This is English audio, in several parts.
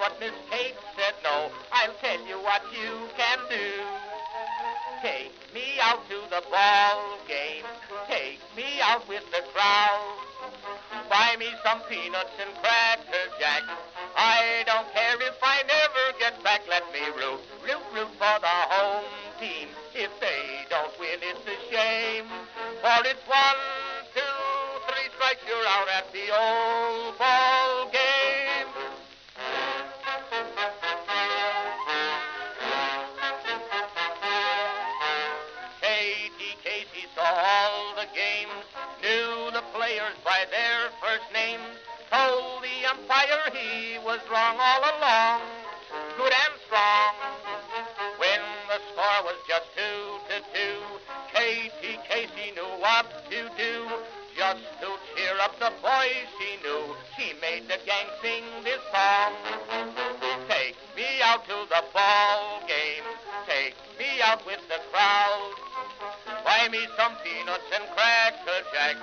but Miss Kate said no. I'll tell you what you can do. Take me out to the ball game. Take me out with the crowd. Buy me some peanuts and cracker jack. I don't care if I never get back. Let me root for the home team. If they don't win, it's a shame. For it's 1, 2, 3 strikes, you're out at the old ball game. Casey saw all the games, knew the players by their first names, told the umpire he was wrong all along, good and strong. When the score was just 2-2, Casey knew what to do. Just to cheer up the boys she knew, she made the gang sing this song. Take me out to the ball game, take me out with the crowd. Buy me some peanuts and cracker jack.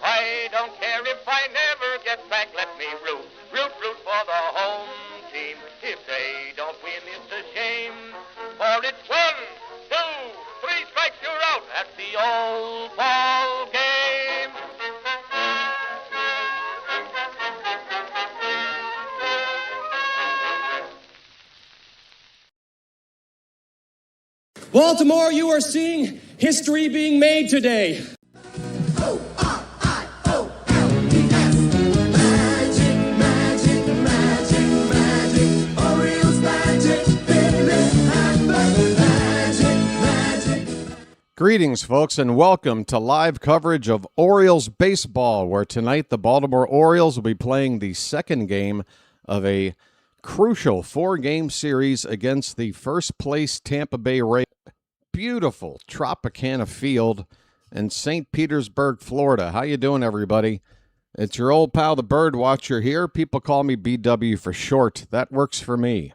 I don't care if I never get back. Let me root for the home team. If they don't win, it's a shame. For it's 1, 2, 3 strikes, you're out at the old ball game. Baltimore, you are seeing history being made today. Magic, magic, magic, magic. Orioles magic, magic. Greetings, folks, and welcome to live coverage of Orioles baseball, where tonight the Baltimore Orioles will be playing the second game of a crucial 4-game series against the first-place Tampa Bay Rays. Beautiful Tropicana Field in St. Petersburg, Florida. How you doing, everybody? It's your old pal, the BirdWatcher here. People call me BW for short. That works for me.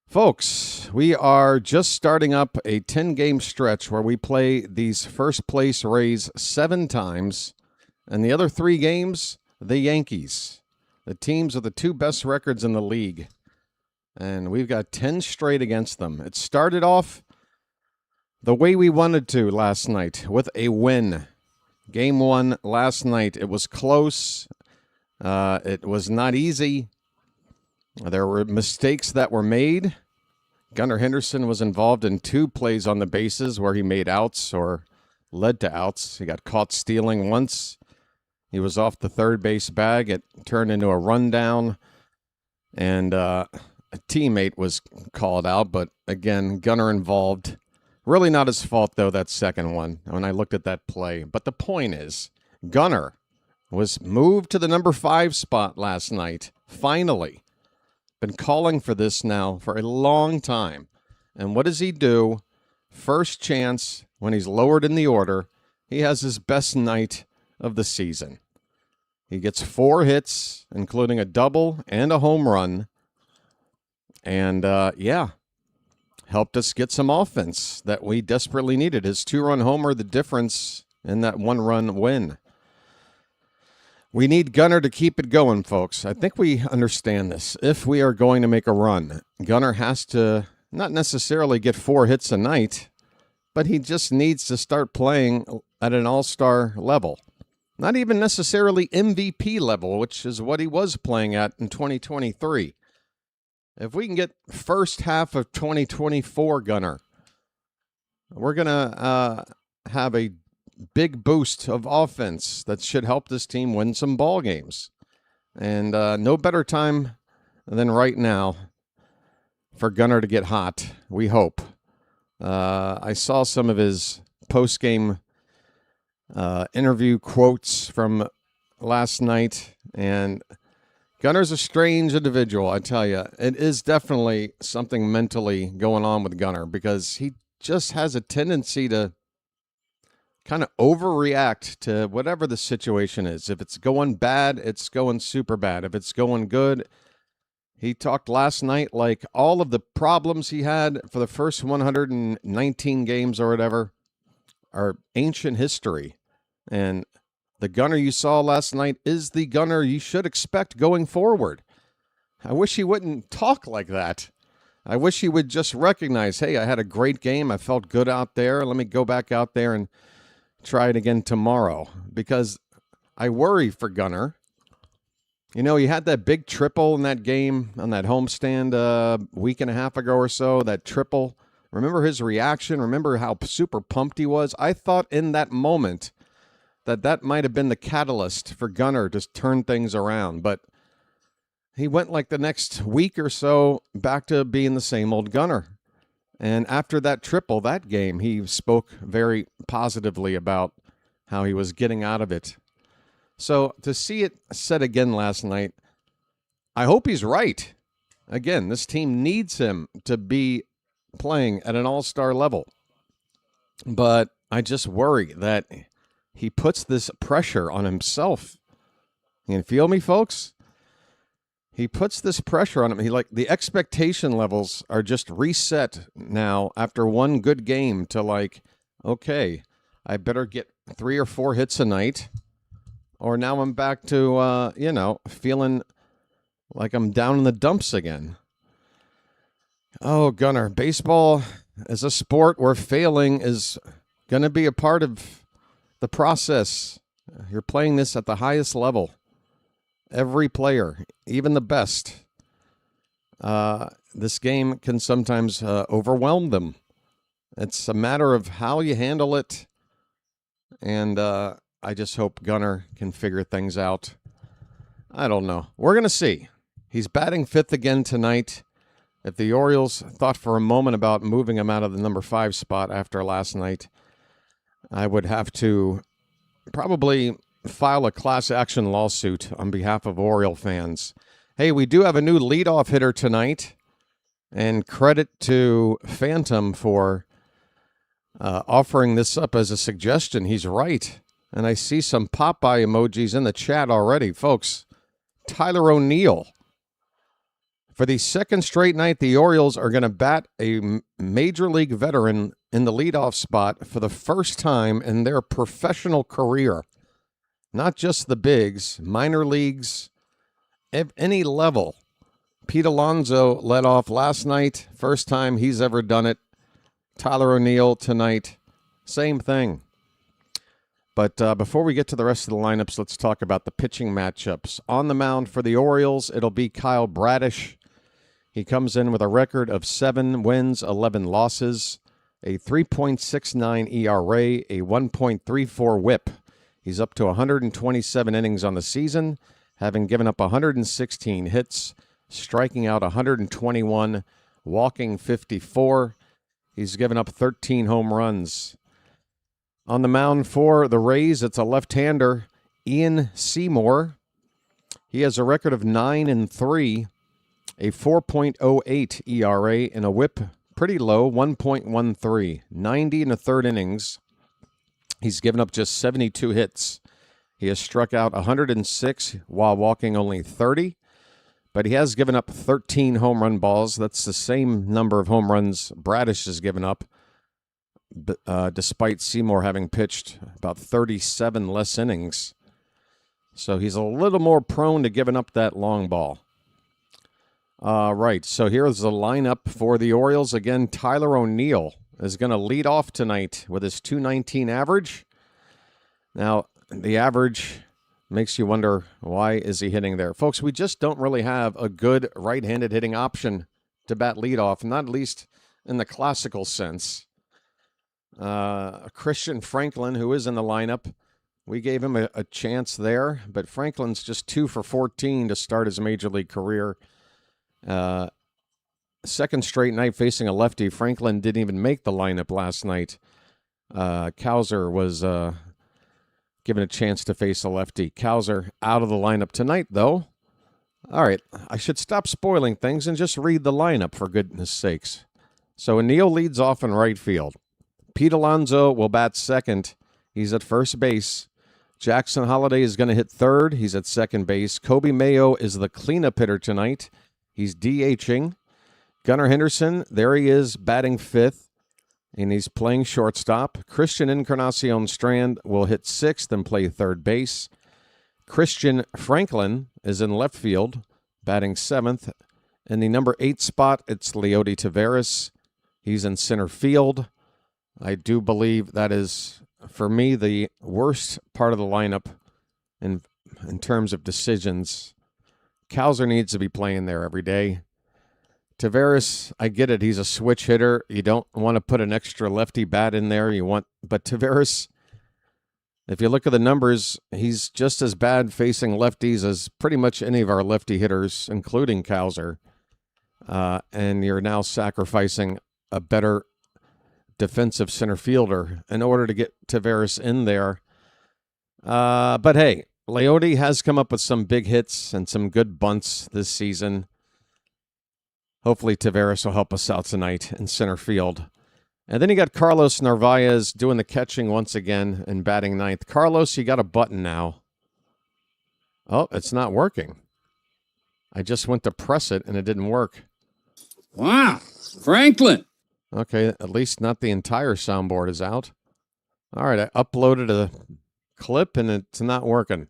Folks, we are just starting up a 10-game stretch where we play these first-place Rays 7 times, and the other 3 games, the Yankees. The teams with the 2 best records in the league. And we've got 10 straight against them. It started off the way we wanted to last night, with a win. Game 1 last night. It was close. It was not easy. There were mistakes that were made. Gunnar Henderson was involved in 2 plays on the bases where he made outs or led to outs. He got caught stealing once. He was off the third base bag. It turned into a rundown, and a teammate was called out. But again, Gunnar involved. Really not his fault, though, that second one, when I looked at that play. But the point is, Gunnar was moved to the number 5 spot last night, finally. Been calling for this now for a long time. And what does he do? First chance, when he's lowered in the order, he has his best night of the season. He gets 4 hits, including a double and a home run. And, helped us get some offense that we desperately needed. His 2-run homer, the difference in that 1-run win. We need Gunnar to keep it going, folks. I think we understand this. If we are going to make a run, Gunnar has to not necessarily get 4 hits a night, but he just needs to start playing at an all-star level. Not even necessarily MVP level, which is what he was playing at in 2023. If we can get first half of 2024 Gunnar, we're going to have a big boost of offense that should help this team win some ball games. And no better time than right now for Gunnar to get hot, we hope. I saw some of his post-game interview quotes from last night, and Gunnar's a strange individual, I tell you. It is definitely something mentally going on with Gunnar, because he just has a tendency to kind of overreact to whatever the situation is. If it's going bad, it's going super bad. If it's going good, he talked last night like all of the problems he had for the first 119 games or whatever are ancient history. And the Gunnar you saw last night is the Gunnar you should expect going forward. I wish he wouldn't talk like that. I wish he would just recognize, hey, I had a great game. I felt good out there. Let me go back out there and try it again tomorrow, because I worry for Gunnar. You know, he had that big triple in that game on that homestand a week and a half ago or so, that triple. Remember his reaction? Remember how super pumped he was? I thought in that moment that might have been the catalyst for Gunnar to turn things around. But he went like the next week or so back to being the same old Gunnar. And after that triple, that game, he spoke very positively about how he was getting out of it. So to see it said again last night, I hope he's right. Again, this team needs him to be playing at an all-star level. But I just worry that he puts this pressure on himself. You feel me, folks? He puts this pressure on him. The expectation levels are just reset now after one good game to okay, I better get 3 or 4 hits a night. Or now I'm back to, feeling like I'm down in the dumps again. Oh, Gunnar, baseball as a sport where failing is going to be a part of the process. You're playing this at the highest level. Every player, even the best. This game can sometimes overwhelm them. It's a matter of how you handle it. And I just hope Gunnar can figure things out. I don't know. We're going to see. He's batting 5th again tonight. If the Orioles thought for a moment about moving him out of the number 5 spot after last night, I would have to probably file a class action lawsuit on behalf of Oriole fans. Hey, we do have a new leadoff hitter tonight, and credit to Phantom for offering this up as a suggestion. He's right. And I see some Popeye emojis in the chat already. Folks, Tyler O'Neill. For the second straight night, the Orioles are going to bat a major league veteran in the leadoff spot for the first time in their professional career. Not just the bigs, minor leagues, any level. Pete Alonso led off last night. First time he's ever done it. Tyler O'Neill tonight. Same thing. But before we get to the rest of the lineups, let's talk about the pitching matchups. On the mound for the Orioles, it'll be Kyle Bradish. He comes in with a record of 7 wins, 11 losses, a 3.69 ERA, a 1.34 whip. He's up to 127 innings on the season, having given up 116 hits, striking out 121, walking 54. He's given up 13 home runs. On the mound for the Rays, it's a left-hander, Ian Seymour. He has a record of 9-3, a 4.08 ERA, and a whip pretty low, 1.13, 90 1/3 innings. He's given up just 72 hits. He has struck out 106 while walking only 30, but he has given up 13 home run balls. That's the same number of home runs Bradish has given up, despite Seymour having pitched about 37 less innings. So he's a little more prone to giving up that long ball. Right, so here's the lineup for the Orioles. Again, Tyler O'Neill is going to lead off tonight with his .219 average. Now, the average makes you wonder, why is he hitting there? Folks, we just don't really have a good right-handed hitting option to bat leadoff, not at least in the classical sense. Christian Franklin, who is in the lineup, we gave him a chance there, but Franklin's just 2 for 14 to start his major league career. Second straight night facing a lefty. Franklin didn't even make the lineup last night. Cowser was given a chance to face a lefty. Cowser out of the lineup tonight, though. All right, I should stop spoiling things and just read the lineup, for goodness sakes. So O'Neill leads off in right field. Pete Alonso will bat second. He's at first base. Jackson Holliday is going to hit third. He's at second base. Kobe Mayo is the cleanup hitter tonight. He's DHing. Gunnar Henderson, there he is, batting fifth, and he's playing shortstop. Christian Encarnacion Strand will hit sixth and play third base. Christian Franklin is in left field. batting 7th. In the number 8 spot, it's Leody Taveras. He's in center field. I do believe that is, for me, the worst part of the lineup in terms of decisions. Cowser needs to be playing there every day. Taveras, I get it. He's a switch hitter. You don't want to put an extra lefty bat in there. But Taveras, if you look at the numbers, he's just as bad facing lefties as pretty much any of our lefty hitters, including Cowser. And you're now sacrificing a better defensive center fielder in order to get Taveras in there. But hey, Leody has come up with some big hits and some good bunts this season. Hopefully Taveras will help us out tonight in center field. And then you got Carlos Narvaez doing the catching once again and batting 9th. Carlos, you got a button now. Oh, it's not working. I just went to press it and it didn't work. Wow, Franklin. Okay, at least not the entire soundboard is out. All right, I uploaded a clip and it's not working.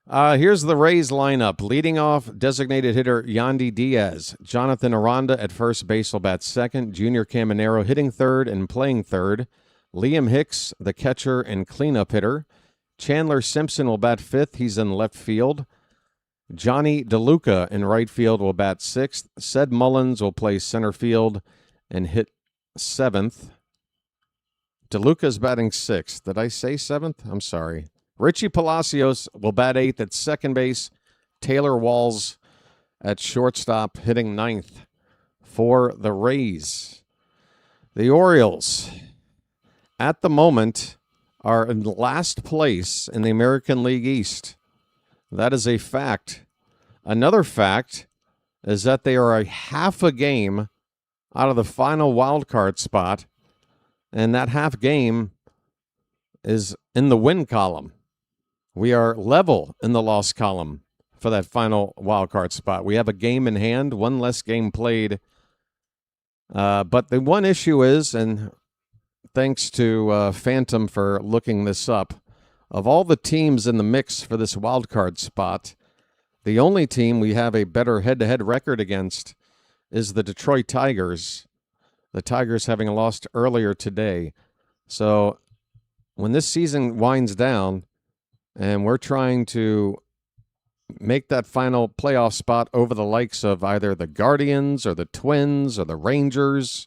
Here's the Rays lineup. Leading off, designated hitter Yandy Diaz. Jonathan Aranda at first base will bat 2nd. Junior Caminero hitting 3rd and playing 3rd. Liam Hicks, the catcher and cleanup hitter. Chandler Simpson will bat 5th. He's in left field. Johnny DeLuca in right field will bat 6th. Ced Mullins will play center field and hit 7th. DeLuca's batting 6th. Did I say 7th? I'm sorry. Richie Palacios will bat 8th at second base. Taylor Walls at shortstop hitting 9th for the Rays. The Orioles, at the moment, are in last place in the American League East. That is a fact. Another fact is that they are a half a game out of the final wild card spot, and that half game is in the win column. We are level in the loss column for that final wild card spot. We have a game in hand, one less game played. But the one issue is, and thanks to Phantom for looking this up, of all the teams in the mix for this wild card spot, the only team we have a better head-to-head record against is the Detroit Tigers. The Tigers having lost earlier today. So when this season winds down, and we're trying to make that final playoff spot over the likes of either the Guardians or the Twins or the Rangers,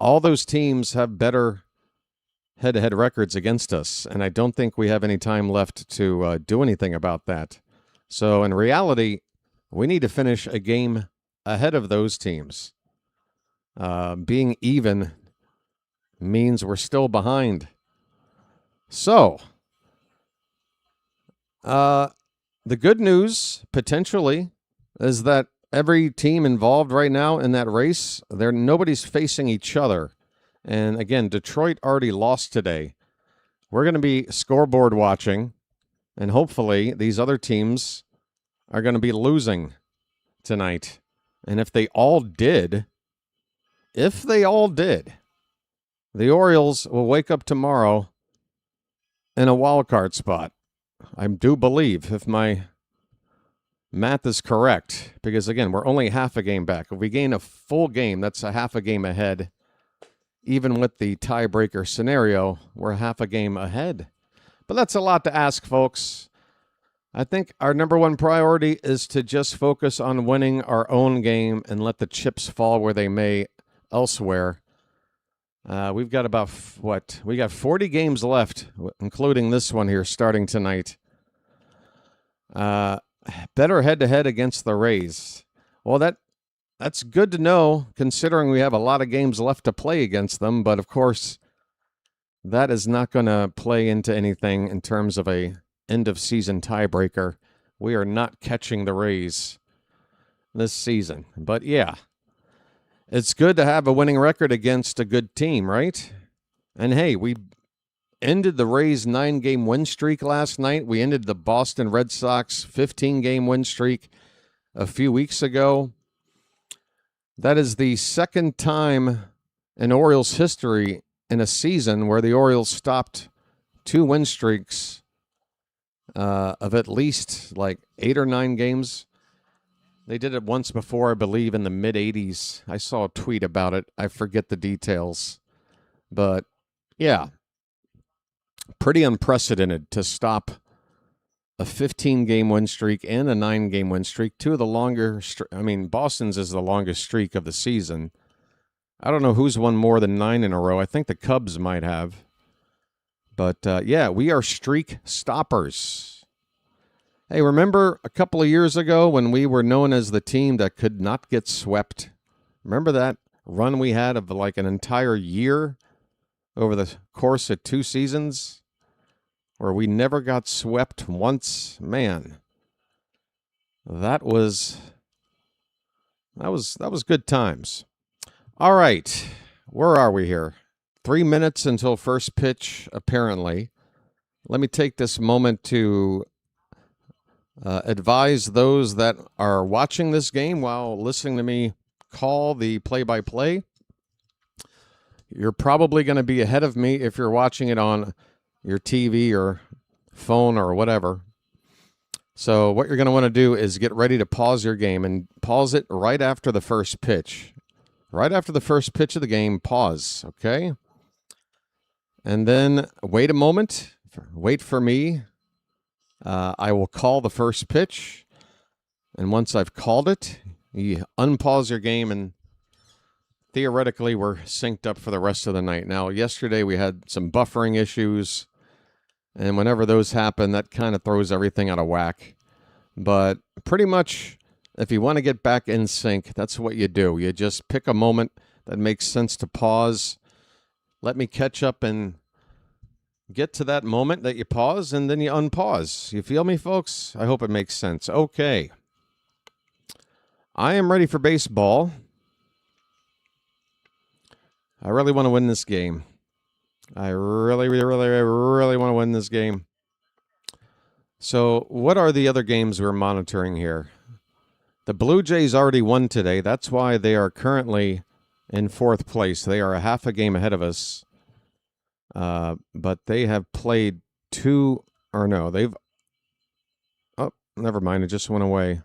all those teams have better head-to-head records against us, and I don't think we have any time left to do anything about that. So in reality, we need to finish a game ahead of those teams. Being even means we're still behind. So the good news, potentially, is that every team involved right now in that race, nobody's facing each other. And again, Detroit already lost today. We're going to be scoreboard watching, and hopefully these other teams are going to be losing tonight. And if they all did, the Orioles will wake up tomorrow in a wild card spot. I do believe, if my math is correct, because again, we're only half a game back. If we gain a full game, that's a half a game ahead. Even with the tiebreaker scenario, we're half a game ahead. But that's a lot to ask, folks. I think our number one priority is to just focus on winning our own game and let the chips fall where they may elsewhere. We've got about, we got 40 games left, including this one here starting tonight. Better head-to-head against the Rays. Well, that's good to know, considering we have a lot of games left to play against them. But, of course, that is not going to play into anything in terms of a end-of-season tiebreaker. We are not catching the Rays this season. But, yeah. It's good to have a winning record against a good team, right? And, hey, we ended the Rays' 9-game win streak last night. We ended the Boston Red Sox 15-game win streak a few weeks ago. That is the second time in Orioles history in a season where the Orioles stopped 2 win streaks of at least like 8 or 9 games. They did it once before, I believe, in the mid-'80s. I saw a tweet about it. I forget the details. But, yeah, pretty unprecedented to stop a 15-game win streak and a 9-game win streak. Two of the longer, Boston's is the longest streak of the season. I don't know who's won more than 9 in a row. I think the Cubs might have. But, yeah, we are streak stoppers. Hey, remember a couple of years ago when we were known as the team that could not get swept? Remember that run we had of like an entire year over the course of 2 seasons where we never got swept once? Man, that was good times. All right, where are we here? 3 minutes until first pitch, apparently. Let me take this moment to advise those that are watching this game while listening to me call the play-by-play. You're probably going to be ahead of me if you're watching it on your TV or phone or whatever. So what you're going to want to do is get ready to pause your game and pause it right after the first pitch. Right after the first pitch of the game, pause, okay? And then wait a moment. Wait for me. I will call the first pitch. And once I've called it, you unpause your game, and theoretically we're synced up for the rest of the night. Now, yesterday we had some buffering issues, and whenever those happen, that kind of throws everything out of whack. But pretty much, if you want to get back in sync, that's what you do. You just pick a moment that makes sense to pause. Let me catch up and get to that moment that you pause, and then you unpause. You feel me, folks? I hope it makes sense. Okay. I am ready for baseball. I really want to win this game. I really want to win this game. So what are the other games we're monitoring here? The Blue Jays already won today. That's why they are currently in 4th place. They are a half a game ahead of us. But they have played never mind. It just went away.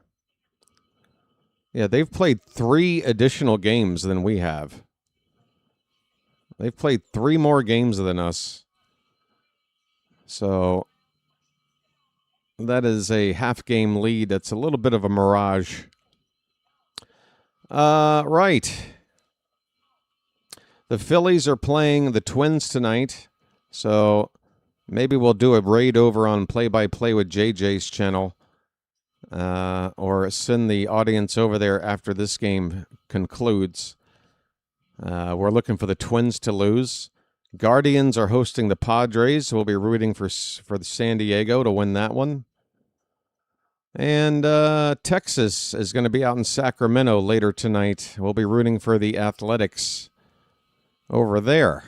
Yeah, they've played 3 additional games than we have. They've played 3 more games than us. So that is a half-game lead. That's a little bit of a mirage. Right. The Phillies are playing the Twins tonight. So maybe we'll do a raid over on Play-by-Play with JJ's channel. Or send the audience over there after this game concludes. We're looking for the Twins to lose. Guardians are hosting the Padres. We'll be rooting for San Diego to win that one. And Texas is going to be out in Sacramento later tonight. We'll be rooting for the Athletics over there.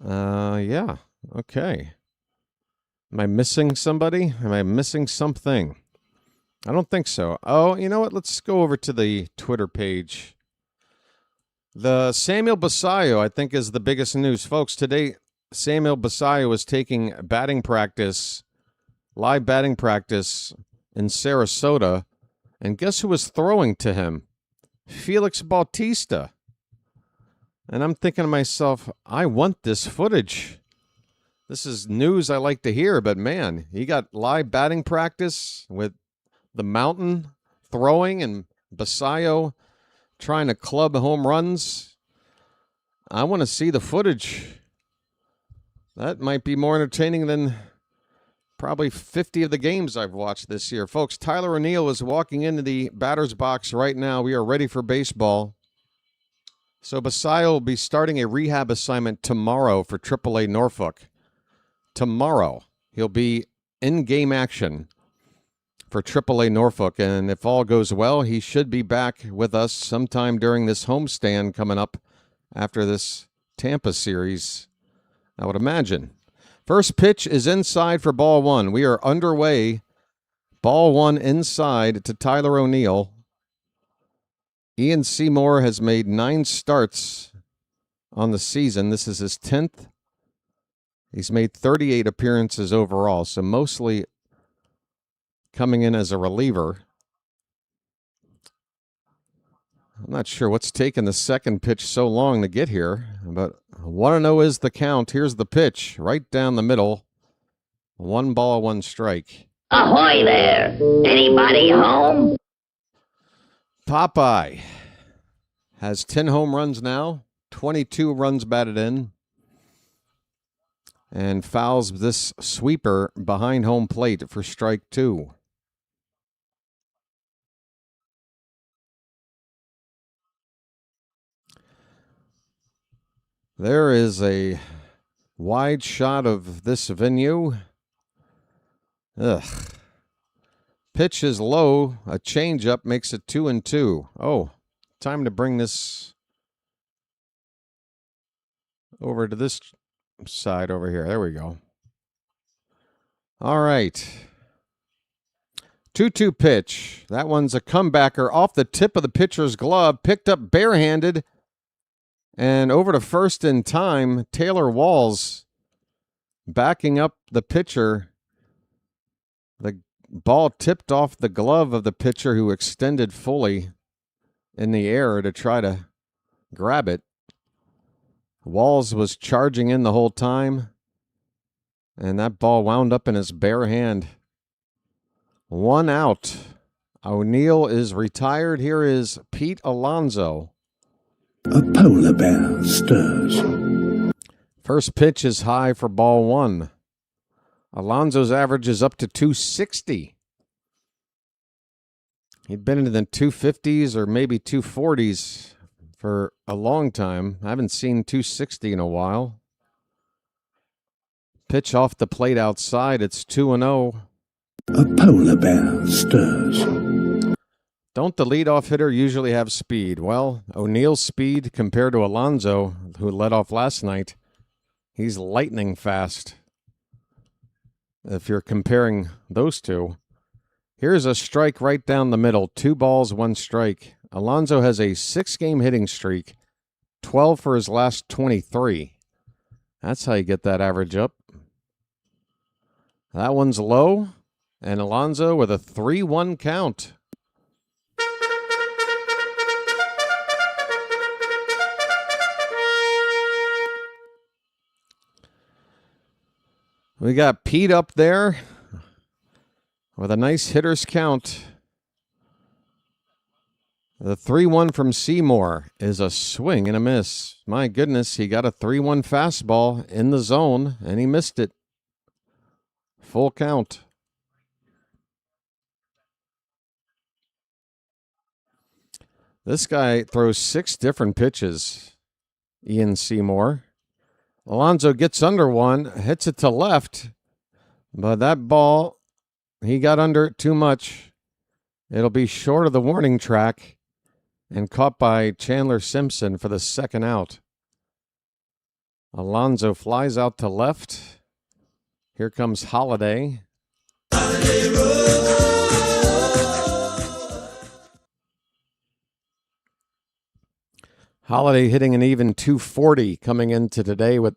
Yeah. Okay. Am I missing somebody? Am I missing something? I don't think so. Oh, you know what? Let's go over to the Twitter page. The Samuel Basallo, I think, is the biggest news. Folks, today, Samuel Basallo was taking batting practice, live batting practice in Sarasota. And guess who was throwing to him? Felix Bautista. And I'm thinking to myself, I want this footage. This is news I like to hear, but man, he got live batting practice with the Mountain throwing and Basallo trying to club home runs. I want to see the footage. That might be more entertaining than probably 50 of the games I've watched this year. Folks, Tyler O'Neill is walking into the batter's box right now. We are ready for baseball. So Basallo will be starting a rehab assignment tomorrow for AAA Norfolk. Tomorrow, he'll be in game action for AAA Norfolk, and if all goes well, he should be back with us sometime during this homestand coming up after this Tampa series, I would imagine. First pitch is inside for ball 1. We are underway. Ball 1 inside to Tyler O'Neill. Ian Seymour has made 9 starts on the season. This is his 10th. He's made 38 appearances overall, so mostly coming in as a reliever. I'm not sure what's taken the second pitch so long to get here, but 1-0 is the count. Here's the pitch, right down the middle. 1 ball, 1 strike. Ahoy there! Anybody home? Popeye has 10 home runs now, 22 runs batted in, and fouls this sweeper behind home plate for strike 2. There is a wide shot of this venue. Ugh. Pitch is low. A changeup makes it 2-2. Oh, time to bring this over to this side over here. There we go. All right. 2-2 pitch. That one's a comebacker off the tip of the pitcher's glove, picked up barehanded, and over to first in time. Taylor Walls backing up the pitcher. The ball tipped off the glove of the pitcher, who extended fully in the air to try to grab it. Walls was charging in the whole time, and that ball wound up in his bare hand. 1 out. O'Neill is retired. Here is Pete Alonso. A polar bear stirs. First pitch is high for ball 1. Alonso's average is up to 260. He'd been in the 250s or maybe 240s for a long time. I haven't seen 260 in a while. Pitch off the plate outside. It's 2-0. A polar bear stirs. Don't the leadoff hitter usually have speed? Well, O'Neill's speed compared to Alonso, who led off last night, he's lightning fast. If you're comparing those two. Here's a strike right down the middle. 2 balls, 1 strike. Alonso has a 6-game hitting streak, 12 for his last 23. That's how you get that average up. That one's low, and Alonso with a 3-1 count. We got Pete up there with a nice hitter's count. The 3-1 from Seymour is a swing and a miss. My goodness, he got a 3-1 fastball in the zone, and he missed it. Full count. This guy throws 6 different pitches, Ian Seymour. Alonso gets under one, hits it to left, but that ball, he got under it too much. It'll be short of the warning track and caught by Chandler Simpson for the 2nd out. Alonso flies out to left. Here comes Holiday. Holiday hitting an even 240 coming into today with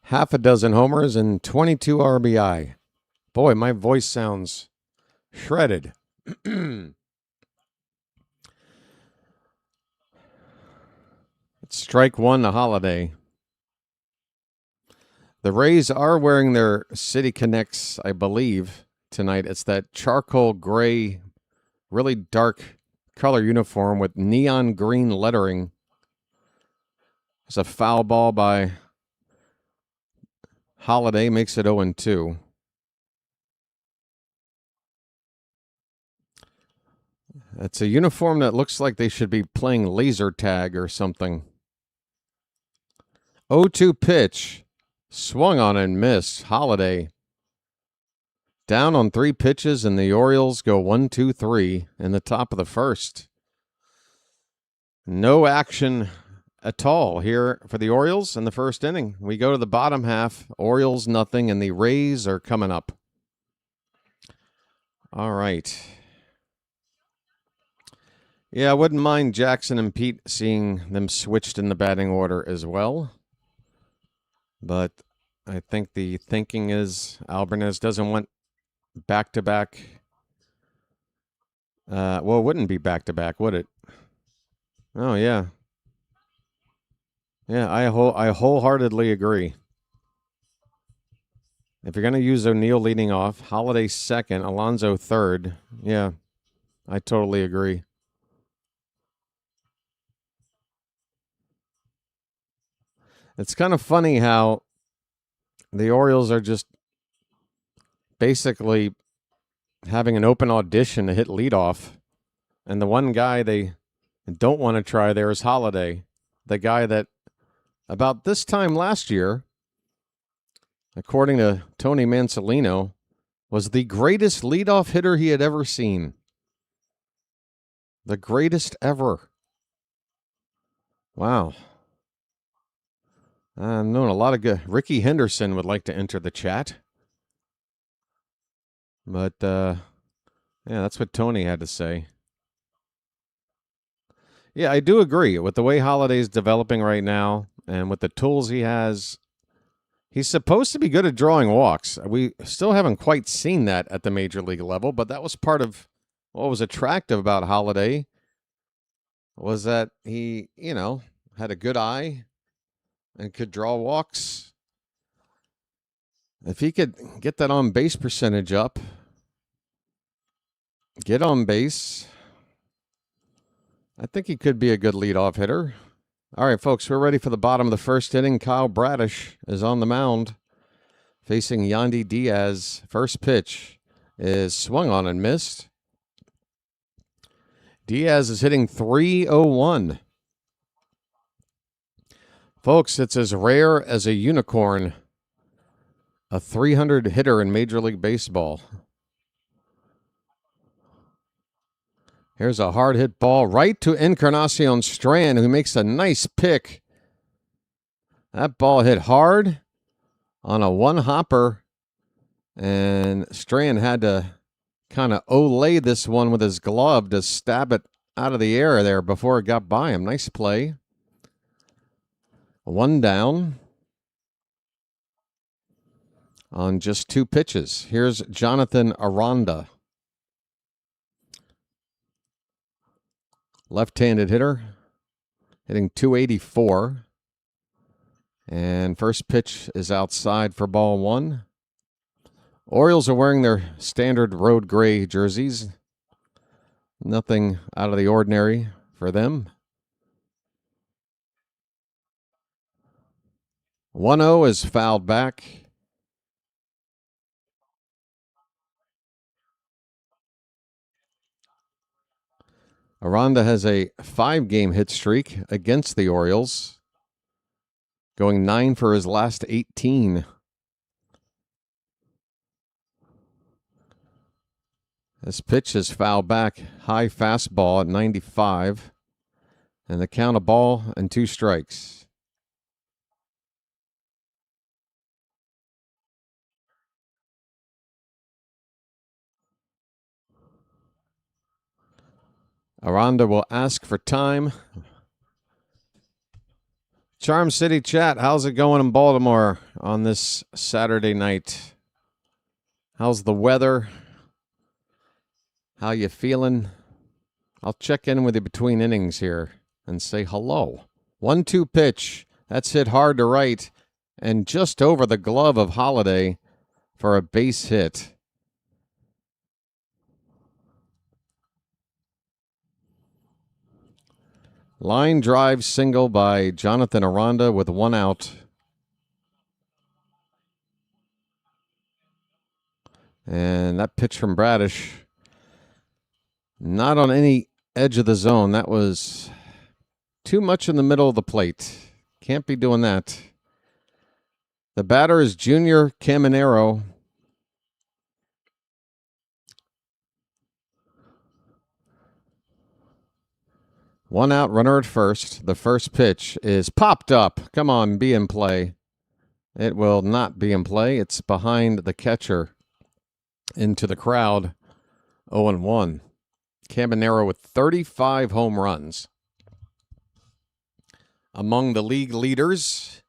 half a dozen homers and 22 RBI. Boy, my voice sounds shredded. It's strike 1 to Holiday. The Rays are wearing their City Connects, I believe, tonight. It's that charcoal gray, really dark color uniform with neon green lettering. It's a foul ball by Holiday, makes it 0-2. It's a uniform that looks like they should be playing laser tag or something. 0-2 pitch. Swung on and missed. Holiday down on 3 pitches, and the Orioles go 1-2-3 in the top of the first. No action at all here for the Orioles in the first inning. We go to the bottom half. Orioles nothing, and the Rays are coming up. All right. Yeah, I wouldn't mind Jackson and Pete seeing them switched in the batting order as well. But I think the thinking is Alvarez doesn't want back-to-back. Well, it wouldn't be back-to-back, would it? Oh, yeah. Yeah, I wholeheartedly agree. If you're going to use O'Neill leading off, Holiday second, Alonso third, yeah, I totally agree. It's kind of funny how the Orioles are just basically having an open audition to hit leadoff, and the one guy they don't want to try there is Holiday, the guy that about this time last year, according to Tony Mansolino, was the greatest leadoff hitter he had ever seen. The greatest ever. Wow. I've known a lot of good. Ricky Henderson would like to enter the chat. But, yeah, that's what Tony had to say. Yeah, I do agree with the way Holiday's developing right now and with the tools he has. He's supposed to be good at drawing walks. We still haven't quite seen that at the major league level, but that was part of what was attractive about Holiday was that he, had a good eye and could draw walks. If he could get that on base percentage up, get on base, I think he could be a good leadoff hitter. All right, folks, we're ready for the bottom of the first inning. Kyle Bradish is on the mound facing Yandy Diaz. First pitch is swung on and missed. Diaz is hitting .301. Folks, it's as rare as a unicorn, a 300 hitter in Major League Baseball. Here's a hard hit ball right to Encarnacion Strand, who makes a nice pick. That ball hit hard on a one hopper, and Strand had to kind of olay this one with his glove to stab it out of the air there before it got by him. Nice play. One down on just two pitches. Here's Jonathan Aranda. Left-handed hitter, hitting .284. And first pitch is outside for ball one. Orioles are wearing their standard road gray jerseys. Nothing out of the ordinary for them. 1-0 is fouled back. Aranda has a 5-game hit streak against the Orioles, going 9 for his last 18. This pitch is fouled back, high fastball at 95, and the count of ball and 2 strikes. Aranda will ask for time. Charm City chat, how's it going in Baltimore on this Saturday night? How's the weather? How you feeling? I'll check in with you between innings here and say hello. 1-2 pitch. That's hit hard to right and just over the glove of Holiday for a base hit. Line drive single by Jonathan Aranda with 1 out. And that pitch from Bradish, not on any edge of the zone. That was too much in the middle of the plate. Can't be doing that. The batter is Junior Caminero. One out, runner at first. The first pitch is popped up. Come on, be in play. It will not be in play. It's behind the catcher into the crowd. 0-1. Caminero with 35 home runs. Among the league leaders.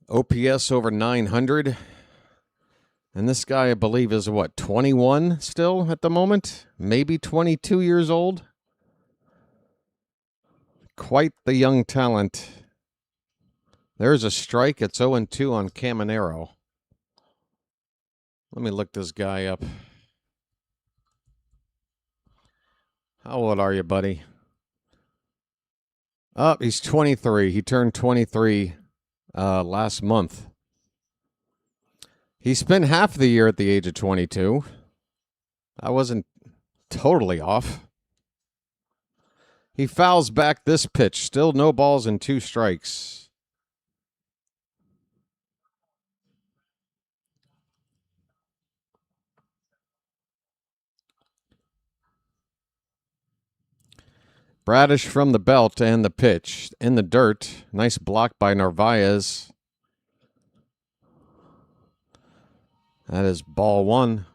OPS over 900. And this guy, I believe, is 21 still at the moment? Maybe 22 years old? Quite the young talent. There's a strike. It's 0-2 on Caminero. Let me look this guy up. How old are you, buddy? Oh, he's 23. He turned 23 last month. He spent half the year at the age of 22. I wasn't totally off. He fouls back this pitch. Still no balls and 2 strikes. Bradish from the belt and the pitch. In the dirt. Nice block by Narvaez. That is ball 1.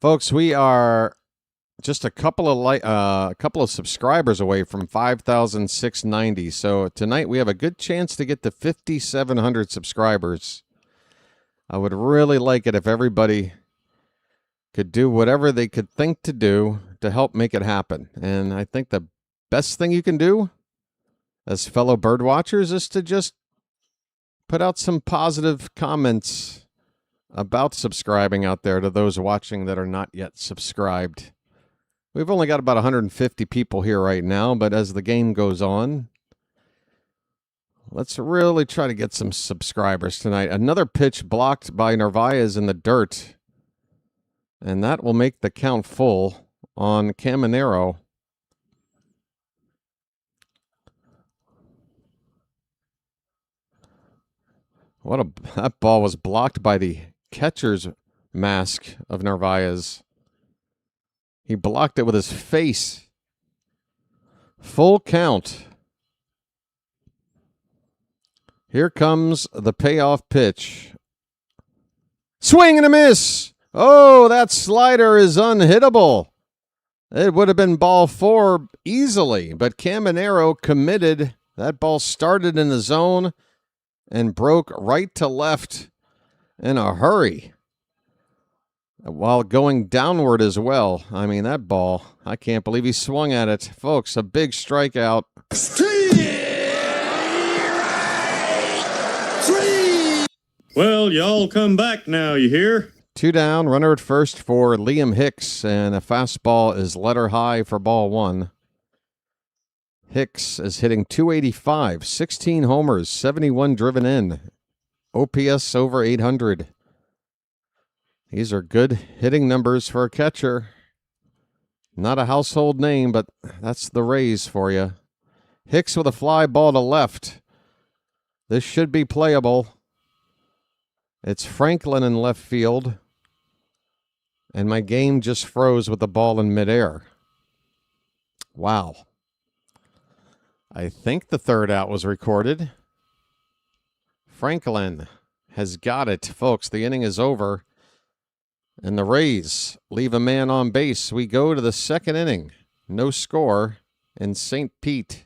Folks, we are just a couple of subscribers away from 5,690. So tonight we have a good chance to get to 5,700 subscribers. I would really like it if everybody could do whatever they could think to do to help make it happen. And I think the best thing you can do as fellow bird watchers is to just put out some positive comments about subscribing out there to those watching that are not yet subscribed. We've only got about 150 people here right now, but as the game goes on, let's really try to get some subscribers tonight. Another pitch blocked by Narvaez in the dirt, and that will make the count full on Caminero. That ball was blocked by the catcher's mask of Narvaez. He blocked it with his face. Full count. Here comes the payoff pitch. Swing and a miss. Oh, that slider is unhittable. It would have been ball 4 easily, but Caminero committed. That ball started in the zone and broke right to left in a hurry while going downward as well. I mean, that ball, I can't believe he swung at it. Folks, a big strikeout. Well, y'all come back now, you hear? 2 down, runner at first for Liam Hicks, and a fastball is letter high for ball 1. Hicks is hitting .285, 16 homers, 71 driven in, OPS over 800. These are good hitting numbers for a catcher. Not a household name, but that's the Rays for you. Hicks with a fly ball to left. This should be playable. It's Franklin in left field. And my game just froze with the ball in midair. Wow. I think the third out was recorded. Franklin has got it. Folks, the inning is over. And the Rays leave a man on base. We go to the second inning. No score in St. Pete.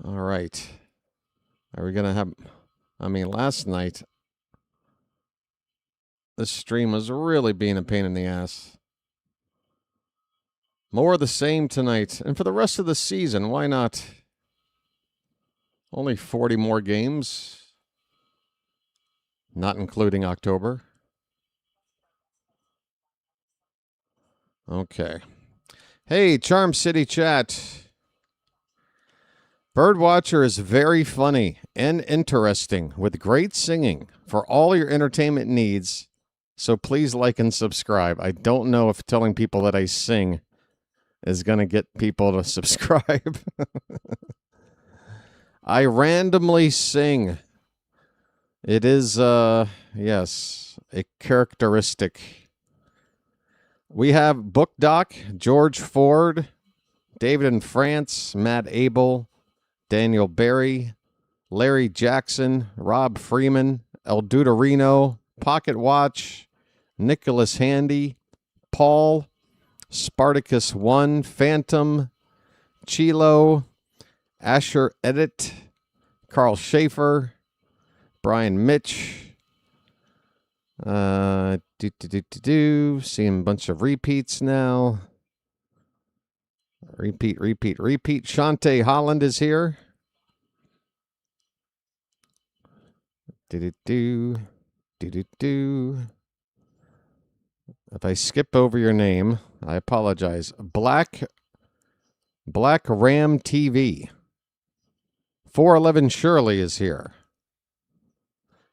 All right. Are we going to have... I mean, last night, this stream was really being a pain in the ass. More of the same tonight. And for the rest of the season, why not? Only 40 more games. Not including October. Okay. Hey, Charm City Chat. BirdWatcher is very funny and interesting with great singing for all your entertainment needs. So please like and subscribe. I don't know if telling people that I sing is going to get people to subscribe. I randomly sing. It is, yes, a characteristic. We have Book Doc, George Ford, David in France, Matt Abel, Daniel Barry, Larry Jackson, Rob Freeman, El Duderino, Pocket Watch, Nicholas Handy, Paul, Spartacus 1, Phantom, Chilo, Asher Edit, Carl Schaefer, Brian Mitch, Seeing a bunch of repeats now. Repeat. Shante Holland is here. If I skip over your name, I apologize. Black Ram TV. 411 Shirley is here.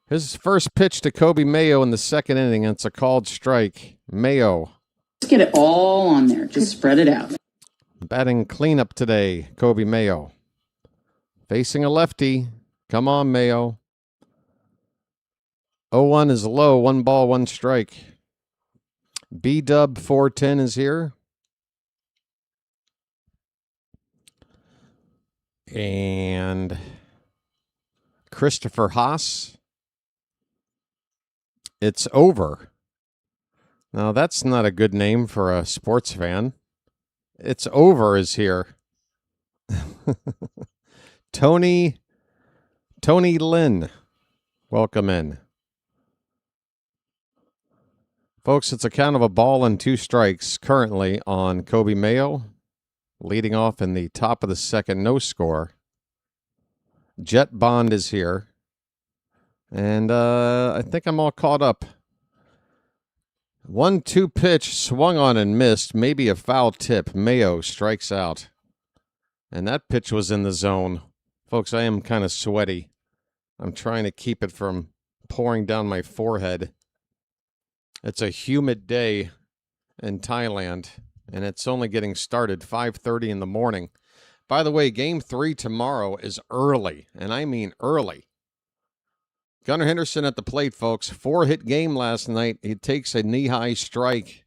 His first pitch to Kobe Mayo in the second inning, and it's a called strike. Mayo. Just get it all on there. Just spread it out. Batting cleanup today, Kobe Mayo. Facing a lefty. Come on, Mayo. 0-1 is low. 1 ball, 1 strike. B-Dub 410 is here. And Christopher Haas. It's over. Now, that's not a good name for a sports fan. It's over is here. Tony Lynn, welcome in. Folks, it's a count of 1 ball and 2 strikes currently on Kobe Mayo, leading off in the top of the second, no score. Jet Bond is here. And I think I'm all caught up. 1-2 pitch, swung on and missed. Maybe a foul tip. Mayo strikes out. And that pitch was in the zone. Folks, I am kind of sweaty. I'm trying to keep it from pouring down my forehead. It's a humid day in Thailand, and it's only getting started 5:30 in the morning. By the way, Game 3 tomorrow is early, and I mean early. Gunnar Henderson at the plate, folks. 4-hit game last night. He takes a knee-high strike.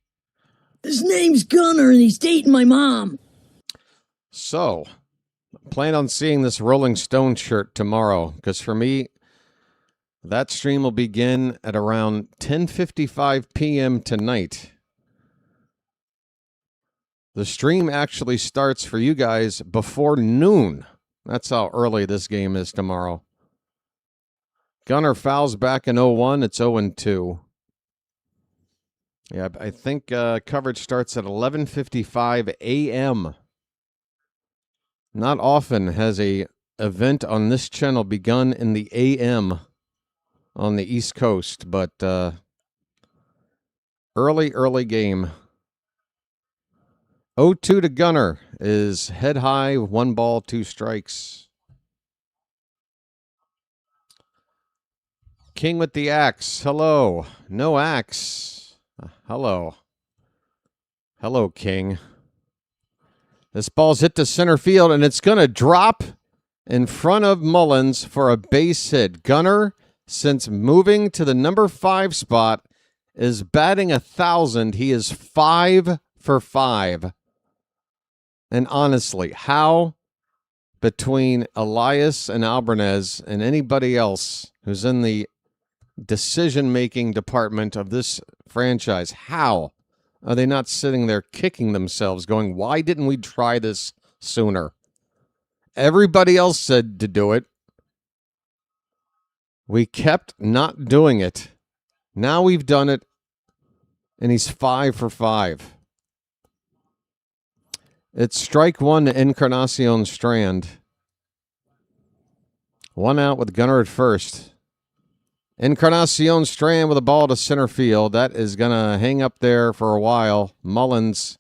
His name's Gunnar, and he's dating my mom. So, plan on seeing this Rolling Stone shirt tomorrow, because for me, that stream will begin at around 10:55 p.m. tonight. The stream actually starts for you guys before noon. That's how early this game is tomorrow. Gunnar fouls back in 0-1. It's 0-2. Yeah, I think coverage starts at 11:55 a.m. Not often has a event on this channel begun in the a.m. on the East Coast, but early game. 0-2 to Gunnar is head high, 1 ball, 2 strikes. King with the axe. Hello. No axe. Hello. Hello, King. This ball's hit to center field, and it's going to drop in front of Mullins for a base hit. Gunnar, since moving to the number 5 spot, is batting 1,000. He is 5 for 5. And honestly, how between Elias and Alvarez and anybody else who's in the decision-making department of this franchise, how are they not sitting there kicking themselves going, why didn't we try this sooner? Everybody else said to do it. We kept not doing it. Now we've done it, and he's 5 for 5. It's strike 1 to Encarnacion Strand. 1 out with Gunnar at first. Encarnacion Strand with a ball to center field. That is going to hang up there for a while. Mullins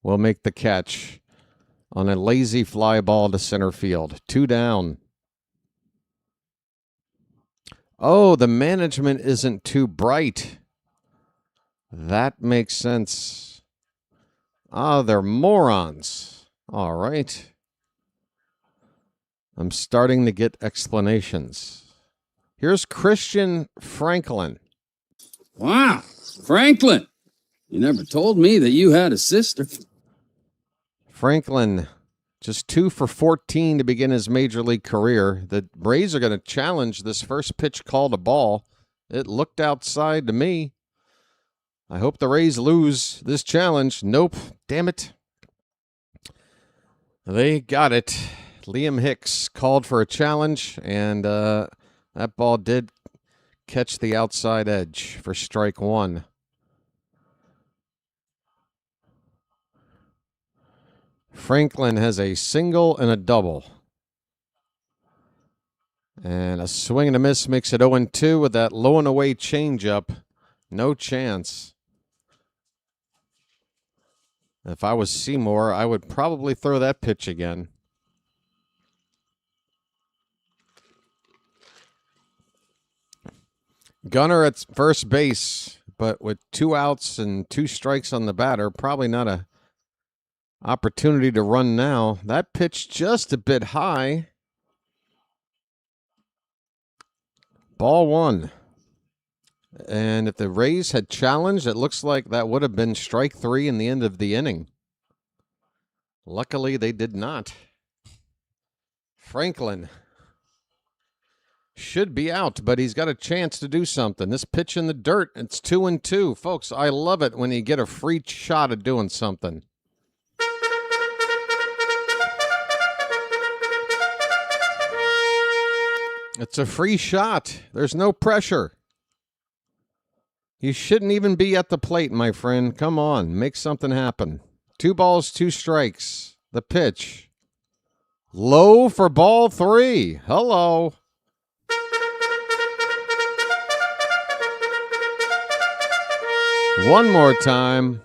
will make the catch on a lazy fly ball to center field. 2 down. Oh, the management isn't too bright. That makes sense. Ah, they're morons. All right. I'm starting to get explanations. Here's Christian Franklin. Wow, Franklin. You never told me that you had a sister. Franklin, just 2 for 14 to begin his major league career. The Rays are going to challenge this first pitch called a ball. It looked outside to me. I hope the Rays lose this challenge. Nope. Damn it. They got it. Liam Hicks called for a challenge, and that ball did catch the outside edge for strike 1. Franklin has a single and a double. And a swing and a miss makes it 0-2 with that low and away changeup. No chance. If I was Seymour, I would probably throw that pitch again. Gunnar at first base, but with 2 outs and 2 strikes on the batter, probably not a opportunity to run now. That pitch just a bit high. Ball 1. And if the Rays had challenged, it looks like that would have been strike 3 in the end of the inning. Luckily, they did not. Franklin should be out, but he's got a chance to do something. This pitch in the dirt, it's 2-2. Folks, I love it when you get a free shot at doing something. It's a free shot. There's no pressure. You shouldn't even be at the plate, my friend. Come on, make something happen. 2 balls, 2 strikes. The pitch. Low for ball 3. Hello. One more time.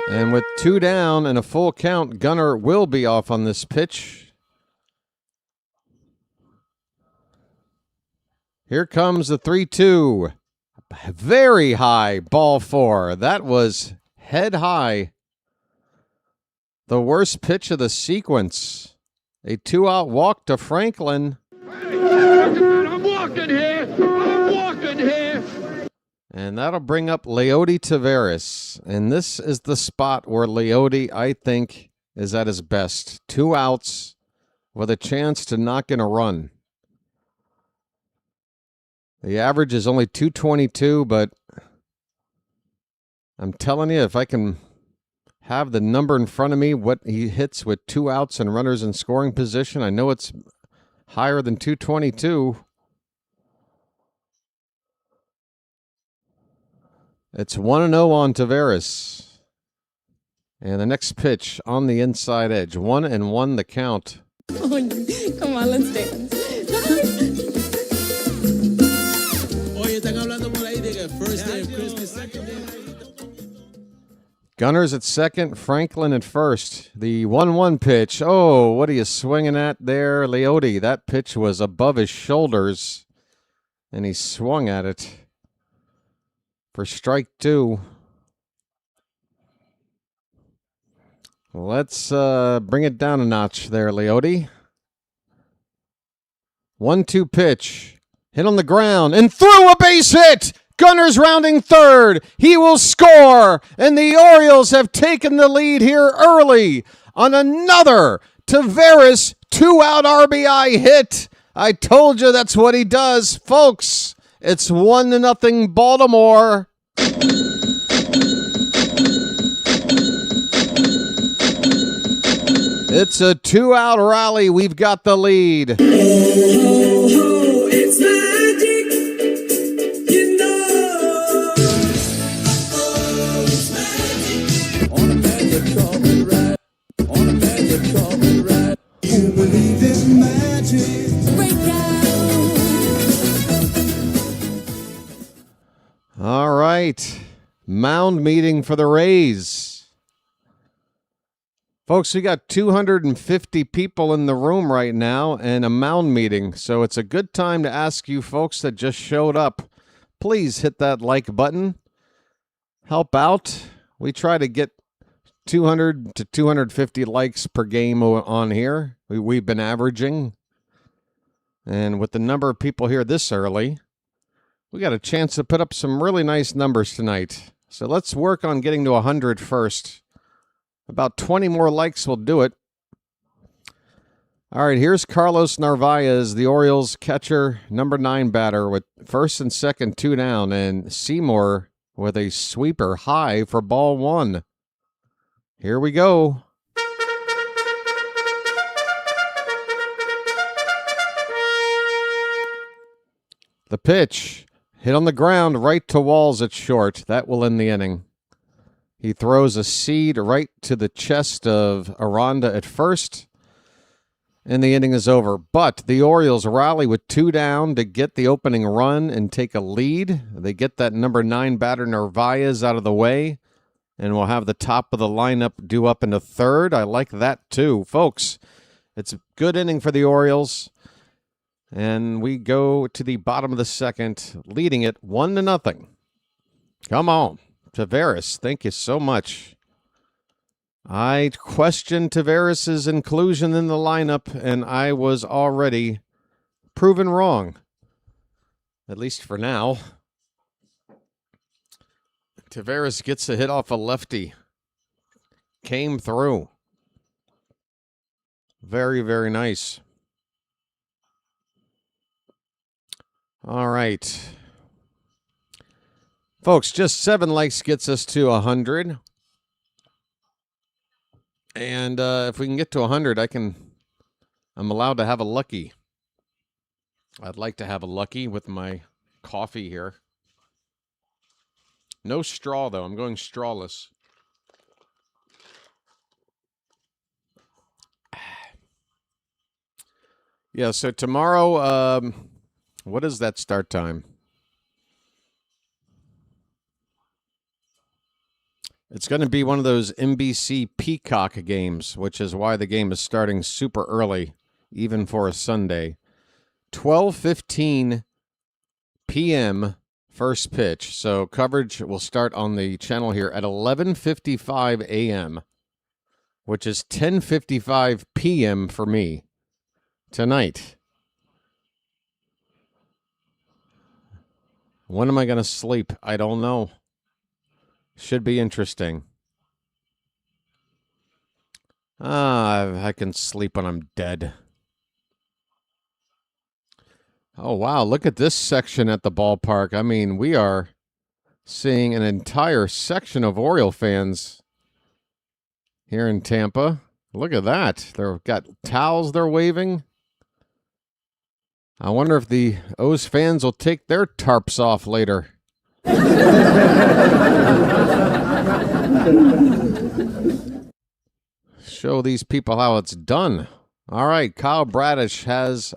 And with 2 down and a full count, Gunnar will be off on this pitch. Here comes the 3-2. Very high, ball 4. That was head high. The worst pitch of the sequence. A 2-out walk to Franklin. I'm walking here. I'm walking here. And that'll bring up Leody Taveras. And this is the spot where Leody, I think, is at his best. 2 outs with a chance to knock in a run. The average is only 222, but I'm telling you, if I can have the number in front of me, what he hits with 2 outs and runners in scoring position, I know it's higher than 222. It's 1-0 on Taveras. And the next pitch on the inside edge. 1-1 the count. Come on, let's dance. Gunnar's at second, Franklin at first. The 1-1 pitch. Oh, what are you swinging at there, Leody? That pitch was above his shoulders, and he swung at it for strike 2. Let's bring it down a notch there, Leody. 1-2 pitch. Hit on the ground and threw a base hit. Gunnar's rounding third. He will score. And the Orioles have taken the lead here early on another Taveras 2-out RBI hit. I told you that's what he does. Folks, it's 1-0 Baltimore. It's a 2-out rally. We've got the lead. It's magic, you know. It's magic. On a magic carpet ride. On a magic carpet ride. Who believes in magic? Break out. All right. Mound meeting for the Rays. Folks, we got 250 people in the room right now and a mound meeting, so it's a good time to ask you folks that just showed up, please hit that like button. Help out. We try to get 200 to 250 likes per game on here. We've been averaging. And with the number of people here this early, we got a chance to put up some really nice numbers tonight. So let's work on getting to 100 first. About 20 more likes will do it. All right, here's Carlos Narvaez, the Orioles catcher, number 9 batter with first and second 2 down, and Seymour with a sweeper high for ball 1. Here we go. The pitch. Hit on the ground, right to Walls at short. That will end the inning. He throws a seed right to the chest of Aranda at first, and the inning is over. But the Orioles rally with 2 down to get the opening run and take a lead. They get that number 9 batter Narvaez out of the way, and we'll have the top of the lineup due up into third. I like that too. Folks, it's a good inning for the Orioles. And we go to the bottom of the second, leading it 1-0. Come on. Taveras, thank you so much. I questioned Taveras' inclusion in the lineup, and I was already proven wrong. At least for now. Taveras gets a hit off a lefty. Came through. Very, very nice. All right. Folks, just 7 likes gets us to 100. And if we can get to 100, I'm allowed to have a lucky. I'd like to have a lucky with my coffee here. No straw, though. I'm going strawless. Yeah, so tomorrow, what is that start time? It's going to be one of those NBC Peacock games, which is why the game is starting super early, even for a Sunday. 12:15 p.m. first pitch. So coverage will start on the channel here at 11:55 a.m., which is 10:55 p.m. for me tonight. When am I going to sleep? I don't know. Should be interesting. I can sleep when I'm dead. Oh, wow. Look at this section at the ballpark. I mean, we are seeing an entire section of Oriole fans here in Tampa. Look at that. They've got towels they're waving. I wonder if the O's fans will take their tarps off later. Show these people how it's done. All right, Kyle Bradish has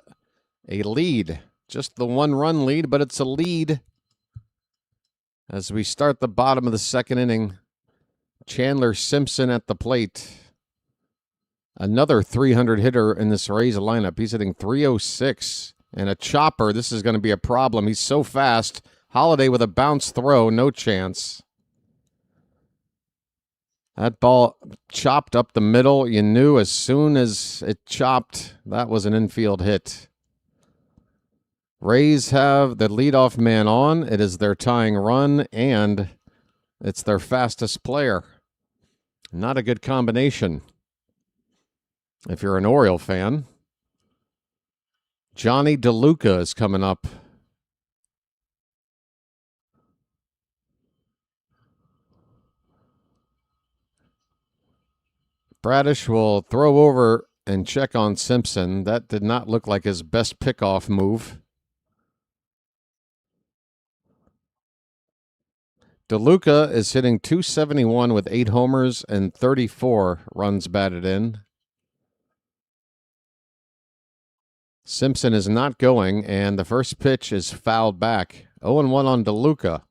a lead. Just the 1-run lead, but it's a lead. As we start the bottom of the second inning, Chandler Simpson at the plate. Another 300 hitter in this Rays lineup. He's hitting 306. And a chopper, this is going to be a problem. He's so fast. Holiday with a bounce throw, no chance. That ball chopped up the middle. You knew as soon as it chopped, that was an infield hit. Rays have the leadoff man on. It is their tying run, and it's their fastest player. Not a good combination if you're an Oriole fan. Johnny DeLuca is coming up. Bradish will throw over and check on Simpson. That did not look like his best pickoff move. DeLuca is hitting .271 with 8 homers and 34 runs batted in. Simpson is not going, and the first pitch is fouled back. 0-1 on DeLuca.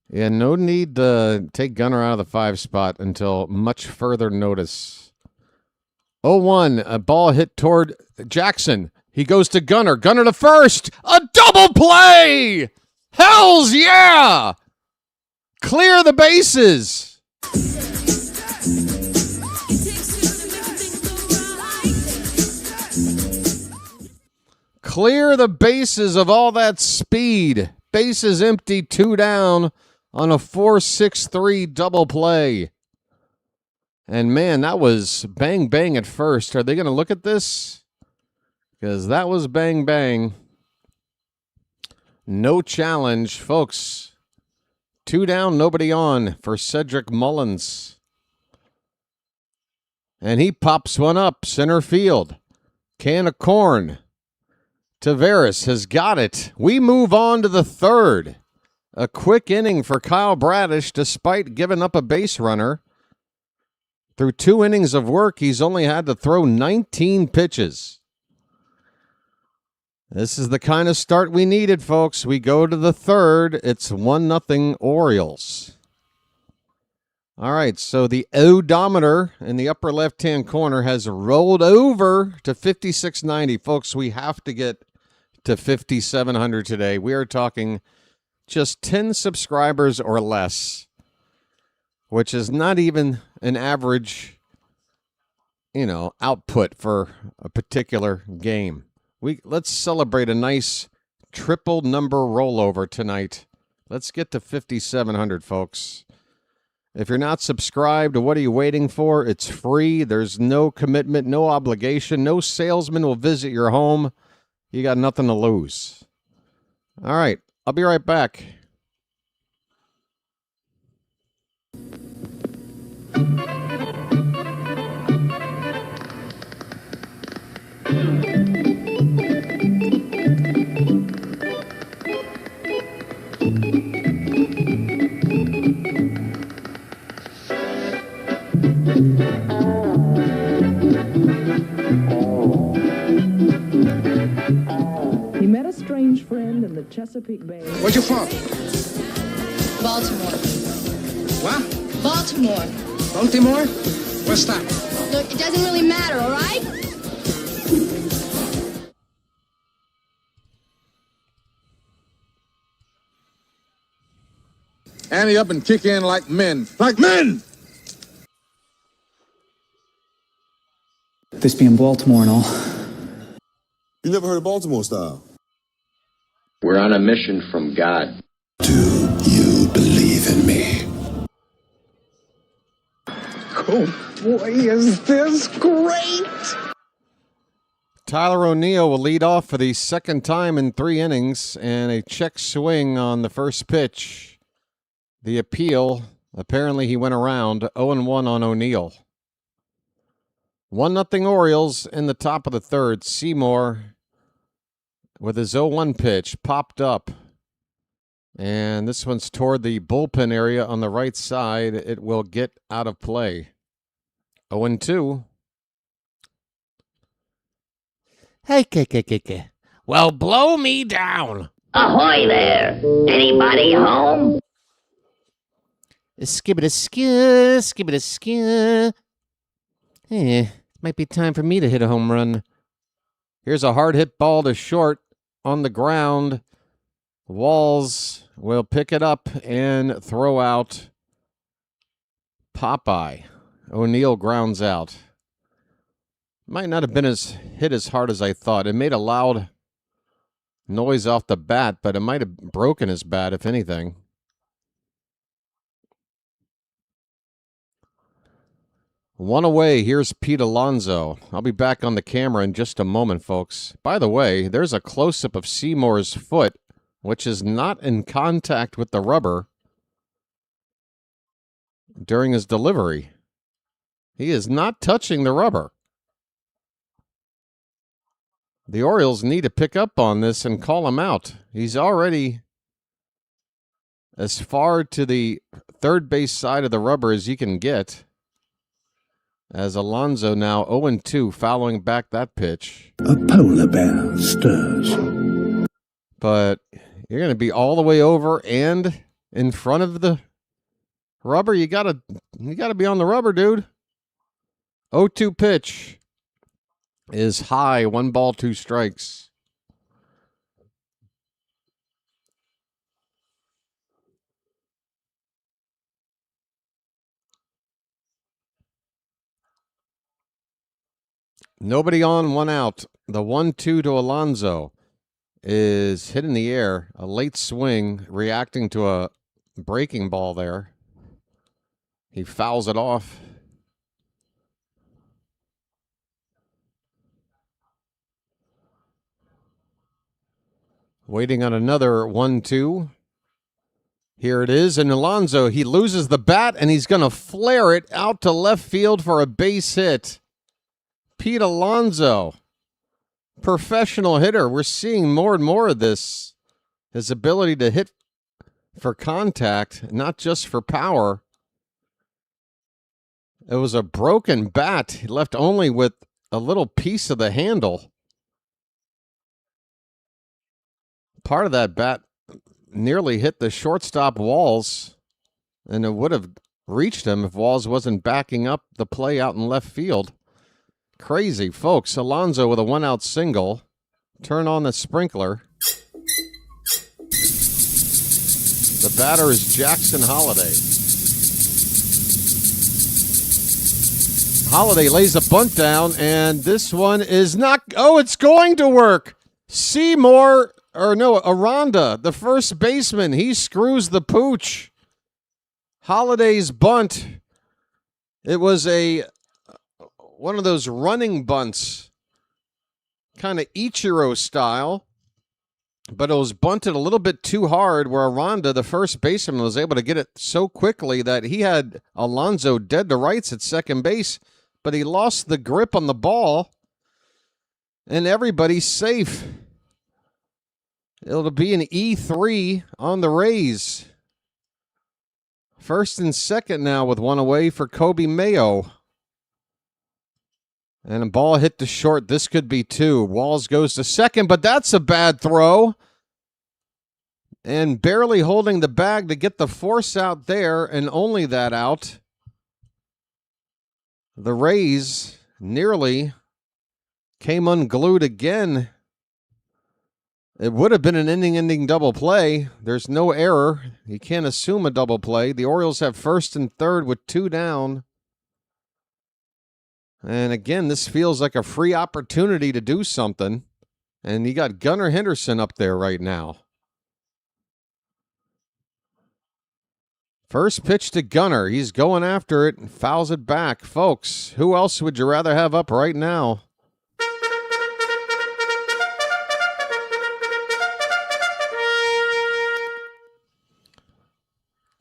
Yeah, no need to take Gunnar out of the 5 spot until much further notice. 0-1, a ball hit toward Jackson. He goes to Gunnar. Gunnar to first. A double play! Hells yeah! Clear the bases. Clear the bases of all that speed. Bases empty, 2 down on a 4-6-3 double play. And man, that was bang bang at first. Are they going to look at this? Because that was bang bang. No challenge, folks. 2 down, nobody on for Cedric Mullins. And he pops one up center field. Can of corn. Taveras has got it. We move on to the third. A quick inning for Kyle Bradish despite giving up a base runner. Through 2 innings of work, he's only had to throw 19 pitches. This is the kind of start we needed, folks. We go to the third. It's 1-0 Orioles. All right, so the odometer in the upper left-hand corner has rolled over to 5690. Folks, we have to get to 5,700 today. We are talking just 10 subscribers or less, which is not even an average, output for a particular game. Let's celebrate a nice triple number rollover tonight. Let's get to 5,700, folks. If you're not subscribed, what are you waiting for? It's free. There's no commitment, no obligation. No salesman will visit your home. You got nothing to lose. All right, I'll be right back. He met a strange friend in the Chesapeake Bay. Where'd you from? Baltimore. What? Baltimore. Baltimore? What's that? Look, it doesn't really matter, all right? Ante up and kick in like men. Like men! This being Baltimore and all. You never heard of Baltimore style? We're on a mission from God. Do you believe in me? Oh boy, is this great! Tyler O'Neill will lead off for the second time in 3 innings, and a check swing on the first pitch. The appeal, apparently he went around. 0-1 on O'Neill. 1-0 Orioles in the top of the third. Seymour with his 0-1 pitch popped up. And this one's toward the bullpen area on the right side. It will get out of play. 0-2. Hey, well, blow me down. Ahoy there! Anybody home? Skibidi-skid, skibidi-skid. Might be time for me to hit a home run. Here's a hard hit ball to short on the ground. Walls will pick it up and throw out Popeye. O'Neill grounds out. Might not have been hit as hard as I thought. It made a loud noise off the bat, but it might have broken his bat, if anything. One away, here's Pete Alonso. I'll be back on the camera in just a moment, folks. By the way, there's a close-up of Seymour's foot, which is not in contact with the rubber during his delivery. He is not touching the rubber. The Orioles need to pick up on this and call him out. He's already as far to the third base side of the rubber as you can get. As Alonso now 0-2, fouling back that pitch. A polar bear stirs. But you're going to be all the way over and in front of the rubber. You gotta be on the rubber, dude. 0-2 pitch is high. 1 ball, 2 strikes. Nobody on, 1 out. The 1-2 to Alonso is hit in the air. A late swing, reacting to a breaking ball there. He fouls it off. Waiting on another 1-2. Here it is, and Alonso, he loses the bat, and he's going to flare it out to left field for a base hit. Pete Alonso, professional hitter. We're seeing more and more of this. His ability to hit for contact, not just for power. It was a broken bat. He left only with a little piece of the handle. Part of that bat nearly hit the shortstop Walls, and it would have reached him if Walls wasn't backing up the play out in left field. Crazy, folks. Alonso with a one-out single. Turn on the sprinkler. The batter is Jackson Holliday. Holliday lays a bunt down, and this one is not... Oh, it's going to work! Seymour, or no, Aranda, the first baseman, he screws the pooch. Holliday's bunt. It was one of those running bunts, kind of Ichiro style, but it was bunted a little bit too hard where Aranda, the first baseman, was able to get it so quickly that he had Alonso dead to rights at second base, but he lost the grip on the ball, and everybody's safe. It'll be an E3 on the Rays. First and second now with one away for Kobe Mayo. And a ball hit to short. This could be two. Walls goes to second, but that's a bad throw. And barely holding the bag to get the force out there, and only that out. The Rays nearly came unglued again. It would have been an inning-ending double play. There's no error. You can't assume a double play. The Orioles have first and third with two down. And again, this feels like a free opportunity to do something. And you got Gunnar Henderson up there right now. First pitch to Gunnar. He's going after it and fouls it back. Folks, who else would you rather have up right now?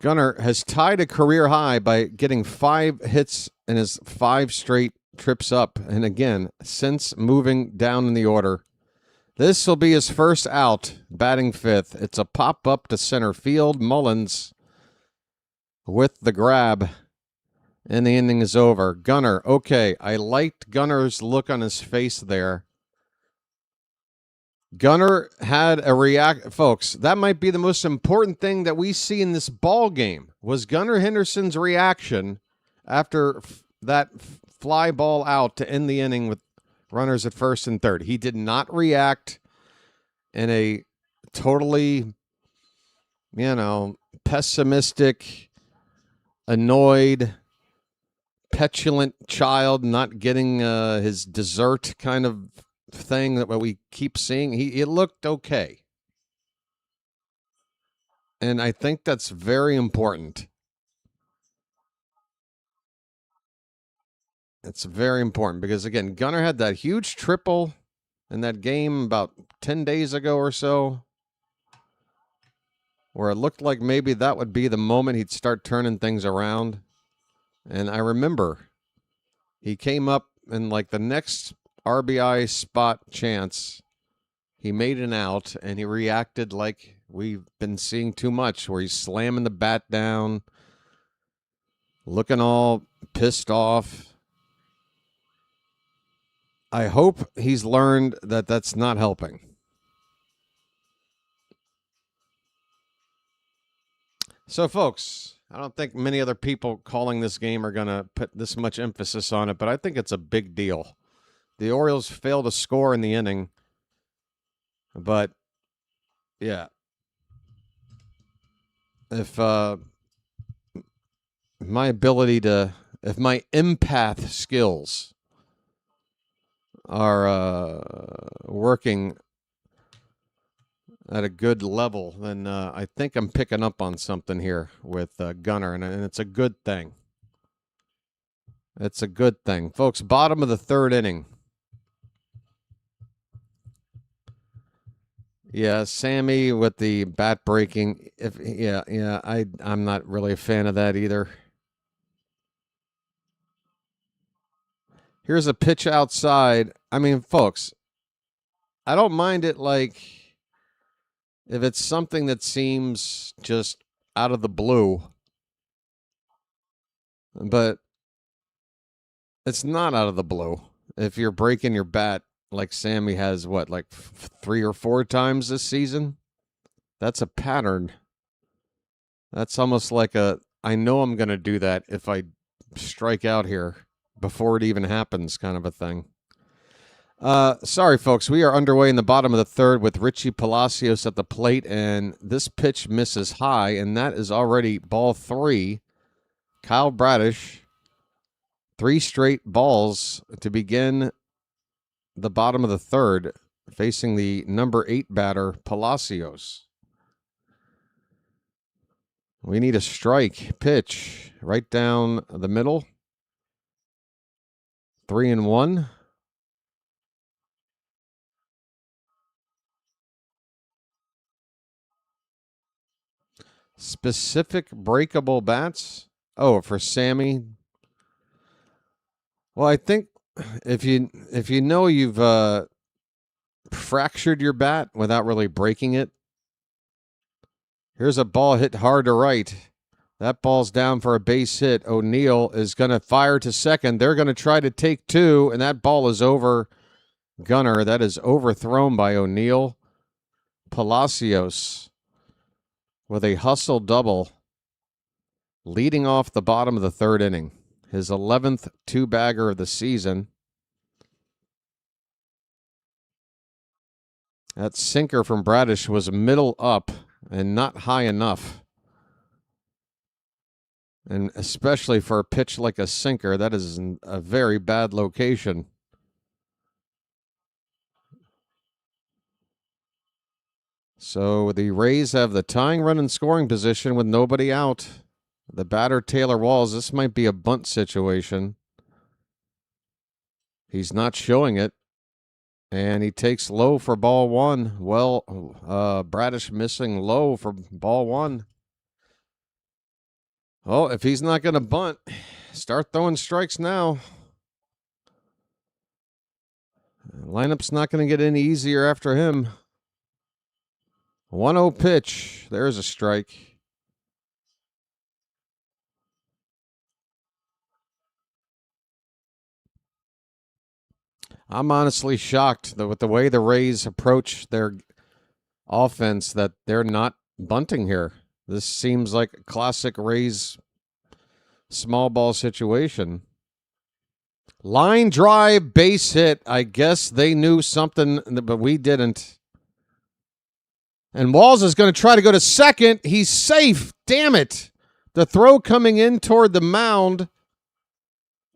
Gunnar has tied a career high by getting 5 hits in his 5 straight trips up. And again, since moving down in the order, this will be his first out, batting 5th. It's a pop-up to center field. Mullins with the grab, and the inning is over. Gunnar, okay, I liked Gunnar's look on his face there. Gunnar had a react. Folks, that might be the most important thing that we see in this ball game, was Gunnar Henderson's reaction after that fly ball out to end the inning with runners at first and third. He did not react in a totally, pessimistic, annoyed, petulant child not getting his dessert kind of thing that we keep seeing. It looked okay. And I think that's very important. It's very important because, again, Gunnar had that huge triple in that game about 10 days ago or so, where it looked like maybe that would be the moment he'd start turning things around. And I remember he came up in like the next RBI spot chance. He made an out, and he reacted like we've been seeing too much, where he's slamming the bat down, looking all pissed off. I hope he's learned that that's not helping. So, folks, I don't think many other people calling this game are going to put this much emphasis on it, but I think it's a big deal. The Orioles failed to score in the inning, but, yeah. If my empath skills are working at a good level, then I think I'm picking up on something here with Gunnar, and it's a good thing. It's a good thing. Folks, bottom of the third inning. Yeah, Sammy with the bat breaking. I'm not really a fan of that either. Here's a pitch outside. I mean, folks, I don't mind it like if it's something that seems just out of the blue. But it's not out of the blue. If you're breaking your bat like Sammy has, what, like 3 or 4 times this season? That's a pattern. That's almost like I know I'm going to do that if I strike out here before it even happens kind of a thing. Sorry, folks. We are underway in the bottom of the third with Richie Palacios at the plate, and this pitch misses high, and that is already ball 3. Kyle Bradish, 3 straight balls to begin the bottom of the third, facing the number 8 batter, Palacios. We need a strike pitch right down the middle. 3-1. Specific breakable bats. Oh, for Sammy. Well, I think if you know you've fractured your bat without really breaking it. Here's a ball hit hard to right. That ball's down for a base hit. O'Neill is going to fire to second. They're going to try to take 2, and that ball is over Gunnar. That is overthrown by O'Neill. Palacios with a hustle double, leading off the bottom of the third inning. His 11th 2-bagger of the season. That sinker from Bradish was middle up and not high enough. And especially for a pitch like a sinker, that is in a very bad location. So the Rays have the tying run in scoring position with nobody out. The batter, Taylor Walls, this might be a bunt situation. He's not showing it. And he takes low for ball 1. Well, Bradish missing low for ball 1. Oh, if he's not going to bunt, start throwing strikes now. Lineup's not going to get any easier after him. 1-0 pitch. There's a strike. I'm honestly shocked that with the way the Rays approach their offense that they're not bunting here. This seems like a classic Rays small ball situation. Line drive, base hit. I guess they knew something, but we didn't. And Walls is going to try to go to second. He's safe. Damn it. The throw coming in toward the mound.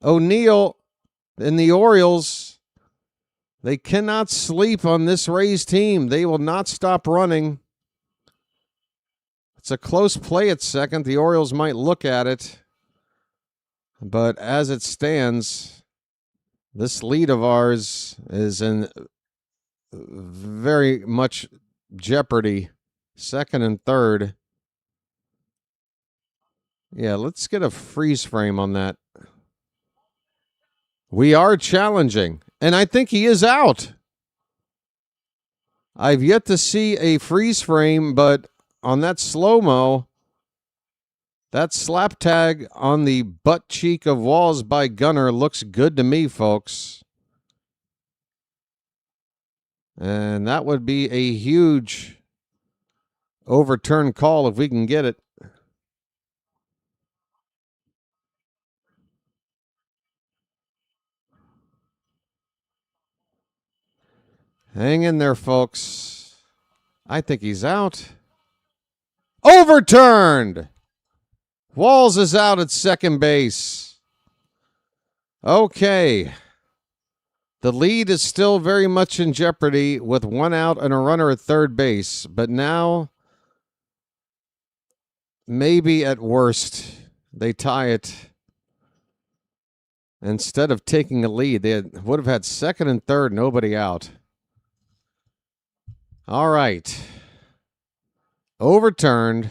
O'Neill and the Orioles, they cannot sleep on this Rays team. They will not stop running. It's a close play at second. The Orioles might look at it. But as it stands, this lead of ours is in very much jeopardy. Second and third. Yeah, let's get a freeze frame on that. We are challenging, and I think he is out. I've yet to see a freeze frame, but on that slow-mo, that slap tag on the butt cheek of Walls by Gunnar looks good to me, folks. And that would be a huge overturned call if we can get it. Hang in there, folks. I think he's out. Overturned! Walls is out at second base. Okay. The lead is still very much in jeopardy with 1 out and a runner at third base. But now, maybe at worst, they tie it. Instead of taking a lead, they would have had second and third, nobody out. All right. Overturned.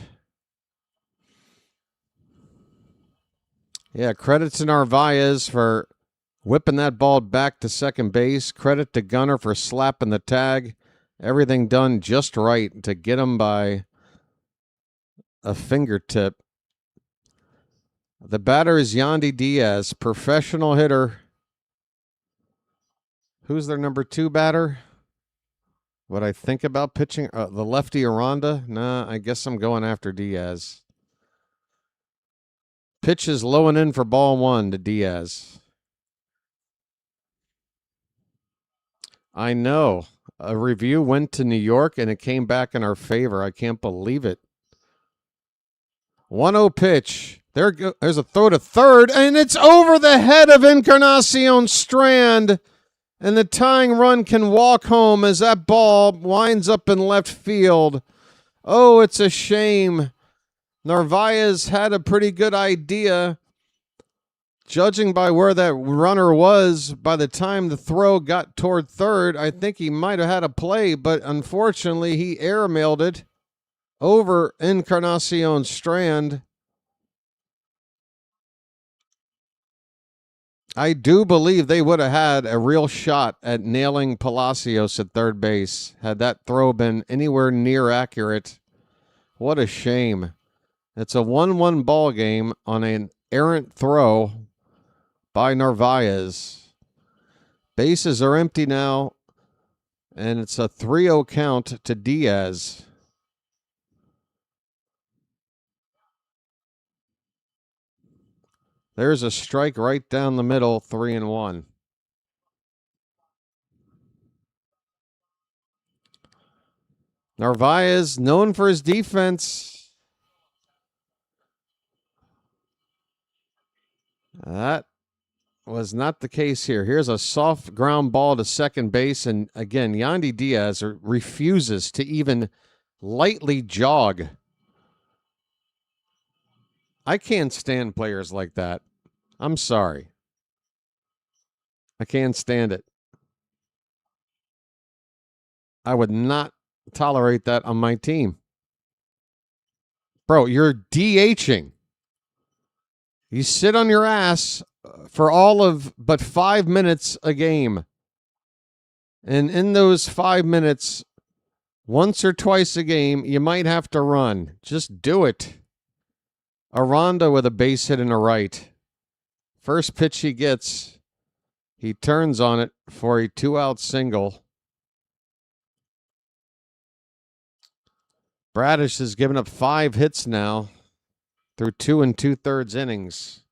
Yeah, credit to Narvaez for whipping that ball back to second base. Credit to Gunnar for slapping the tag. Everything done just right to get him by a fingertip. The batter is Yandy Diaz, professional hitter. Who's their number 2 batter? What I think about pitching? The lefty Aranda? Nah, I guess I'm going after Diaz. Pitch is low and in for ball 1 to Diaz. I know. A review went to New York and it came back in our favor. I can't believe it. 1-0 pitch. There's a throw to third, and it's over the head of Encarnacion Strand. And the tying run can walk home as that ball winds up in left field. Oh, it's a shame. Narvaez had a pretty good idea. Judging by where that runner was by the time the throw got toward third, I think he might have had a play, but unfortunately he airmailed it over Encarnacion Strand. I do believe they would have had a real shot at nailing Palacios at third base had that throw been anywhere near accurate. What a shame. It's a 1-1 ball game on an errant throw by Narvaez. Bases are empty now, and it's a 3-0 count to Diaz. There's a strike right down the middle, 3-1. Narvaez, known for his defense. That was not the case here. Here's a soft ground ball to second base, and again, Yandy Diaz refuses to even lightly jog. I can't stand players like that. I'm sorry. I can't stand it. I would not tolerate that on my team. Bro, you're DHing. You sit on your ass for all of but 5 minutes a game. And in those 5 minutes, once or twice a game, you might have to run. Just do it. Aranda with a base hit and a right. First pitch he gets, he turns on it for a 2-out single. Bradish has given up 5 hits now through 2 2/3 innings.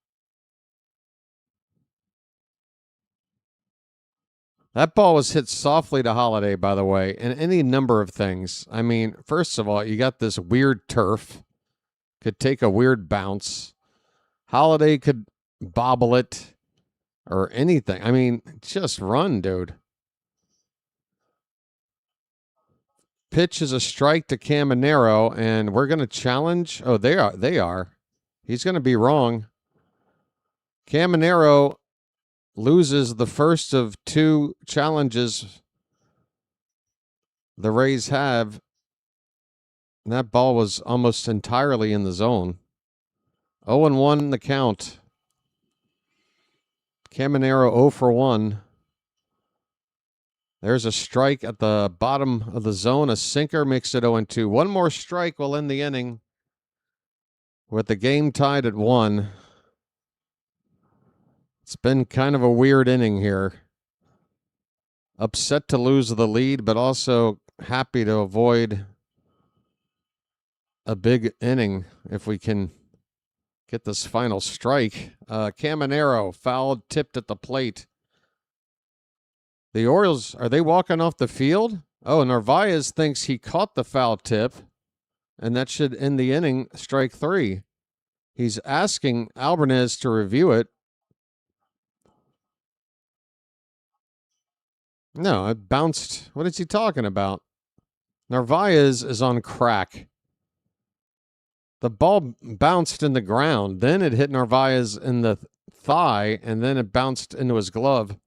That ball was hit softly to Holiday, by the way, and any number of things. I mean, first of all, you got this weird turf. Could take a weird bounce. Holiday could bobble it or anything. I mean, just run, dude. Pitch is a strike to Caminero, and we're going to challenge. Oh, they are. He's going to be wrong. Caminero loses the first of 2 challenges the Rays have. And that ball was almost entirely in the zone. 0-1 the count. Caminero 0 for 1. There's a strike at the bottom of the zone. A sinker makes it 0-2. One more strike will end the inning with the game tied at 1. It's been kind of a weird inning here. Upset to lose the lead, but also happy to avoid a big inning if we can get this final strike. Caminero fouled, tipped at the plate. The Orioles, are they walking off the field? Oh, Narvaez thinks he caught the foul tip, and that should end the inning, strike 3. He's asking Alvarez to review it. No, it bounced. What is he talking about? Narvaez is on crack. The ball bounced in the ground. Then it hit Narvaez in the thigh, and then it bounced into his glove.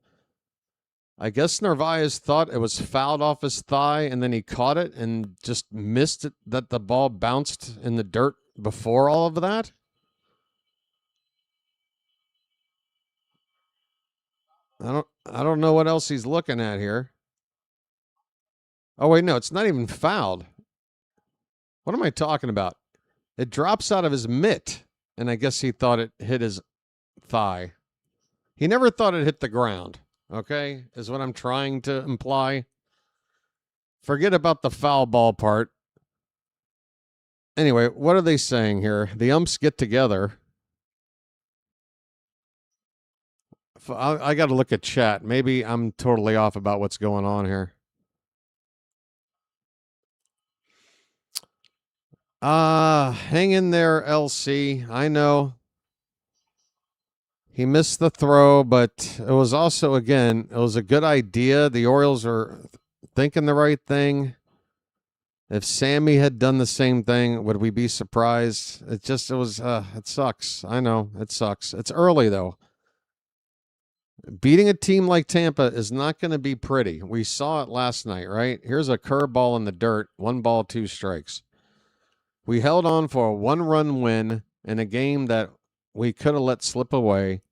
I guess Narvaez thought it was fouled off his thigh, and then he caught it and just missed it, that the ball bounced in the dirt before all of that. I don't know what else he's looking at here. Oh, wait, no, it's not even fouled. What am I talking about? It drops out of his mitt, and I guess he thought it hit his thigh. He never thought it hit the ground, okay, is what I'm trying to imply. Forget about the foul ball part. Anyway, what are they saying here? The umps get together. I got to look at chat. Maybe I'm totally off about what's going on here. Hang in there, LC. I know he missed the throw, but it was also, again, it was a good idea. The Orioles are thinking the right thing. If Sammy had done the same thing, would we be surprised? It sucks. I know, it sucks. It's early, though. Beating a team like Tampa is not going to be pretty. We saw it last night, right? Here's a curveball in the dirt. 1 ball, 2 strikes. We held on for a 1-run win in a game that we could have let slip away.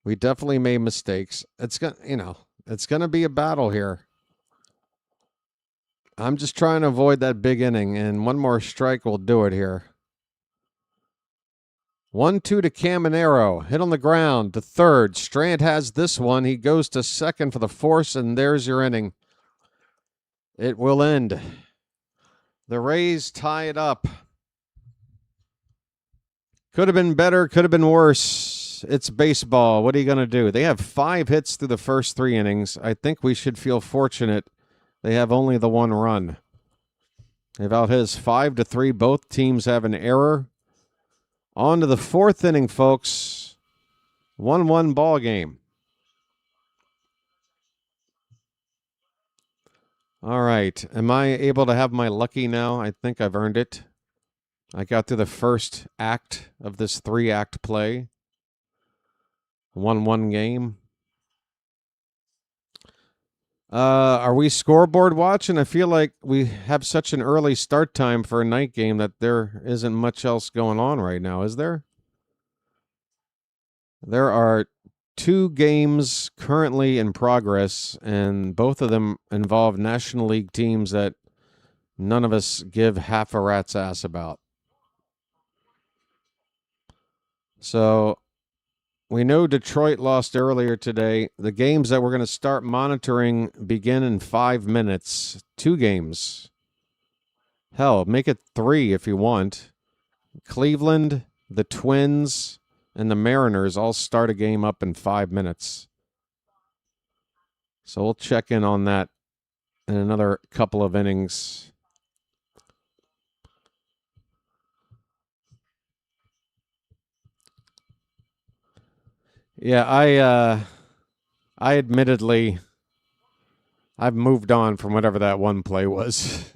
We definitely made mistakes. It's going to be a battle here. I'm just trying to avoid that big inning, and 1 more strike will do it here. 1-2 to Caminero. Hit on the ground to third. Strand has this one. He goes to second for the force, and there's your inning. It will end. The Rays tie it up. Could have been better, could have been worse. It's baseball. What are you going to do? They have 5 hits through the first 3 innings. I think we should feel fortunate they have only the 1 run. They've out his 5-3. Both teams have an error. On to the 4th inning, folks. 1-1 ball game. All right. Am I able to have my lucky now? I think I've earned it. I got through the first act of this 3-act play. 1-1 game. Are we scoreboard watching? I feel like we have such an early start time for a night game that there isn't much else going on right now, is there? There are 2 games currently in progress, and both of them involve National League teams that none of us give half a rat's ass about. So we know Detroit lost earlier today. The games that we're going to start monitoring begin in 5 minutes. 2 games. Hell, make it 3 if you want. Cleveland, the Twins, and the Mariners all start a game up in 5 minutes. So we'll check in on that in another couple of innings. Yeah, I admittedly, I've moved on from whatever that one play was.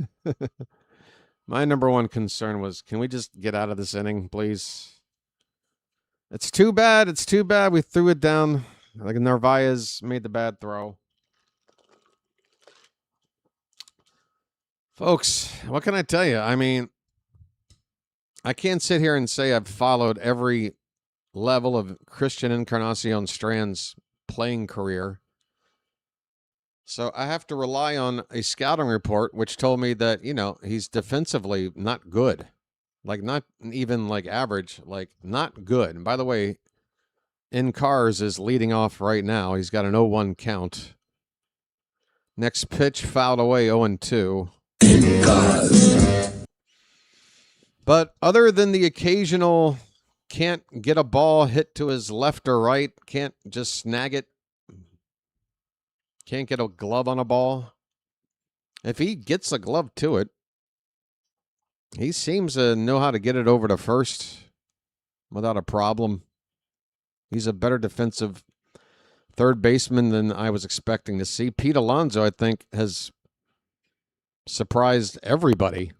My number one concern was, can we just get out of this inning, please? It's too bad. It's too bad we threw it down. Like Narvaez made the bad throw. Folks, what can I tell you? I mean, I can't sit here and say I've followed every level of Christian Encarnacion Strand's playing career. So I have to rely on a scouting report, which told me that, he's defensively not good. Like, not even like average, like not good. And by the way, Cars is leading off right now. He's got an 0-1 count. Next pitch fouled away, 0-2. But other than the occasional can't get a ball hit to his left or right, can't just snag it, can't get a glove on a ball. If he gets a glove to it, he seems to know how to get it over to first without a problem. He's a better defensive third baseman than I was expecting to see. Pete Alonso, I think, has surprised everybody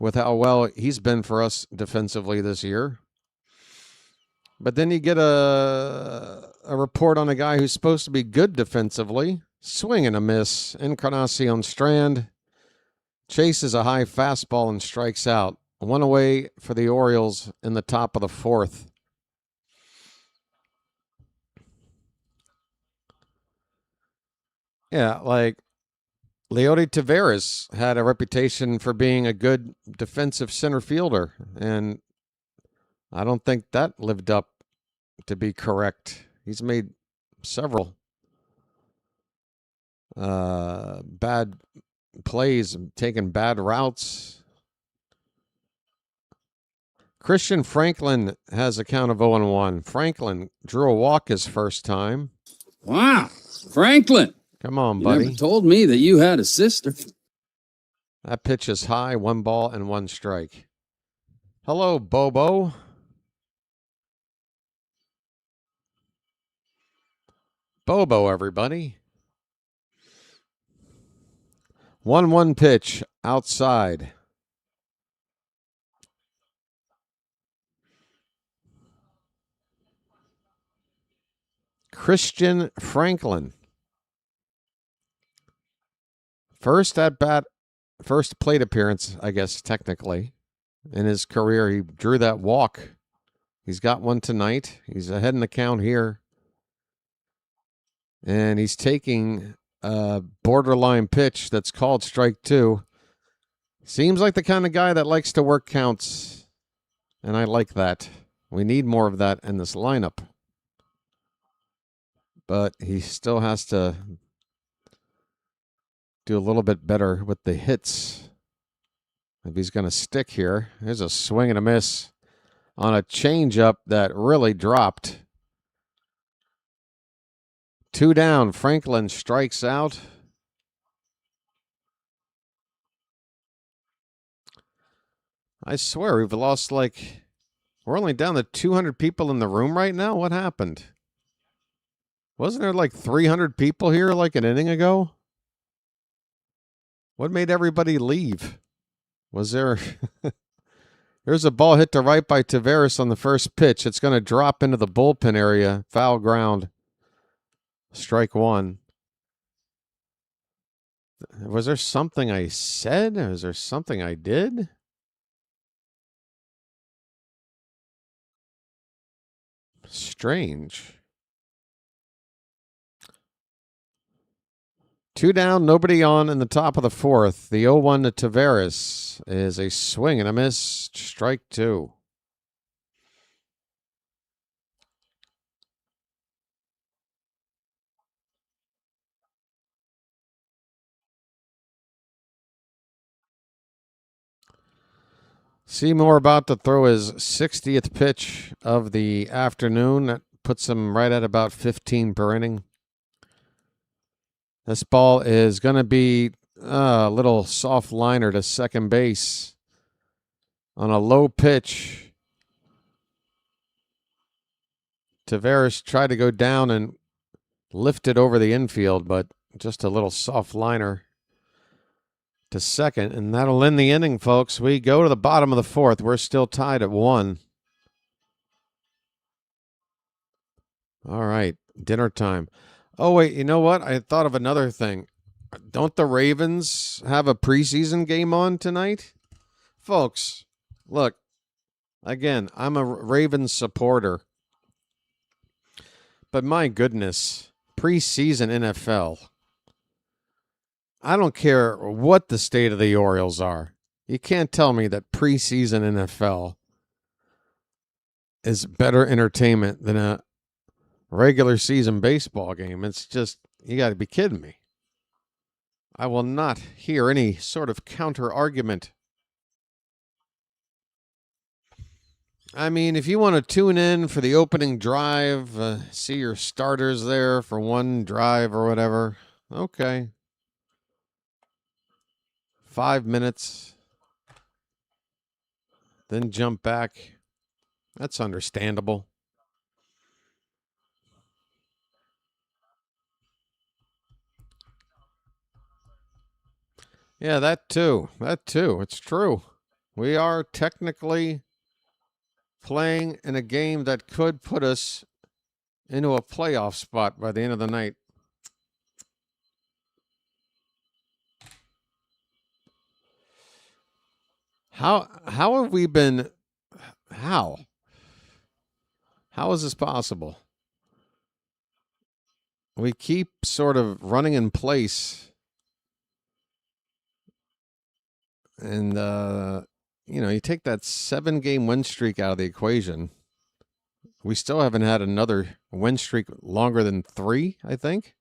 with how well he's been for us defensively this year. But then you get a a report on a guy who's supposed to be good defensively. Swing and a miss. Encarnacion Strand chases a high fastball and strikes out. One away for the Orioles in the top of the fourth. Yeah, like Leody Taveras had a reputation for being a good defensive center fielder, and I don't think that lived up to be correct. He's made several bad plays, taken bad routes. Christian Franklin has a count of 0-1. Franklin drew a walk his first time. Wow, Franklin. Come on, you buddy. Never told me that you had a sister. That pitch is high, 1 ball and 1 strike. Hello, Bobo. Bobo, everybody. 1-1 pitch outside. Christian Franklin. First at bat, first plate appearance, I guess, technically, in his career. He drew that walk. He's got one tonight. He's ahead in the count here. And he's taking a borderline pitch that's called strike 2. Seems like the kind of guy that likes to work counts. And I like that. We need more of that in this lineup. But he still has to do a little bit better with the hits if he's going to stick here. There's a swing and a miss on a changeup that really dropped. 2 down. Franklin strikes out. I swear we've lost we're only down to 200 people in the room right now. What happened? Wasn't there 300 people here an inning ago? What made everybody leave? Was there... There's a ball hit to right by Taveras on the first pitch. It's going to drop into the bullpen area. Foul ground. Strike 1. Was there something I said? Was there something I did? Strange. 2 down, nobody on in the top of the fourth. The 0-1 to Taveras is a swing and a miss. Strike 2. Seymour about to throw his 60th pitch of the afternoon. That puts him right at about 15 per inning. This ball is going to be a little soft liner to second base on a low pitch. Taveras tried to go down and lift it over the infield, but just a little soft liner to second, and that'll end the inning, folks. We go to the bottom of the fourth. We're still tied at 1. All right, dinner time. Oh, wait, you know what? I thought of another thing. Don't the Ravens have a preseason game on tonight? Folks, look, again, I'm a Ravens supporter. But my goodness, preseason NFL. I don't care what the state of the Orioles are. You can't tell me that preseason NFL is better entertainment than a regular season baseball game. It's just, you got to be kidding me. I will not hear any sort of counter argument. I mean, if you want to tune in for the opening drive, see your starters there for one drive or whatever, okay. 5 minutes, then jump back. That's understandable. Yeah, that too. It's true. We are technically playing in a game that could put us into a playoff spot by the end of the night. How have we been? How is this possible? We keep sort of running in place, and you take that 7-game win streak out of the equation. We still haven't had another win streak longer than 3, I think.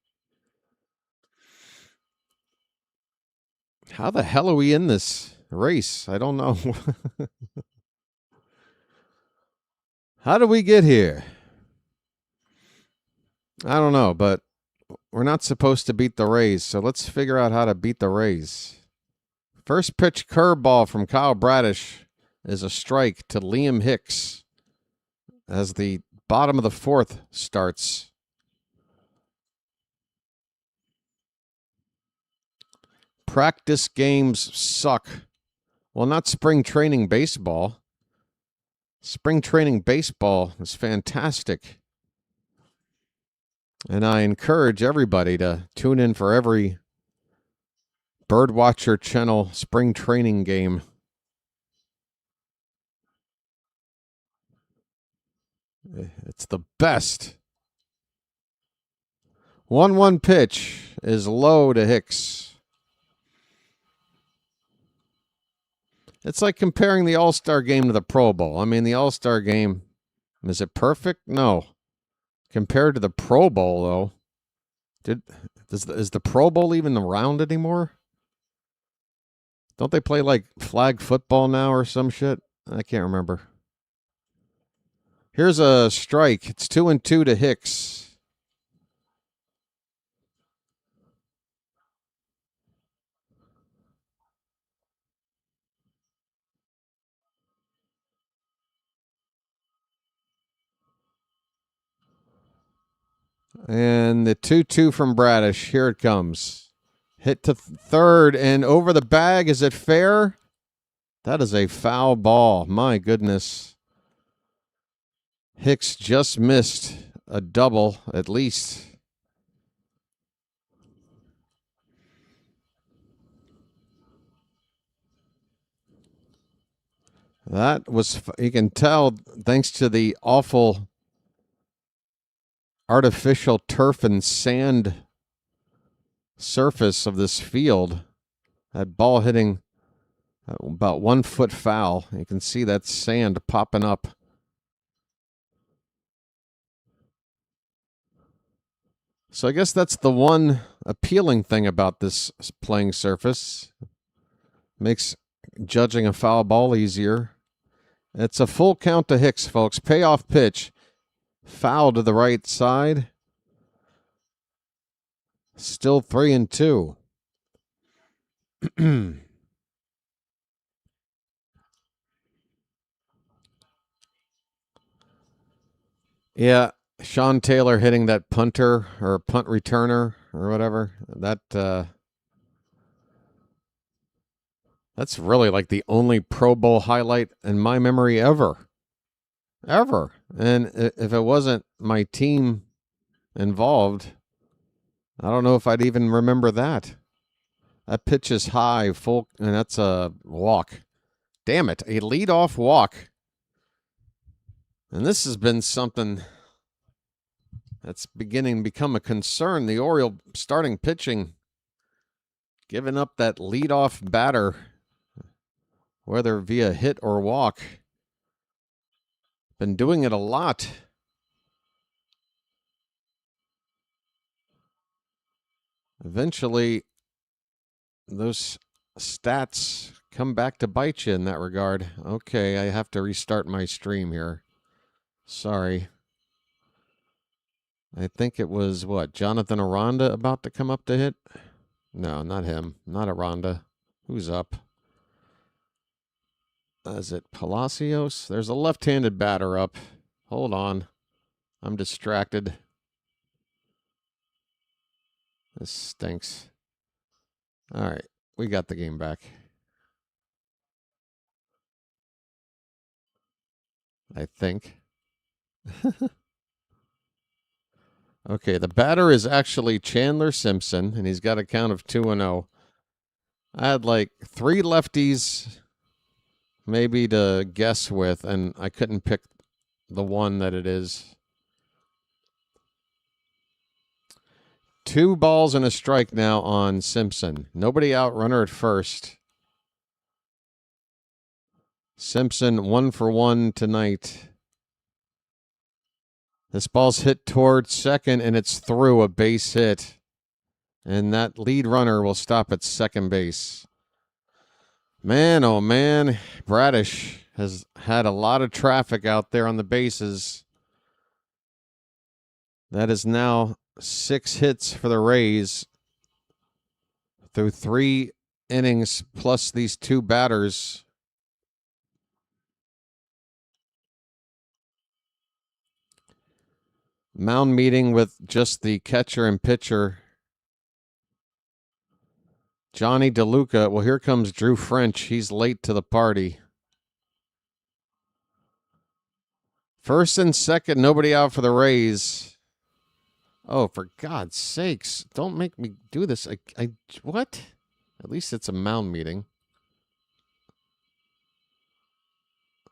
How the hell are we in this race? I don't know. How did we get here? I don't know, but we're not supposed to beat the Rays, so let's figure out how to beat the Rays. First pitch curveball from Kyle Bradish is a strike to Liam Hicks as the bottom of the 4th starts. Practice games suck. Well, not spring training baseball. Spring training baseball is fantastic. And I encourage everybody to tune in for every BirdWatcher Channel spring training game. It's the best. 1-1 pitch is low to Hicks. It's like comparing the All-Star game to the Pro Bowl. I mean, the All-Star game, is it perfect? No. Compared to the Pro Bowl, though, is the Pro Bowl even around anymore? Don't they play like flag football now or some shit? I can't remember. Here's a strike. It's 2-2 to Hicks. And the 2-2 from Bradish. Here it comes. Hit to third and over the bag. Is it fair? That is a foul ball. My goodness. Hicks just missed a double at least. That was, you can tell, thanks to the awful artificial turf and sand surface of this field, that ball hitting about 1 foot foul. You can see that sand popping up. So I guess that's the one appealing thing about this playing surface. Makes judging a foul ball easier. It's a full count to Hicks, folks. Payoff pitch. Foul to the right side. Still 3-2. Yeah, Sean Taylor hitting that punter or punt returner or whatever. That's really like the only Pro Bowl highlight in my memory ever. Ever. And if it wasn't my team involved, I don't know if I'd even remember that. That pitch is high, full, and that's a walk. Damn it, a leadoff walk. And this has been something that's beginning to become a concern. The Orioles starting pitching, giving up that leadoff batter, whether via hit or walk. Been doing it a lot. Eventually, those stats come back to bite you in that regard. Okay, I have to restart my stream here. Sorry. I think it was, Jonathan Aranda about to come up to hit? No, not him. Not Aranda. Who's up? Is it Palacios? There's a left-handed batter up. Hold on. I'm distracted. This stinks. All right. We got the game back. I think. Okay, the batter is actually Chandler Simpson, and he's got a count of 2-0. I had like 3 lefties maybe to guess with, and I couldn't pick the one that it is. 2 balls and a strike now on Simpson. Nobody out, runner at first. Simpson 1 for 1 tonight. This ball's hit toward second, and it's through, a base hit. And that lead runner will stop at second base. Man, oh man, Bradish has had a lot of traffic out there on the bases. That is now 6 hits for the Rays through 3 innings plus these 2 batters. Mound meeting with just the catcher and pitcher. Johnny DeLuca. Well, here comes Drew French. He's late to the party. First and second, nobody out for the Rays. Oh, for God's sakes, don't make me do this. What? At least it's a mound meeting.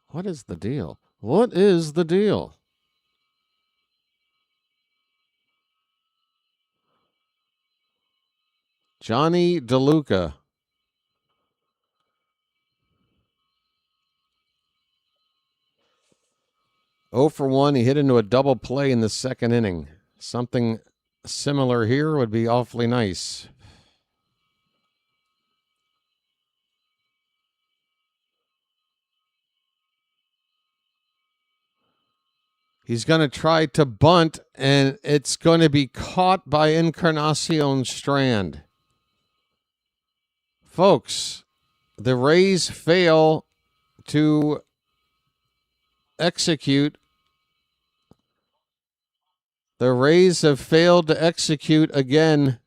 What is the deal? What is the deal? Johnny DeLuca. Oh for 1. He hit into a double play in the second inning. Something similar here would be awfully nice. He's going to try to bunt, and it's going to be caught by Encarnacion Strand. Folks, the Rays fail to execute. The Rays have failed to execute again.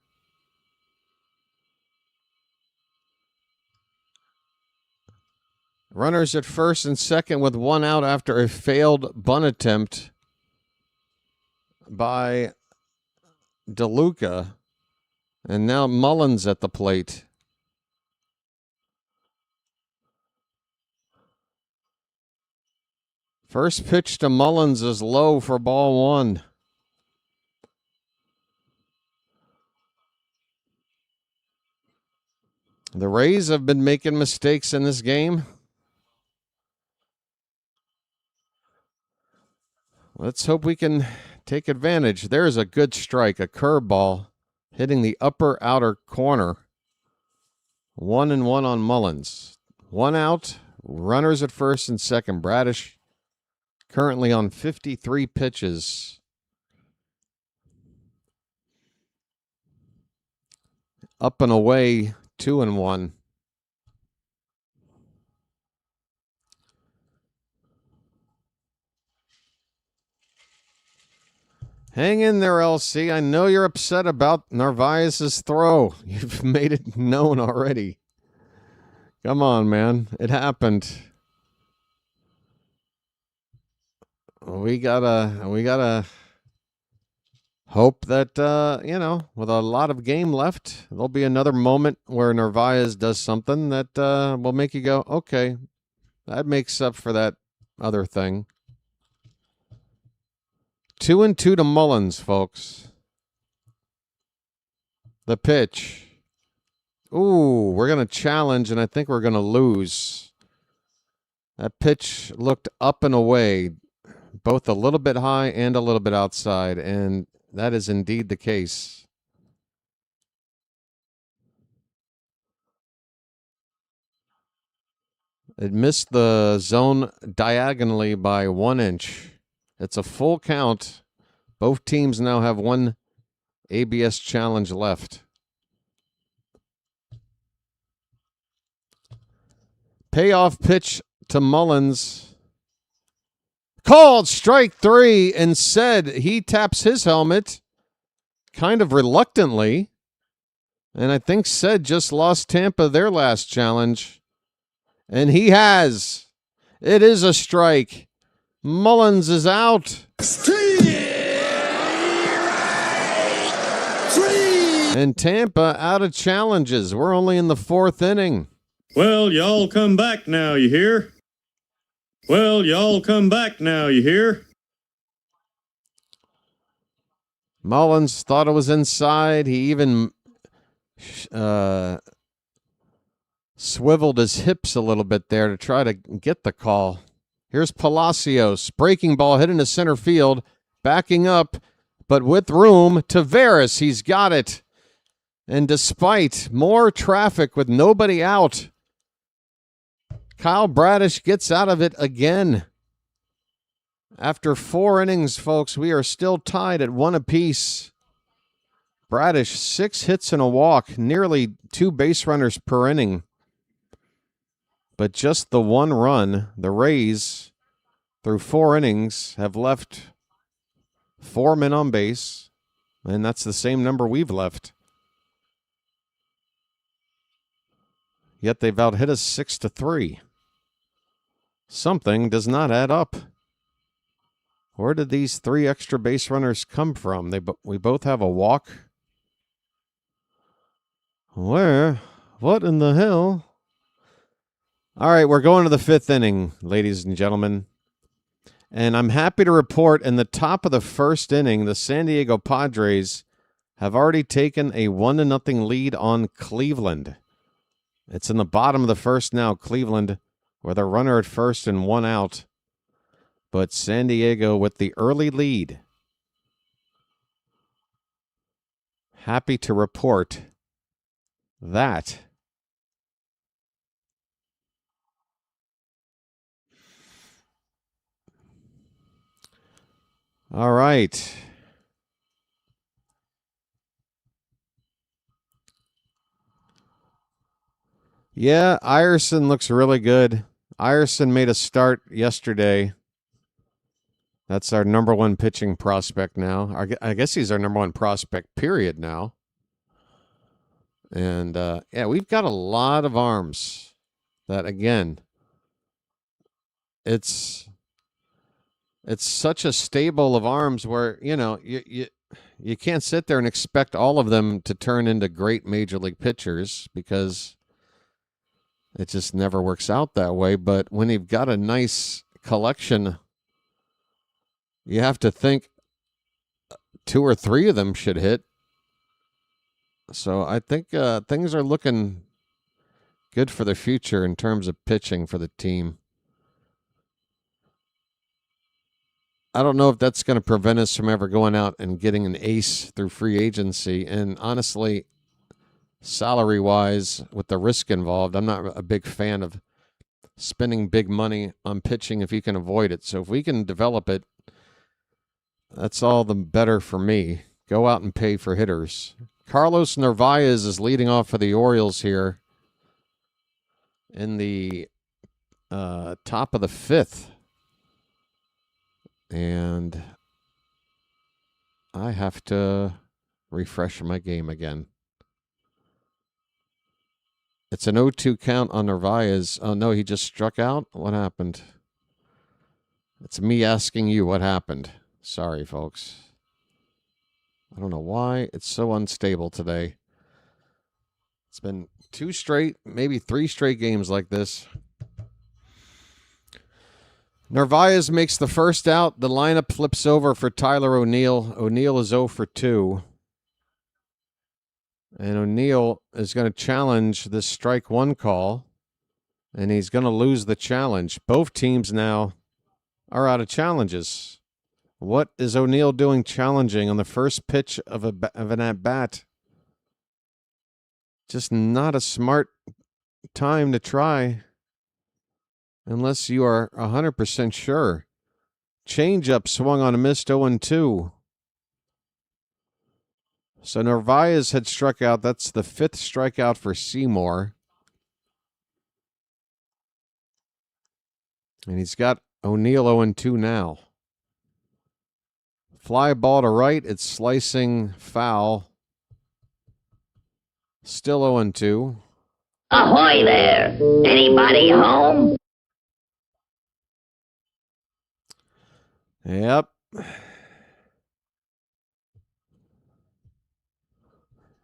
Runners at first and second with 1 out after a failed bunt attempt by DeLuca. And now Mullins at the plate. First pitch to Mullins is low for ball 1. The Rays have been making mistakes in this game. Let's hope we can take advantage. There's a good strike, a curveball hitting the upper outer corner. 1-1 on Mullins. 1 out, runners at first and second. Bradish currently on 53 pitches. Up and away, 2-1. Hang in there, LC. I know you're upset about Narvaez's throw. You've made it known already. Come on, man. It happened. We gotta hope that, with a lot of game left, there'll be another moment where Narvaez does something that will make you go, okay, that makes up for that other thing. 2-2 to Mullins, folks. The pitch. Ooh, we're going to challenge, and I think we're going to lose. That pitch looked up and away, both a little bit high and a little bit outside, and that is indeed the case. It missed the zone diagonally by 1 inch. It's a full count. Both teams now have 1 ABS challenge left. Payoff pitch to Mullins. Called strike 3, and said he taps his helmet kind of reluctantly. And I think said just lost Tampa their last challenge. And he has. It is a strike. Mullins is out. And Tampa out of challenges. We're only in the 4th inning. Well, y'all come back now, you hear? Well, y'all come back now, you hear? Mullins thought it was inside. He even swiveled his hips a little bit there to try to get the call. Here's Palacios. Breaking ball hit into center field. Backing up, but with room. Taveras, he's got it. And despite more traffic with nobody out, Kyle Bradish gets out of it again. After 4 innings, folks, we are still tied at 1 apiece. Bradish, 6 hits and a walk, nearly 2 base runners per inning. But just the 1 run, the Rays, through 4 innings, have left 4 men on base, and that's the same number we've left. Yet they've out-hit us 6-3. Something does not add up. Where did these 3 extra base runners come from? We both have a walk. Where? What in the hell? All right, we're going to the 5th inning, ladies and gentlemen. And I'm happy to report in the top of the 1st inning, the San Diego Padres have already taken a 1-0 lead on Cleveland. It's in the bottom of the 1st now, Cleveland, with a runner at first and 1 out. But San Diego with the early lead. Happy to report that. All right. Yeah, Iverson looks really good. Iverson made a start yesterday. That's our number 1 pitching prospect now. I guess he's our number 1 prospect, period, now. And, yeah, we've got a lot of arms that, again, it's such a stable of arms where, you know, you can't sit there and expect all of them to turn into great major league pitchers because it just never works out that way. But when you've got a nice collection, you have to think 2 or 3 of them should hit. So I think things are looking good for the future in terms of pitching for the team. I don't know if that's going to prevent us from ever going out and getting an ace through free agency. And honestly, salary-wise, with the risk involved, I'm not a big fan of spending big money on pitching if you can avoid it. So if we can develop it, that's all the better for me. Go out and pay for hitters. Carlos Narvaez is leading off for the Orioles here in the top of the 5th. And I have to refresh my game again. It's an 0-2 count on Narvaez. Oh, no, he just struck out? What happened? It's me asking you what happened. Sorry, folks. I don't know why it's so unstable today. It's been 2 straight, maybe 3 straight games like this. Narvaez makes the first out. The lineup flips over for Tyler O'Neill. O'Neill is 0 for 2. And O'Neill is going to challenge this strike 1 call. And he's going to lose the challenge. Both teams now are out of challenges. What is O'Neill doing challenging on the first pitch of an at-bat? Just not a smart time to try. Unless you are 100% sure. Changeup swung on a missed 0-2. So Narvaez had struck out. That's the 5th strikeout for Seymour. And he's got O'Neill 0-2 now. Fly ball to right. It's slicing foul. Still 0-2. Ahoy there! Anybody home? Yep.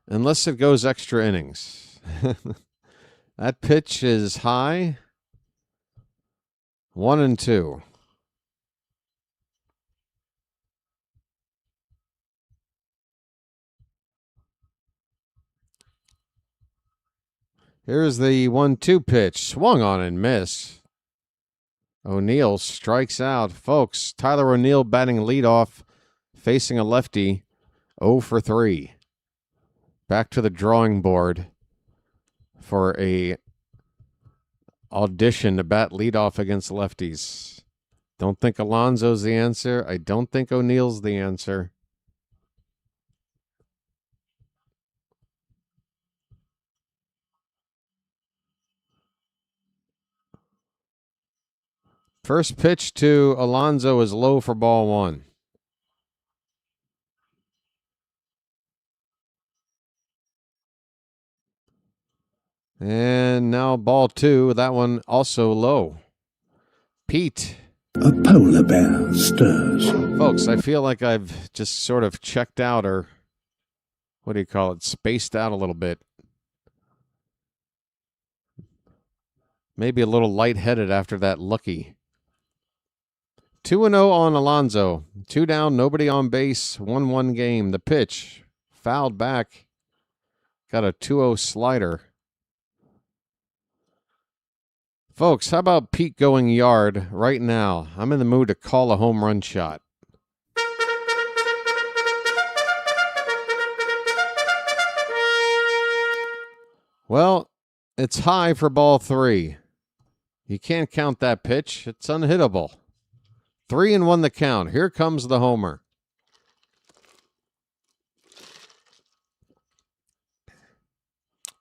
unless it goes extra innings. That pitch is high. 1-2. Here's the 1-2 pitch. Swung on and missed. O'Neill strikes out. Folks, Tyler O'Neill batting leadoff, facing a lefty, 0 for 3. Back to the drawing board for a audition to bat leadoff against lefties. Don't think Alonso's the answer. I don't think O'Neill's the answer. First pitch to Alonso is low for ball 1. And now ball 2. That one also low. Pete. A polar bear stirs. Folks, I feel like I've just sort of checked out, or what do you call it, spaced out a little bit. Maybe a little lightheaded after that lucky. 2-0 on Alonso. 2 down, nobody on base, 1-1 game. The pitch, fouled back. Got a 2-0 slider. Folks, how about Pete going yard right now? I'm in the mood to call a home run shot. Well, it's high for ball 3. You can't count that pitch. It's unhittable. 3-1 the count. Here comes the homer.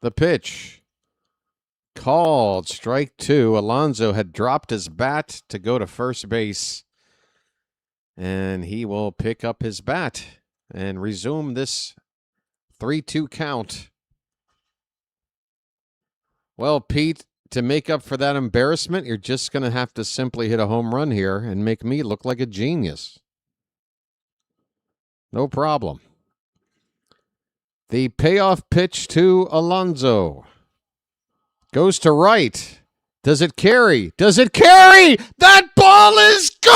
The pitch. Called. Strike 2. Alonso had dropped his bat to go to first base. And he will pick up his bat and resume this 3-2 count. Well, Pete, to make up for that embarrassment, you're just going to have to simply hit a home run here and make me look like a genius. No problem. The payoff pitch to Alonso goes to right. Does it carry? Does it carry? That ball is gone!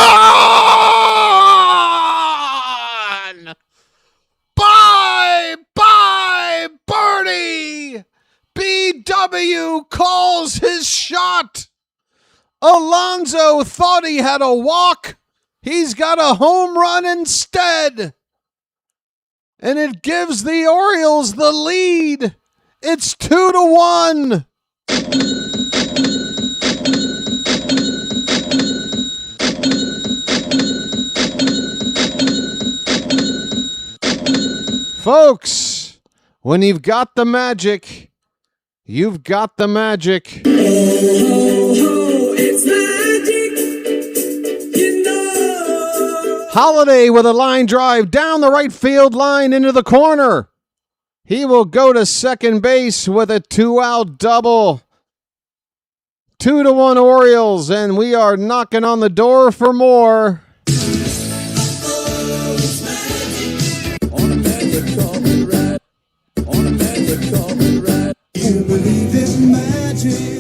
Bye, birdie! BW calls his shot. Alonso thought he had a walk. He's got a home run instead. And it gives the Orioles the lead. It's 2-1. Folks, when you've got the magic, you've got the magic. It's magic, you know. Holiday with a line drive down the right field line into the corner. He will go to second base with a 2-out double. 2-1 Orioles, and we are knocking on the door for more. On a magic carpet ride. On a magic carpet ride. You believe in magic.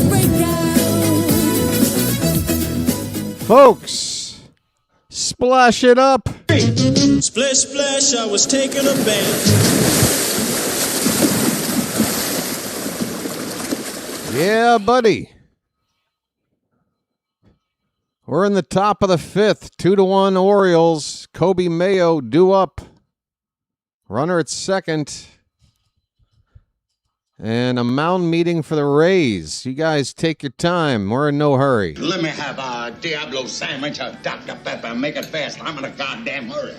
Folks, splash it up. Splish, splash, I was taking a bath. Yeah, buddy. We're in the top of the 5th. 2-1 Orioles. Kobe Mayo due up. Runner at second. And a mound meeting for the Rays. You guys take your time. We're in no hurry. Let me have a Diablo sandwich, a Dr. Pepper. Make it fast. I'm in a goddamn hurry.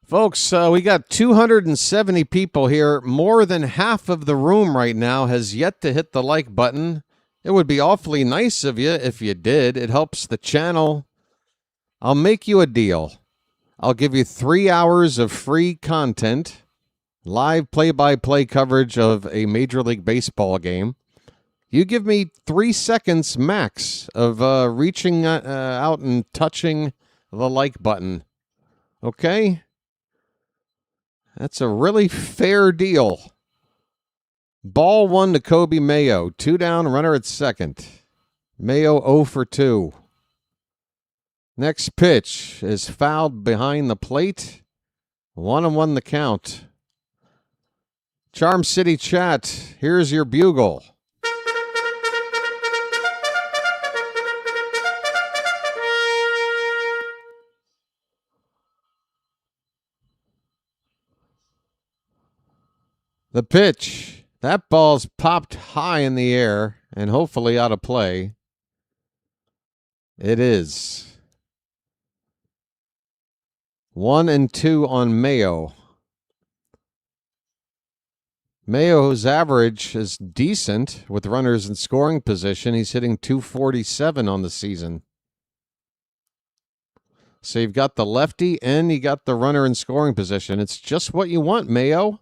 Folks, we got 270 people here. More than half of the room right now has yet to hit the like button. It would be awfully nice of you if you did. It helps the channel. I'll make you a deal. I'll give you 3 hours of free content. Live play-by-play coverage of a Major League Baseball game. You give me 3 seconds max of reaching out and touching the like button. Okay? That's a really fair deal. Ball 1 to Kobe Mayo. 2 down, runner at second. Mayo 0 for 2. Next pitch is fouled behind the plate. 1-1 the count. Charm City Chat, here's your bugle. The pitch. That ball's popped high in the air and hopefully out of play. It is. 1-2 on Mayo. Mayo's average is decent with runners in scoring position. He's hitting .247 on the season. So you've got the lefty and you got the runner in scoring position. It's just what you want, Mayo.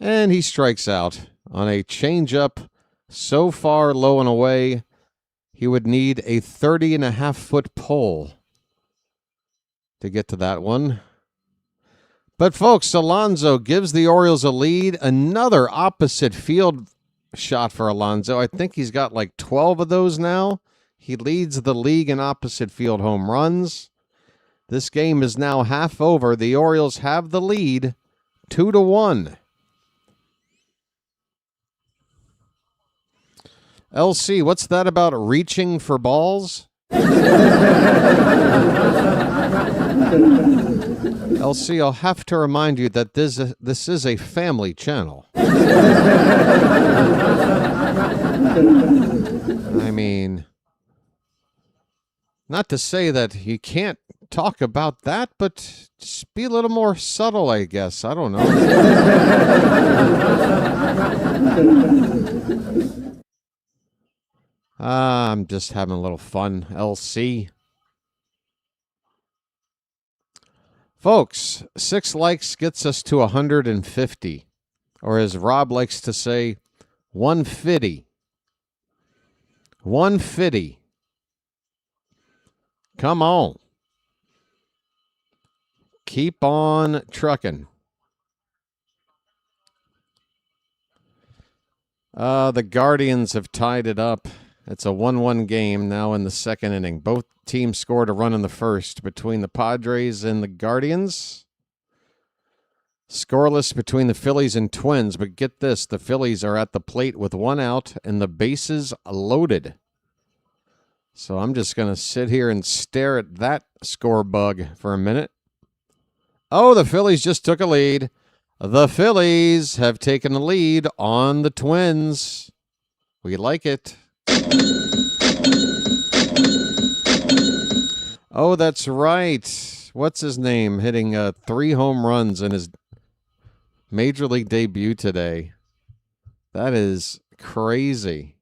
And he strikes out on a changeup so far low and away, he would need a 30.5-foot pole to get to that one. But, folks, Alonso gives the Orioles a lead. Another opposite field shot for Alonso. I think he's got like 12 of those now. He leads the league in opposite field home runs. This game is now half over. The Orioles have the lead 2-1. LC, what's that about reaching for balls? LC, I'll have to remind you that this is a family channel. I mean, not to say that you can't talk about that, but just be a little more subtle, I guess. I don't know. I'm just having a little fun, LC. Folks, 6 likes gets us to 150. Or as Rob likes to say, 150. 150. Come on. Keep on trucking. The Guardians have tied it up. It's a 1-1 game now in the second inning. Both teams scored a run in the first between the Padres and the Guardians. Scoreless between the Phillies and Twins. But get this, the Phillies are at the plate with 1 out and the bases loaded. So I'm just going to sit here and stare at that score bug for a minute. Oh, the Phillies just took a lead. The Phillies have taken the lead on the Twins. We like it. Oh, that's right. What's his name? Hitting 3 home runs in his major league debut today. That is crazy.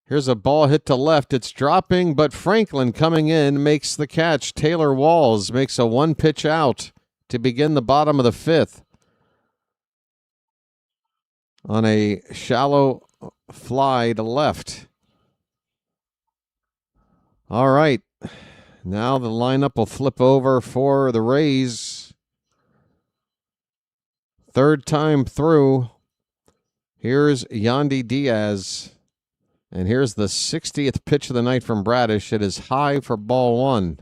Here's a ball hit to left. It's dropping, but Franklin coming in makes the catch. Taylor Walls makes a 1-pitch out to begin the bottom of the 5th on a shallow fly to left. All right. Now the lineup will flip over for the Rays. Third time through. Here's Yandy Diaz. And here's the 60th pitch of the night from Bradish. It is high for ball 1.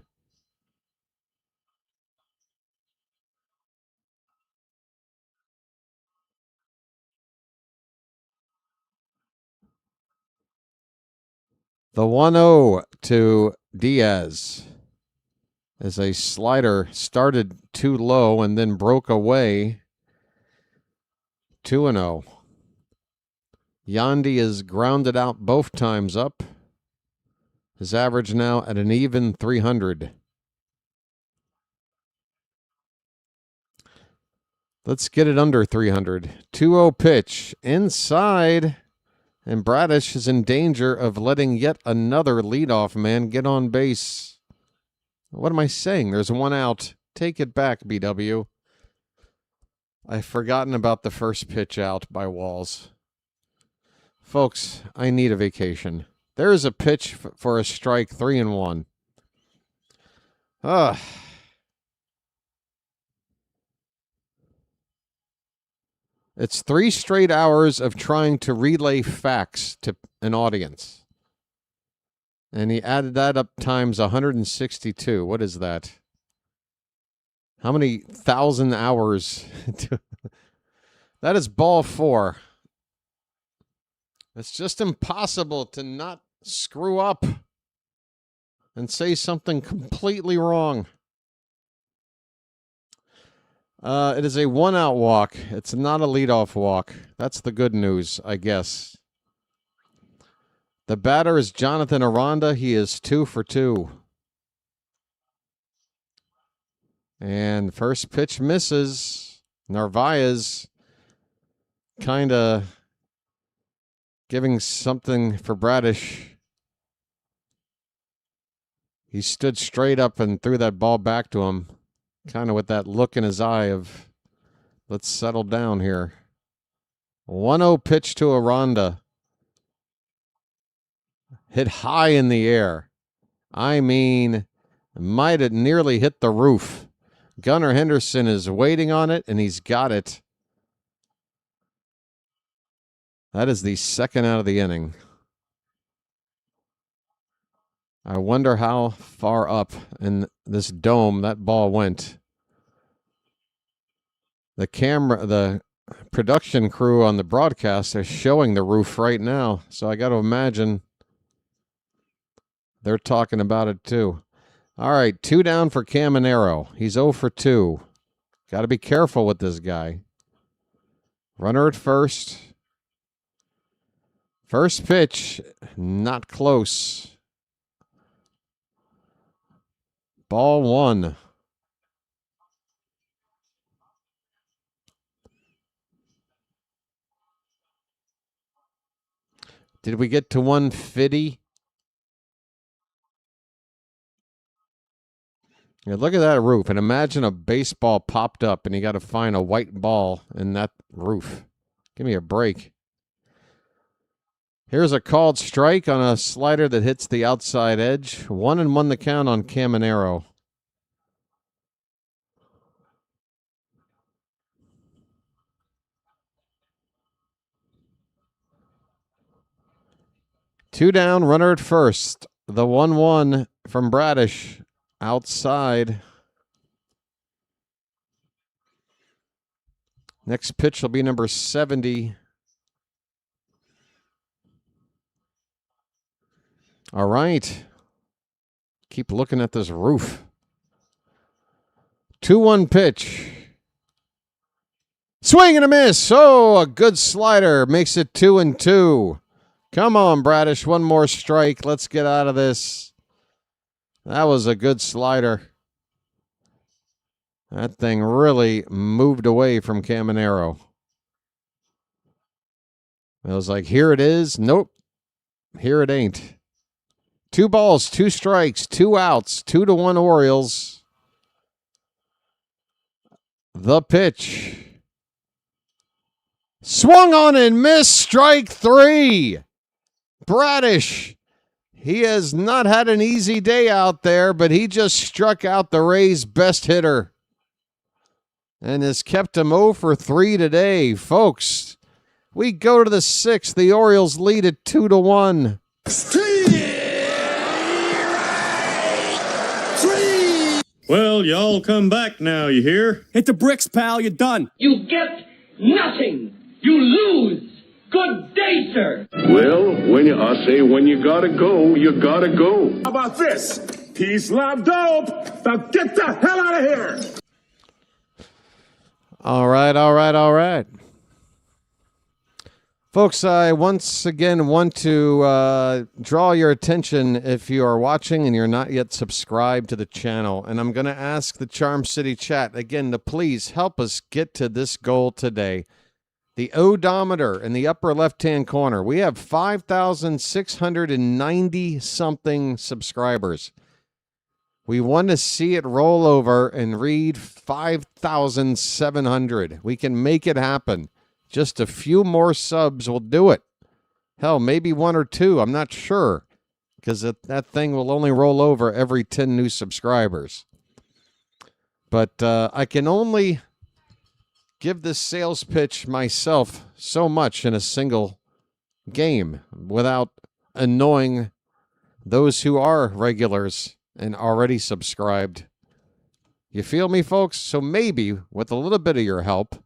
The 1-0 to Diaz as a slider started too low and then broke away. 2-0. Yandy is grounded out both times up. His average now at an even 300. Let's get it under 300. 2-0 pitch inside. And Bradish is in danger of letting yet another leadoff man get on base. What am I saying? There's 1 out. Take it back, BW. I've forgotten about the first pitch out by Walls. Folks, I need a vacation. There is a pitch for a strike, 3-1. It's 3 straight hours of trying to relay facts to an audience. And he added that up times 162. What is that? How many thousand hours? That is ball 4. It's just impossible to not screw up and say something completely wrong. It is a 1-out walk. It's not a leadoff walk. That's the good news, I guess. The batter is Jonathan Aranda. He is 2 for 2. And first pitch misses. Narvaez kind of giving something for Bradish. He stood straight up and threw that ball back to him, kind of with that look in his eye of, let's settle down here. 1-0 pitch to Aranda. Hit high in the air. I mean, might have nearly hit the roof. Gunnar Henderson is waiting on it, and he's got it. That is the second out of the inning. I wonder how far up in this dome that ball went. The production crew on the broadcast are showing the roof right now, so I got to imagine they're talking about it too. All right, 2 down for Caminero. He's 0 for 2. Got to be careful with this guy. Runner at first. First pitch, not close. Ball 1. Did we get to 150? Yeah, look at that roof. And imagine a baseball popped up and you got to find a white ball in that roof. Give me a break. Here's a called strike on a slider that hits the outside edge. 1-1 the count on Caminero. Two down, runner at first. The 1-1 from Bradish outside. Next pitch will be number 70. All right. Keep looking at this roof. 2-1 pitch. Swing and a miss. Oh, a good slider. Makes it 2-2. Come on, Bradish. One more strike. Let's get out of this. That was a good slider. That thing really moved away from Caminero. I was like, here it is. Nope. Here it ain't. 2 balls, 2 strikes, 2 outs, 2-1 Orioles. The pitch. Swung on and missed. Strike 3. Bradish. He has not had an easy day out there, but he just struck out the Rays' best hitter and has kept him 0 for 3 today. Folks, we go to the 6th. The Orioles lead at 2-1. Well, y'all come back now, you hear? Hit the bricks, pal. You're done. You get nothing. You lose. Good day, sir. Well, when you gotta go, you gotta go. How about this? Peace, love, dope. Now get the hell out of here. All right. Folks, I once again want to draw your attention if you are watching and you're not yet subscribed to the channel. And I'm going to ask the Charm City chat again to please help us get to this goal today. The odometer in the upper left-hand corner. We have 5,690-something subscribers. We want to see it roll over and read 5,700. We can make it happen. Just a few more subs will do it. Hell, maybe 1 or 2. I'm not sure. Because that thing will only roll over every 10 new subscribers. But I can only give this sales pitch myself so much in a single game without annoying those who are regulars and already subscribed. You feel me, folks? So maybe with a little bit of your help,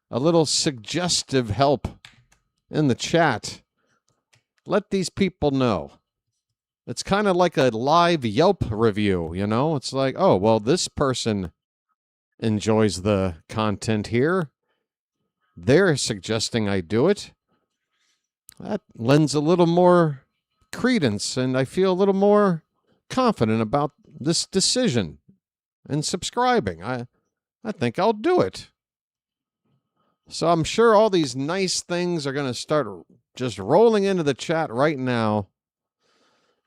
a little suggestive help in the chat, let these people know. It's kind of like a live Yelp review, you know? It's like, oh, well, this person enjoys the content here. They're suggesting I do it. That lends a little more credence, and I feel a little more confident about this decision and subscribing. I think I'll do it. So I'm sure all these nice things are going to start just rolling into the chat right now,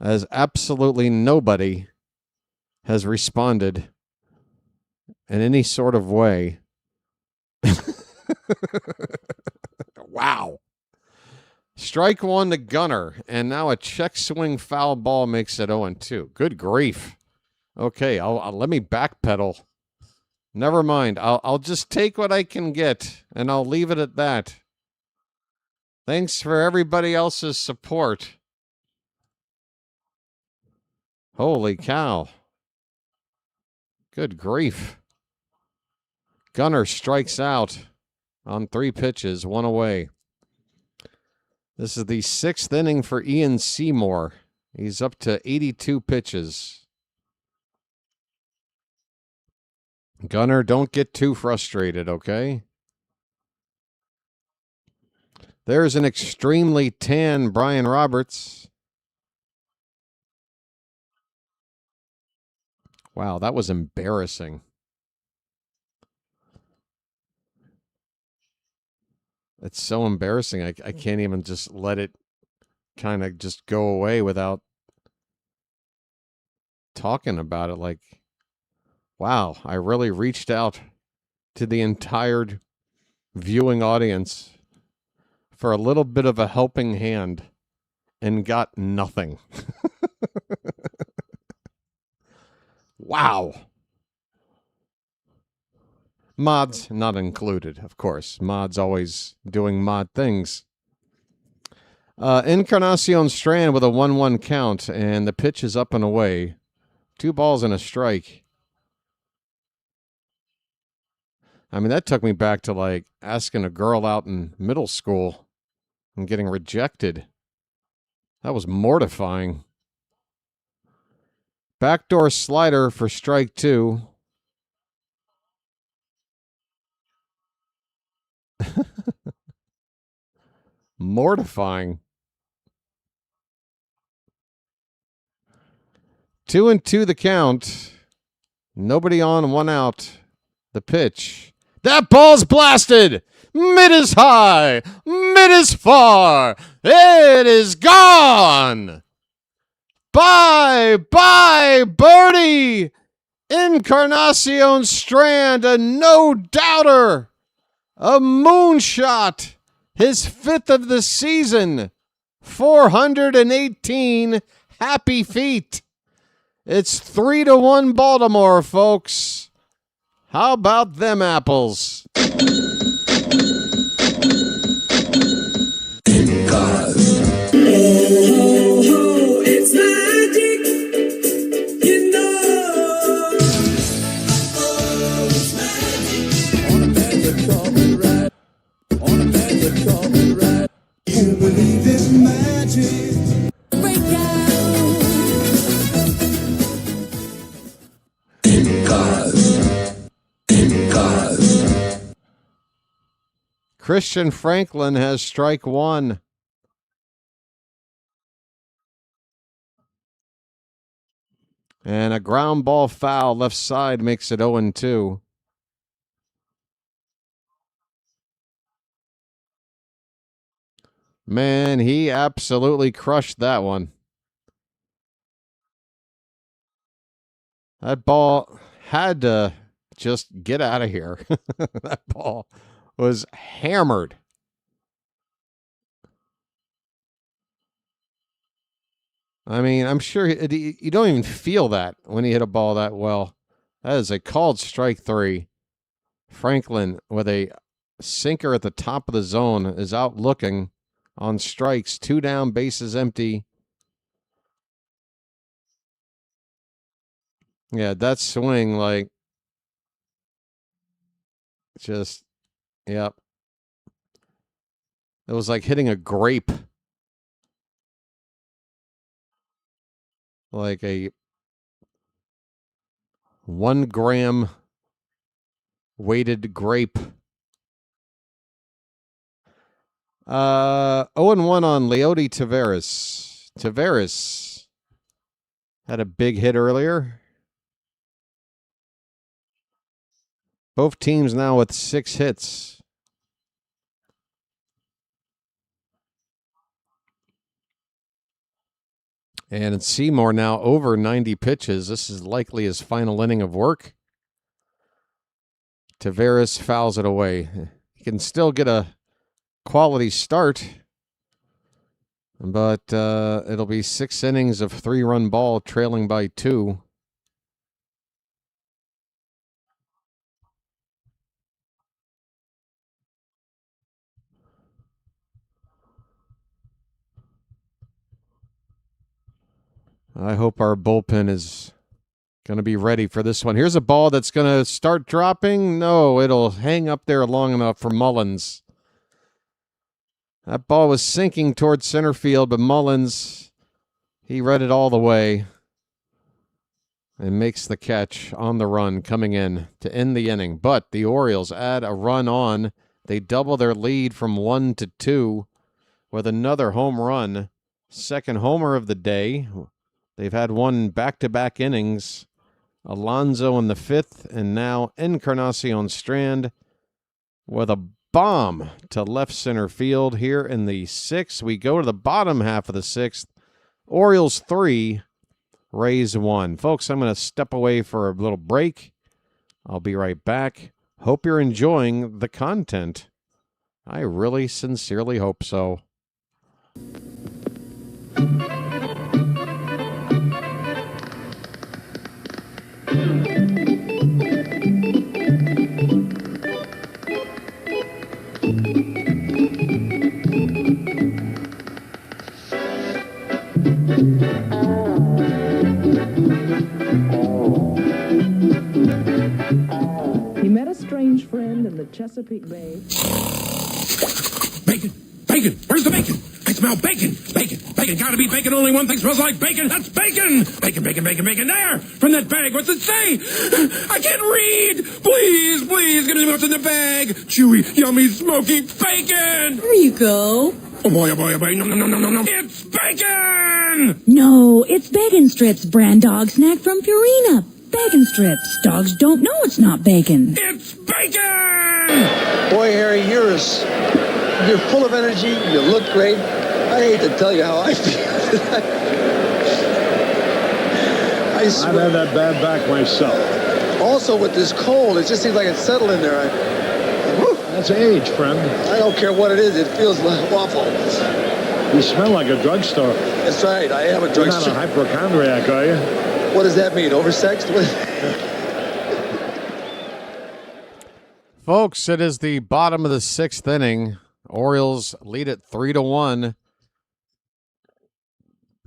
as absolutely nobody has responded in any sort of way. Wow. Strike one to Gunner, and now a check swing foul ball makes it 0-2. Good grief. Okay, I'll let me backpedal. Never mind. I'll just take what I can get, and I'll leave it at that. Thanks for everybody else's support. Holy cow. Good grief. Gunner strikes out on 3 pitches, 1 away. This is the 6th inning for Ian Seymour. He's up to 82 pitches. Gunner, don't get too frustrated, okay? There's an extremely tan Brian Roberts. Wow, that was embarrassing. It's so embarrassing. I can't even just let it kind of just go away without talking about it. Like, wow, I really reached out to the entire viewing audience for a little bit of a helping hand and got nothing. Wow. Mods not included, of course. Mods always doing mod things. Encarnacion Strand with a 1-1 count, and the pitch is up and away. 2 balls and a strike. I mean, that took me back to, like, asking a girl out in middle school and getting rejected. That was mortifying. Backdoor slider for strike 2. Mortifying. 2-2 the count. Nobody on, 1 out. The pitch. That ball's blasted. Mid is high. Mid is far. It is gone. Bye, bye, birdie. Encarnacion Strand, a no-doubter. A moonshot. His 5th of the season. 418 happy feet. It's 3-1 Baltimore, folks. How about them apples? It's magic, you know. It's magic. On a magic carpet ride. On a magic carpet ride. You believe in magic. Break out. Christian Franklin has strike 1. And a ground ball foul left side makes it 0-2. Man, he absolutely crushed that one. That ball had to just get out of here. That ball was hammered. I mean, I'm sure you don't even feel that when you hit a ball that well. That is a called strike 3 Franklin with a sinker at the top of the zone is out looking on strikes. 2 down, bases empty. Yeah, that swing, like, just, yep. It was like hitting a grape. Like a 1 gram weighted grape. 0-1 on Leody Taveras. Taveras had a big hit earlier. Both teams now with 6 hits. And Seymour now over 90 pitches. This is likely his final inning of work. Taveras fouls it away. He can still get a quality start, but it'll be 6 innings of 3-run ball, trailing by 2. I hope our bullpen is going to be ready for this one. Here's a ball that's going to start dropping. No, it'll hang up there long enough for Mullins. That ball was sinking towards center field, but Mullins, he read it all the way and makes the catch on the run coming in to end the inning. But the Orioles add a run on. They double their lead from 1 to 2 with another home run. Second homer of the day. They've had one back-to-back innings. Alonso in the 5th, and now Encarnacion Strand with a bomb to left center field here in the 6th. We go to the bottom half of the 6th. Orioles 3, Rays 1. Folks, I'm going to step away for a little break. I'll be right back. Hope you're enjoying the content. I really sincerely hope so. He met a strange friend in the Chesapeake Bay. Bacon! Bacon! Where's the bacon? I smell bacon! Bacon! Bacon! Gotta be bacon! Only one thing smells like bacon! That's bacon! Bacon, bacon, bacon, bacon! There! From that bag! What's it say? I can't read! Please, please, give me what's in the bag! Chewy, yummy, smoky bacon! There you go. Oh boy, oh boy, oh boy! No, no, no, no, no, no! It's bacon! No, it's Bacon Strips, brand dog snack from Purina. Bacon Strips. Dogs don't know it's not bacon. It's bacon! Boy, Harry, you're full of energy. You look great. I hate to tell you how I feel. I I've had that bad back myself. Also, with this cold, it just seems like it's settled in there. That's age, friend. I don't care what it is. It feels awful. You smell like a drugstore. That's right. I am a drugstore. You're not a hypochondriac, are you? What does that mean? Oversexed? Folks, it is the bottom of the 6th inning. Orioles lead it 3-1.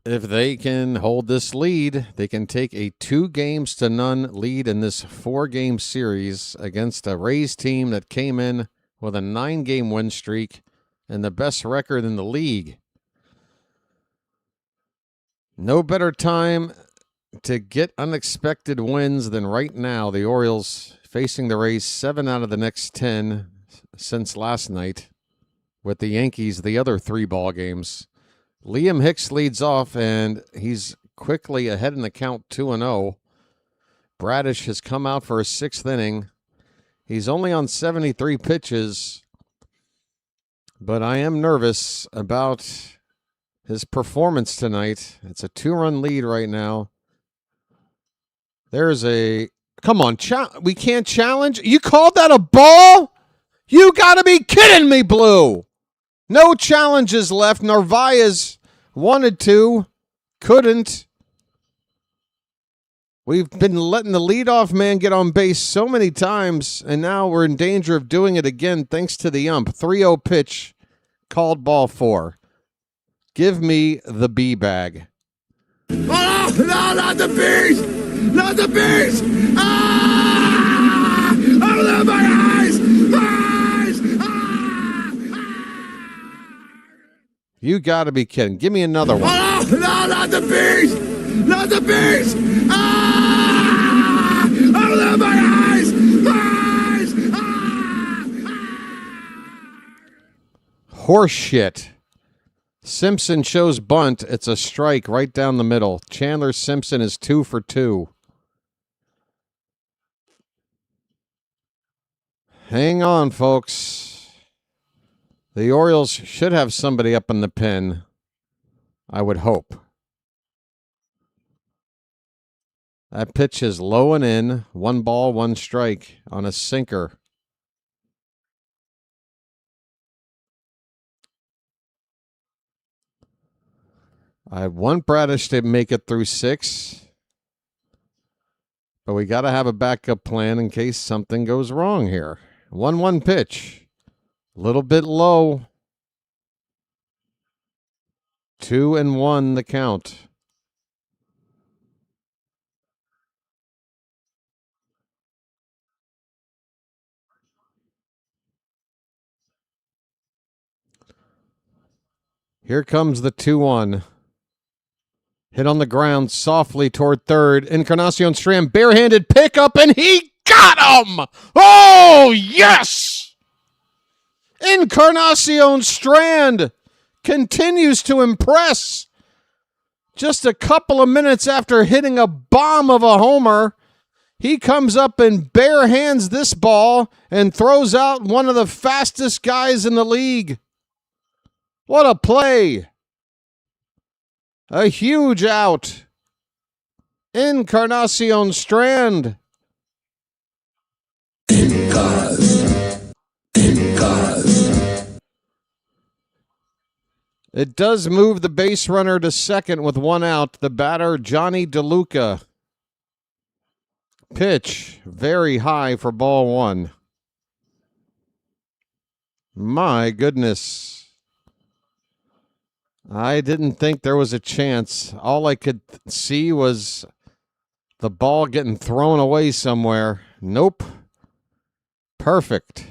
If they can hold this lead, they can take a 2-0 lead in this 4-game series against a Rays team that came in with a 9-game win streak and the best record in the league. No better time to get unexpected wins than right now. The Orioles facing the Rays 7 out of the next 10 since last night, with the Yankees the other 3 ball games. Liam Hicks leads off, and he's quickly ahead in the count 2-0. Bradish has come out for a 6th inning. He's only on 73 pitches, but I am nervous about his performance tonight. It's a 2-run lead right now. There's a... Come on, we can't challenge? You called that a ball? You got to be kidding me, Blue. No challenges left. Narvaez wanted to, couldn't. We've been letting the leadoff man get on base so many times, and now we're in danger of doing it again thanks to the ump. 3-0 pitch, called ball 4. Give me the B-bag. Oh, no, not the bees! Not the bees! Ah! Oh, my eyes! My eyes! You got to be kidding. Give me another one. Oh, no, not the bees! Not the bees! Ah! Oh, my eyes! My eyes! Horse shit. Simpson shows bunt. It's a strike right down the middle. Chandler Simpson is 2 for 2. Hang on, folks. The Orioles should have somebody up in the pen. I would hope. That pitch is low and in. 1 ball, 1 strike on a sinker. I want Bradish to make it through 6, but we got to have a backup plan in case something goes wrong here. 1-1 pitch, a little bit low. 2-1 the count. Here comes the 2-1. Hit on the ground softly toward third. Encarnacion Strand barehanded pickup, and he got him! Oh, yes! Encarnacion Strand continues to impress. Just a couple of minutes after hitting a bomb of a homer, he comes up and barehands this ball and throws out one of the fastest guys in the league. What a play! A huge out. Encarnacion Strand. It does move the base runner to second with 1 out. The batter, Johnny DeLuca. Pitch, very high for ball 1. My goodness. I didn't think there was a chance. All I could see was the ball getting thrown away somewhere. Nope. Perfect.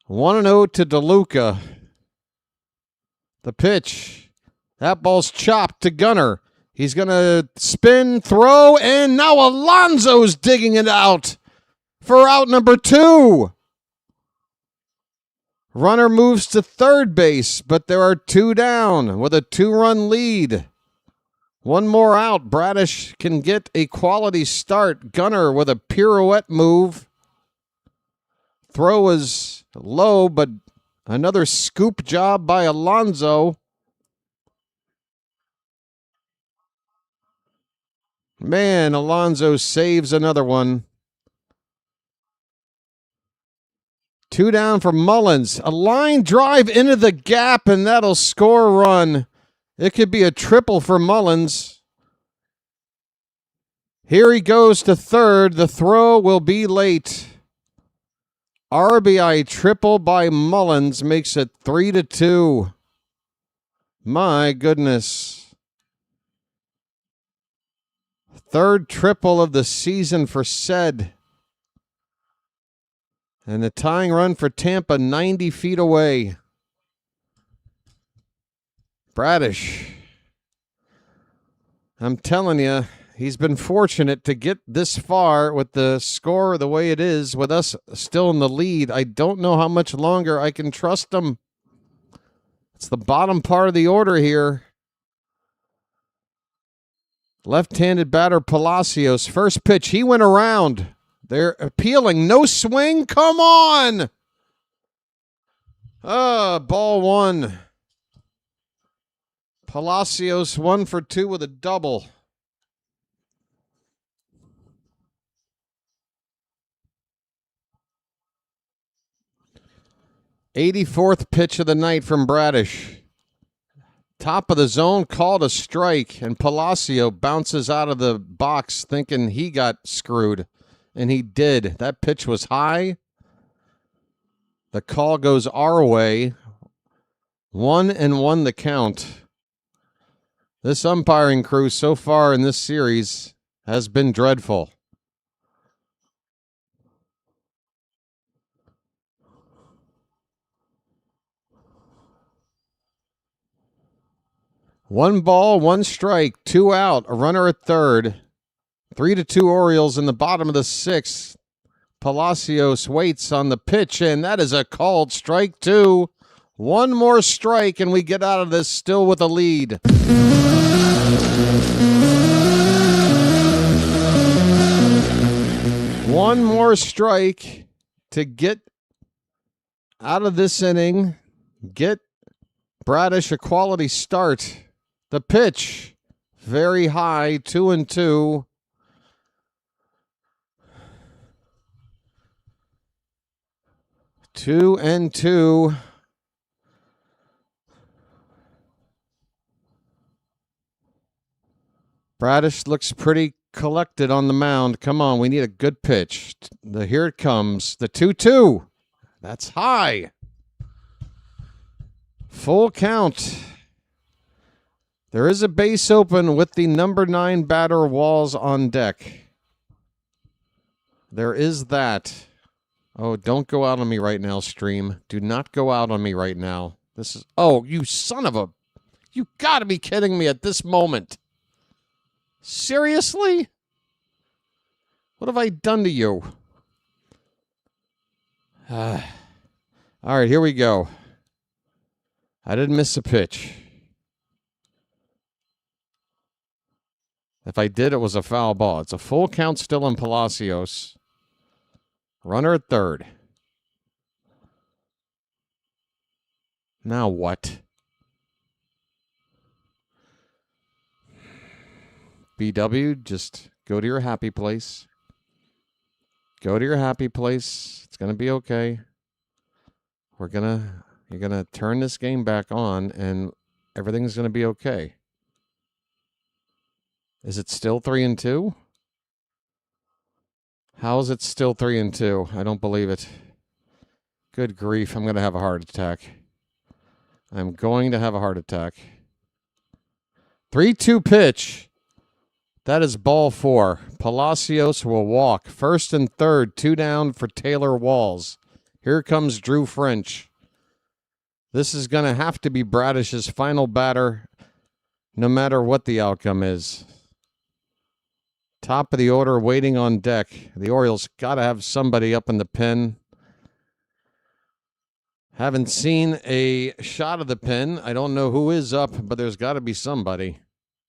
1-0 to DeLuca. The pitch. That ball's chopped to Gunnar. He's going to spin, throw, and now Alonso's digging it out for out number 2. Runner moves to third base, but there are 2 down with a 2-run lead. 1 more out. Bradish can get a quality start. Gunnar with a pirouette move. Throw is low, but another scoop job by Alonso. Man, Alonso saves another one. 2 down for Mullins. A line drive into the gap, and that'll score a run. It could be a triple for Mullins. Here he goes to third. The throw will be late. RBI triple by Mullins makes it 3-2. My goodness. Third triple of the season for Sed. And the tying run for Tampa 90 feet away. Bradish. I'm telling you, he's been fortunate to get this far with the score the way it is, with us still in the lead. I don't know how much longer I can trust him. It's the bottom part of the order here. Left-handed batter Palacios. First pitch, he went around. They're appealing. No swing. Come on. Ball 1. Palacios 1 for 2 with a double. '84th pitch of the night from Bradish. Top of the zone, called a strike, and Palacio bounces out of the box thinking he got screwed, and he did. That pitch was high. The call goes our way. 1-1 the count. This umpiring crew so far in this series has been dreadful. One ball, one strike, 2 out, a runner at third. 3-2 Orioles in the bottom of the 6th. Palacios waits on the pitch, and that is a called strike 2. One more strike, and we get out of this still with a lead. One more strike to get out of this inning, get Bradish a quality start. The pitch, very high, 2-2. Two and two. Bradish looks pretty collected on the mound. Come on, we need a good pitch. Here it comes. The 2-2. That's high. Full count. There is a base open with the number 9 batter Walls on deck. There is that. Oh, don't go out on me right now, stream. Do not go out on me right now. This is... Oh, you son of a... You gotta be kidding me at this moment. Seriously? What have I done to you? All right, here we go. I didn't miss a pitch. If I did, it was a foul ball. It's a full count still in Palacios. Runner at third. Now what? BW, just go to your happy place. Go to your happy place. It's going to be okay. You're going to turn this game back on and everything's going to be okay. Is it still 3-2? How is it still 3-2? I don't believe it. Good grief, I'm going to have a heart attack. I'm going to have a heart attack. 3-2 pitch. That is ball 4. Palacios will walk. First and third, 2 down for Taylor Walls. Here comes Drew French. This is going to have to be Bradish's final batter, no matter what the outcome is. Top of the order, waiting on deck. The Orioles got to have somebody up in the pen. Haven't seen a shot of the pen. I don't know who is up, but there's got to be somebody.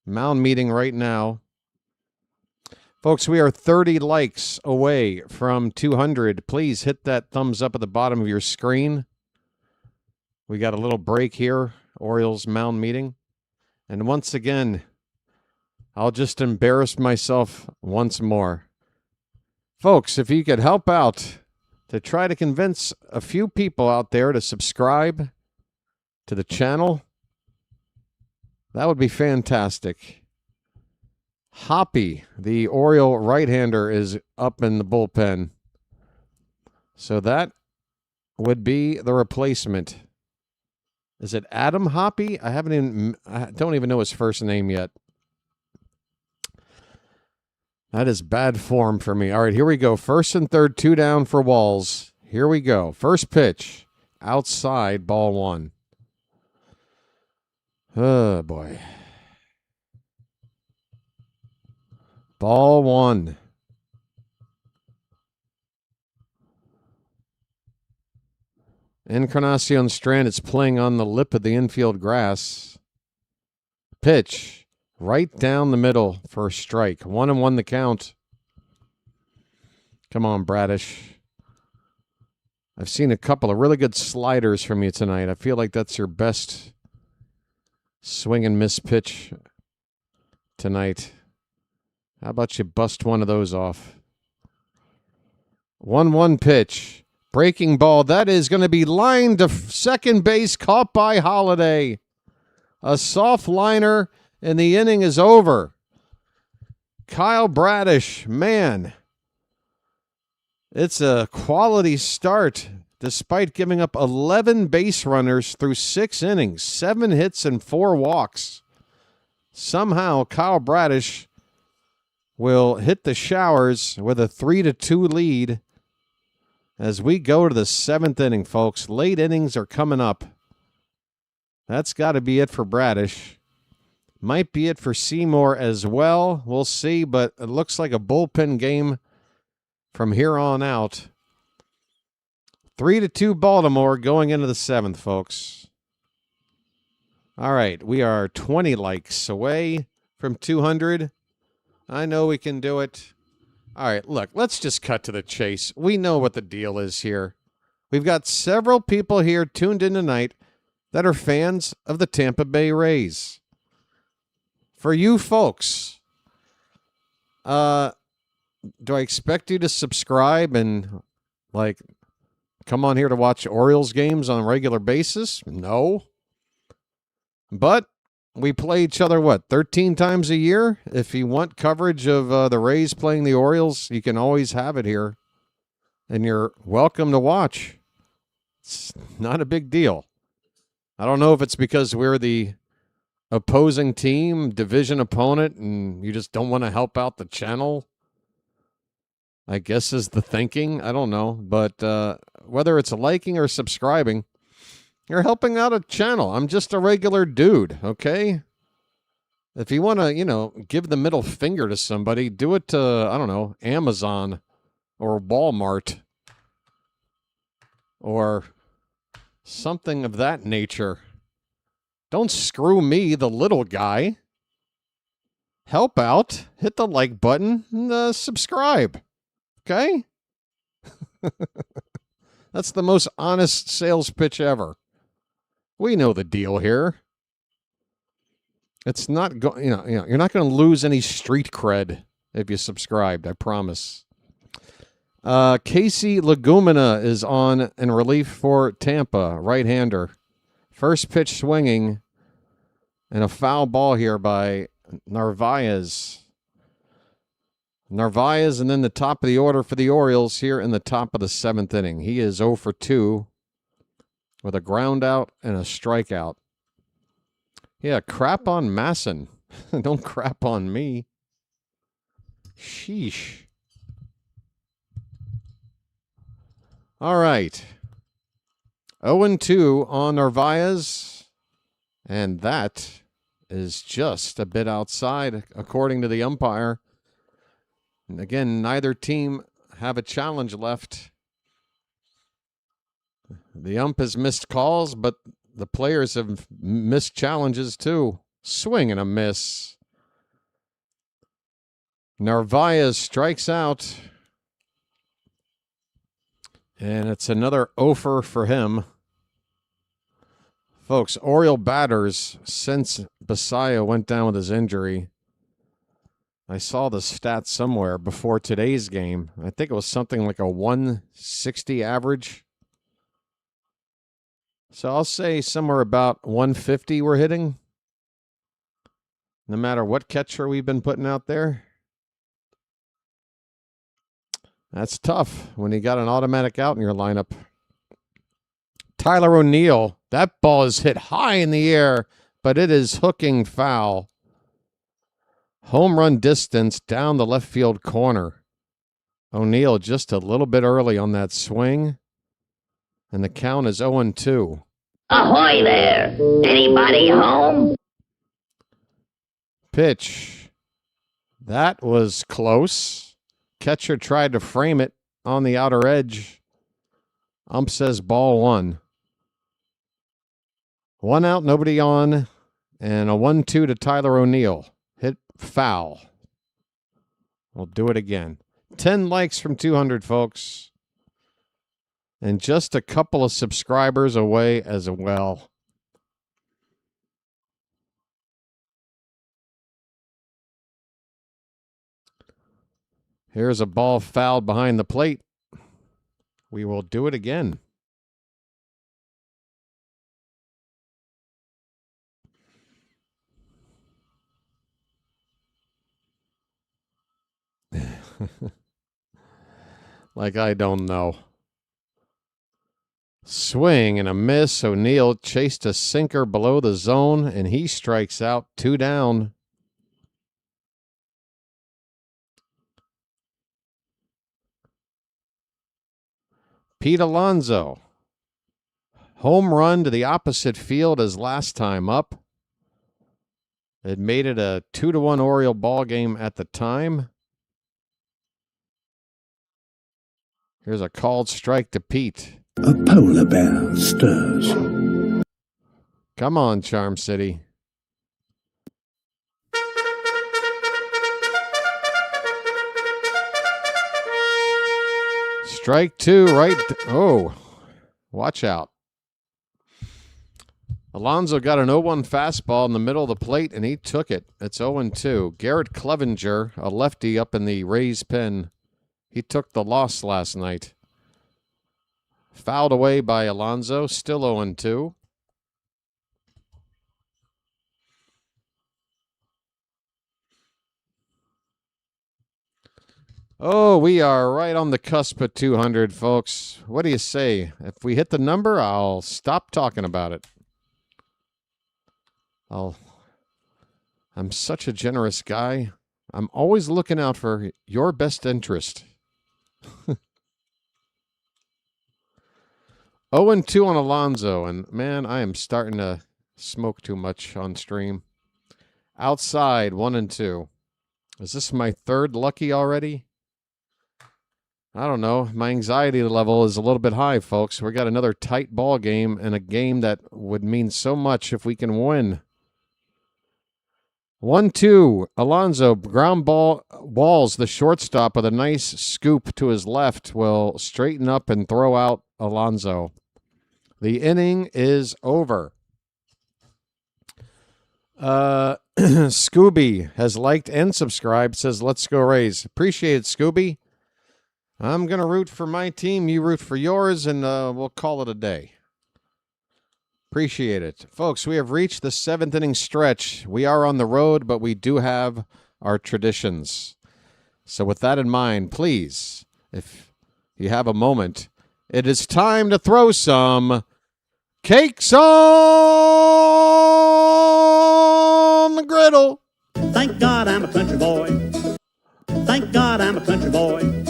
Mound meeting right now. Folks, we are 30 likes away from 200. Please hit that thumbs up at the bottom of your screen. We got a little break here. Orioles mound meeting. And once again, I'll just embarrass myself once more. Folks, if you could help out to try to convince a few people out there to subscribe to the channel, that would be fantastic. Hoppy, the Oriole right-hander, is up in the bullpen. So that would be the replacement. Is it Adam Hoppy? I don't even know his first name yet. That is bad form for me. All right, here we go. First and third, 2 down for Walls. Here we go. First pitch. Outside, ball 1. Oh, boy. Ball 1. Encarnacion Strand is playing on the lip of the infield grass. Pitch. Right down the middle for a strike. 1-1 the count. Come on, Bradish. I've seen a couple of really good sliders from you tonight. I feel like that's your best swing and miss pitch tonight. How about you bust one of those off? 1-1 pitch. Breaking ball. That is going to be lined to second base, caught by Holiday. A soft liner, and the inning is over. Kyle Bradish, man, it's a quality start despite giving up 11 base runners through 6 innings, 7 hits and 4 walks. Somehow, Kyle Bradish will hit the showers with a 3-2 lead as we go to the 7th inning, folks. Late innings are coming up. That's got to be it for Bradish. Might be it for Seymour as well. We'll see, but it looks like a bullpen game from here on out. 3-2 Baltimore going into the 7th, folks. All right, we are 20 likes away from 200. I know we can do it. All right, look, let's just cut to the chase. We know what the deal is here. We've got several people here tuned in tonight that are fans of the Tampa Bay Rays. For you folks, do I expect you to subscribe and, come on here to watch Orioles games on a regular basis? No. But we play each other, 13 times a year? If you want coverage of the Rays playing the Orioles, you can always have it here. And you're welcome to watch. It's not a big deal. I don't know if it's because we're the opposing team, division opponent, and you just don't want to help out the channel, I guess is the thinking. I don't know. But whether it's liking or subscribing, you're helping out a channel. I'm just a regular dude, okay? If you want to, give the middle finger to somebody, do it to, I don't know, Amazon or Walmart or something of that nature. Don't screw me, the little guy. Help out. Hit the like button and subscribe. Okay? That's the most honest sales pitch ever. We know the deal here. It's not you're not going to lose any street cred if you subscribed, I promise. Casey Legumina is on in relief for Tampa, right-hander. First pitch swinging, and a foul ball here by Narvaez. Narvaez, and then the top of the order for the Orioles here in the top of the 7th inning. He is 0 for 2 with a ground out and a strikeout. Yeah, crap on Masson. Don't crap on me. Sheesh. All right. 0-2 on Narvaez, and that is just a bit outside, according to the umpire. And again, neither team have a challenge left. The ump has missed calls, but the players have missed challenges too. Swing and a miss. Narvaez strikes out. And it's another offer for him. Folks, Oriole batters, since Basayo went down with his injury, I saw the stats somewhere before today's game. I think it was something like a 160 average. So I'll say somewhere about 150 we're hitting. No matter what catcher we've been putting out there. That's tough when you got an automatic out in your lineup. Tyler O'Neill, that ball is hit high in the air, but it is hooking foul. Home run distance down the left field corner. O'Neill just a little bit early on that swing, and the count is 0-2. Ahoy there! Anybody home? Pitch. That was close. Catcher tried to frame it on the outer edge. Ump says ball 1. 1 out, nobody on, and a 1-2 to Tyler O'Neill. Hit foul. We'll do it again. 10 likes from 200, folks. And just a couple of subscribers away as well. Here's a ball fouled behind the plate. We will do it again. Like I don't know. Swing and a miss. O'Neill chased a sinker below the zone, and he strikes out. 2 down. Pete Alonso. Home run to the opposite field as last time up. It made it a 2-1 Oriole ball game at the time. Here's a called strike to Pete. A polar bear stirs. Come on, Charm City. Strike 2, right? Oh, watch out. Alonso got an 0-1 fastball in the middle of the plate, and he took it. It's 0-2. Garrett Clevenger, a lefty up in the Rays pen, he took the loss last night. Fouled away by Alonso, still 0-2. Oh, we are right on the cusp of 200, folks. What do you say? If we hit the number, I'll stop talking about it. I'm such a generous guy. I'm always looking out for your best interest. 0-2 on Alonso, and man, I am starting to smoke too much on stream. Outside, 1-2. Is this my third lucky already? I don't know. My anxiety level is a little bit high, folks. We got another tight ball game, and a game that would mean so much if we can win. 1-2. Alonso ground ball walls the shortstop with a nice scoop to his left. Will straighten up and throw out Alonso. The inning is over. Scooby has liked and subscribed. Says, let's go Rays. Appreciate it, Scooby. I'm going to root for my team. You root for yours, and we'll call it a day. Appreciate it. Folks, we have reached the 7th inning stretch. We are on the road, but we do have our traditions. So with that in mind, please, if you have a moment, it is time to throw some cakes on the griddle. Thank God I'm a country boy. Thank God I'm a country boy.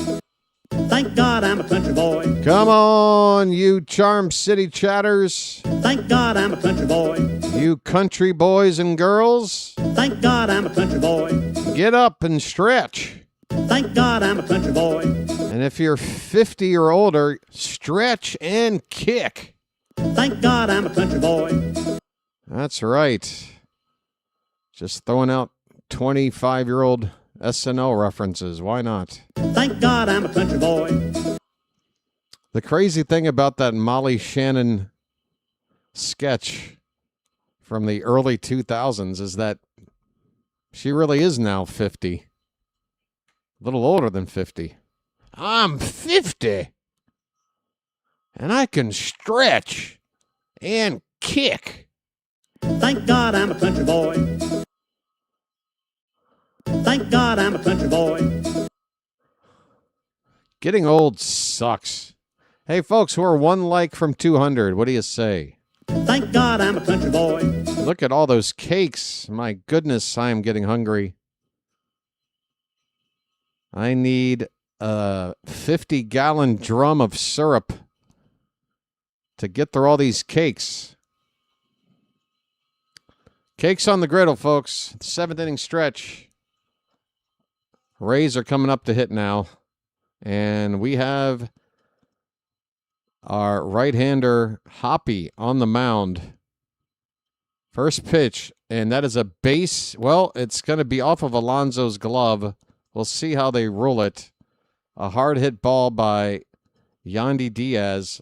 Thank God I'm a country boy. Come on, you Charm City chatters. Thank God I'm a country boy. You country boys and girls. Thank God I'm a country boy. Get up and stretch. Thank God I'm a country boy. And if you're 50 or older, stretch and kick. Thank God I'm a country boy. That's right. Just throwing out 25-year-old SNL references. Why not? Thank God I'm a country boy. The crazy thing about that Molly Shannon sketch from the early 2000s is that she really is now 50. A little older than 50. I'm 50. And I can stretch and kick. Thank God I'm a country boy. Thank God I'm a country boy. Getting old sucks. Hey, folks, we're 1 like from 200. What do you say? Thank God I'm a country boy. Look at all those cakes. My goodness, I am getting hungry. I need a 50-gallon drum of syrup to get through all these cakes. Cakes on the griddle, folks. 7th inning stretch. Rays are coming up to hit now. And we have our right-hander, Hoppy, on the mound. First pitch, and that is a base. Well, it's going to be off of Alonso's glove. We'll see how they rule it. A hard-hit ball by Yandy Diaz.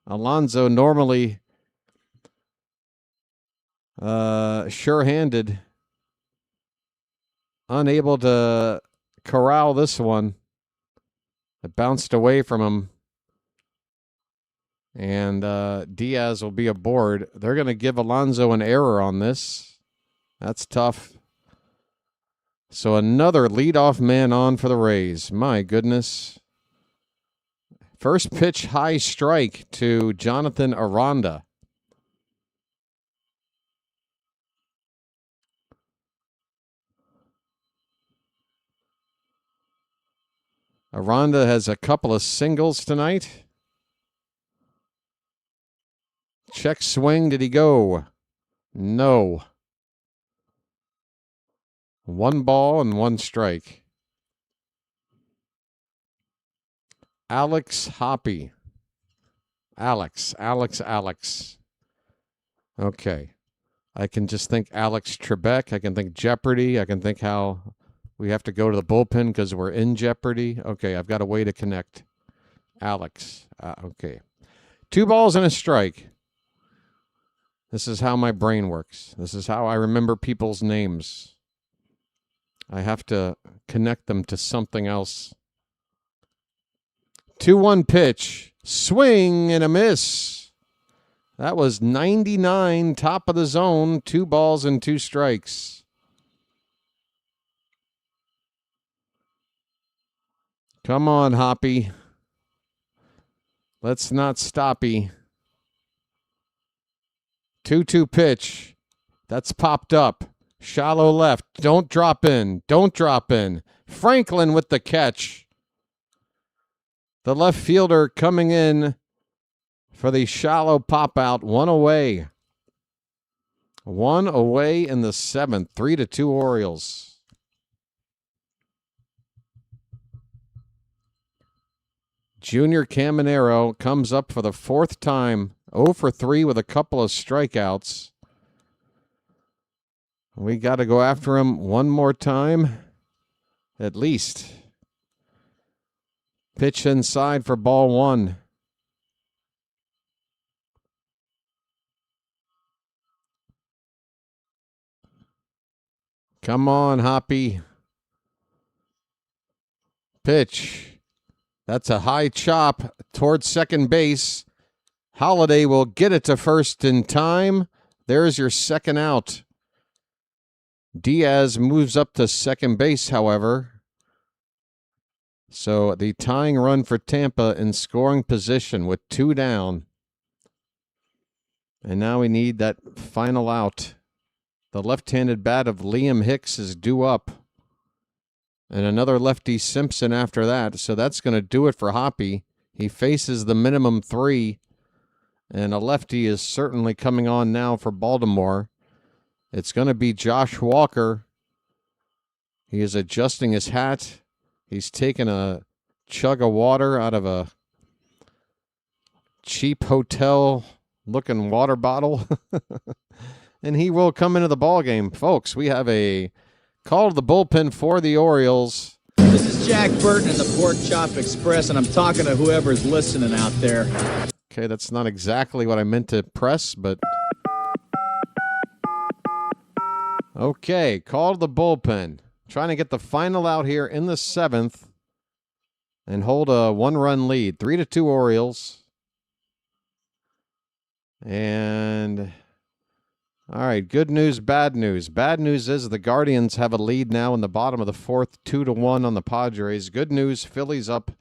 Alonso normally sure-handed. Unable to corral this one. It bounced away from him. And Diaz will be aboard. They're going to give Alonso an error on this. That's tough. So another leadoff man on for the Rays. My goodness. First pitch, high strike to Jonathan Aranda. Aranda has a couple of singles tonight. Check swing. Did he go? No. 1 ball and 1 strike. Alex Hoppy. Alex. Okay. I can just think Alex Trebek. I can think Jeopardy. I can think how we have to go to the bullpen because we're in Jeopardy. Okay, I've got a way to connect. Alex. Okay. 2 balls and a strike. This is how my brain works. This is how I remember people's names. I have to connect them to something else. 2-1 pitch. Swing and a miss. That was 99, top of the zone. 2 balls and 2 strikes. Come on, Hoppy. Let's not stoppy. 2-2 pitch. That's popped up. Shallow left. Don't drop in. Franklin with the catch. The left fielder coming in for the shallow pop out. 1 away. 1 away in the 7th. 3-2 Orioles. Junior Caminero comes up for the 4th time. 0 for 3 with a couple of strikeouts. We got to go after him one more time, at least. Pitch inside for ball 1. Come on, Hoppy. Pitch. That's a high chop towards second base. Holiday will get it to first in time. There's your second out. Diaz moves up to second base, however. So the tying run for Tampa in scoring position with 2 down. And now we need that final out. The left-handed bat of Liam Hicks is due up. And another lefty Simpson after that. So that's going to do it for Hoppy. He faces the minimum 3. And a lefty is certainly coming on now for Baltimore. It's going to be Josh Walker. He is adjusting his hat. He's taking a chug of water out of a cheap hotel-looking water bottle. And he will come into the ballgame. Folks, we have a call to the bullpen for the Orioles. This is Jack Burton in the Pork Chop Express, and I'm talking to whoever's listening out there. Okay, that's not exactly what I meant to press, but... Okay, call to the bullpen. Trying to get the final out here in the 7th and hold a 1-run lead. 3-2 Orioles. And, all right, good news, bad news. Bad news is the Guardians have a lead now in the bottom of the 4th, 2-1 on the Padres. Good news, Phillies up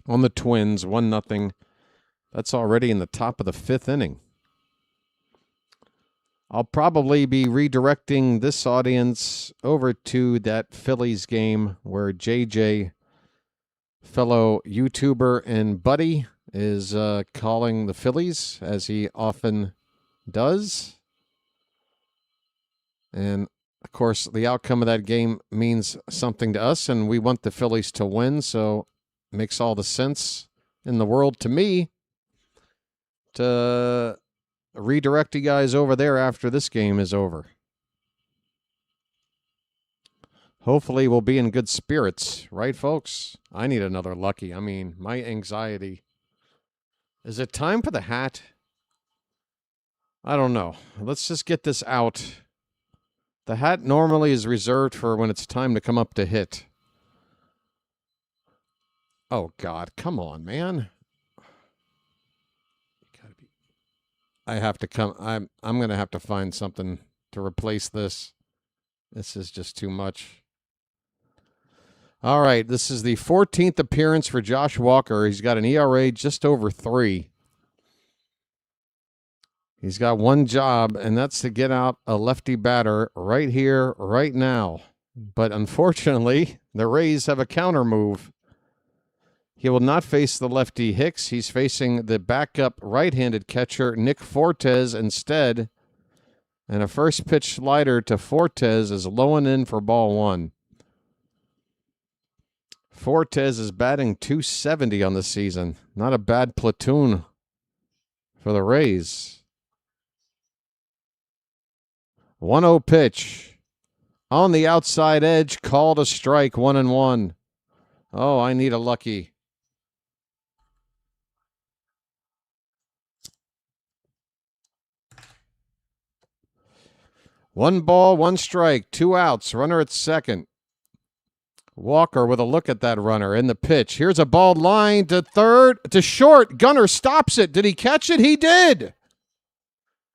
on the Twins, 1-0. That's already in the top of the 5th inning. I'll probably be redirecting this audience over to that Phillies game where JJ, fellow YouTuber and buddy, is calling the Phillies, as he often does. And, of course, the outcome of that game means something to us, and we want the Phillies to win, so it makes all the sense in the world to me to redirect you guys over there after this game is over. Hopefully we'll be in good spirits, right, folks? I need another lucky. I mean, my anxiety. Is it time for the hat? I don't know. Let's just get this out. The hat normally is reserved for when it's time to come up to hit. Oh, God. Come on, man. I have to come. I'm going to have to find something to replace this. This is just too much. All right, this is the 14th appearance for Josh Walker. He's got an ERA just over 3. He's got one job, and that's to get out a lefty batter right here, right now. But unfortunately, the Rays have a counter move. He will not face the lefty Hicks. He's facing the backup right-handed catcher, Nick Fortes, instead. And a first pitch slider to Fortes is low and in for ball 1. Fortes is batting .270 on the season. Not a bad platoon for the Rays. 1-0 pitch. On the outside edge, called a strike, 1-1. Oh, I need a lucky. One ball, one strike, 2 outs, runner at second. Walker with a look at that runner in the pitch. Here's a ball line to third, to short. Gunnar stops it. Did he catch it? He did.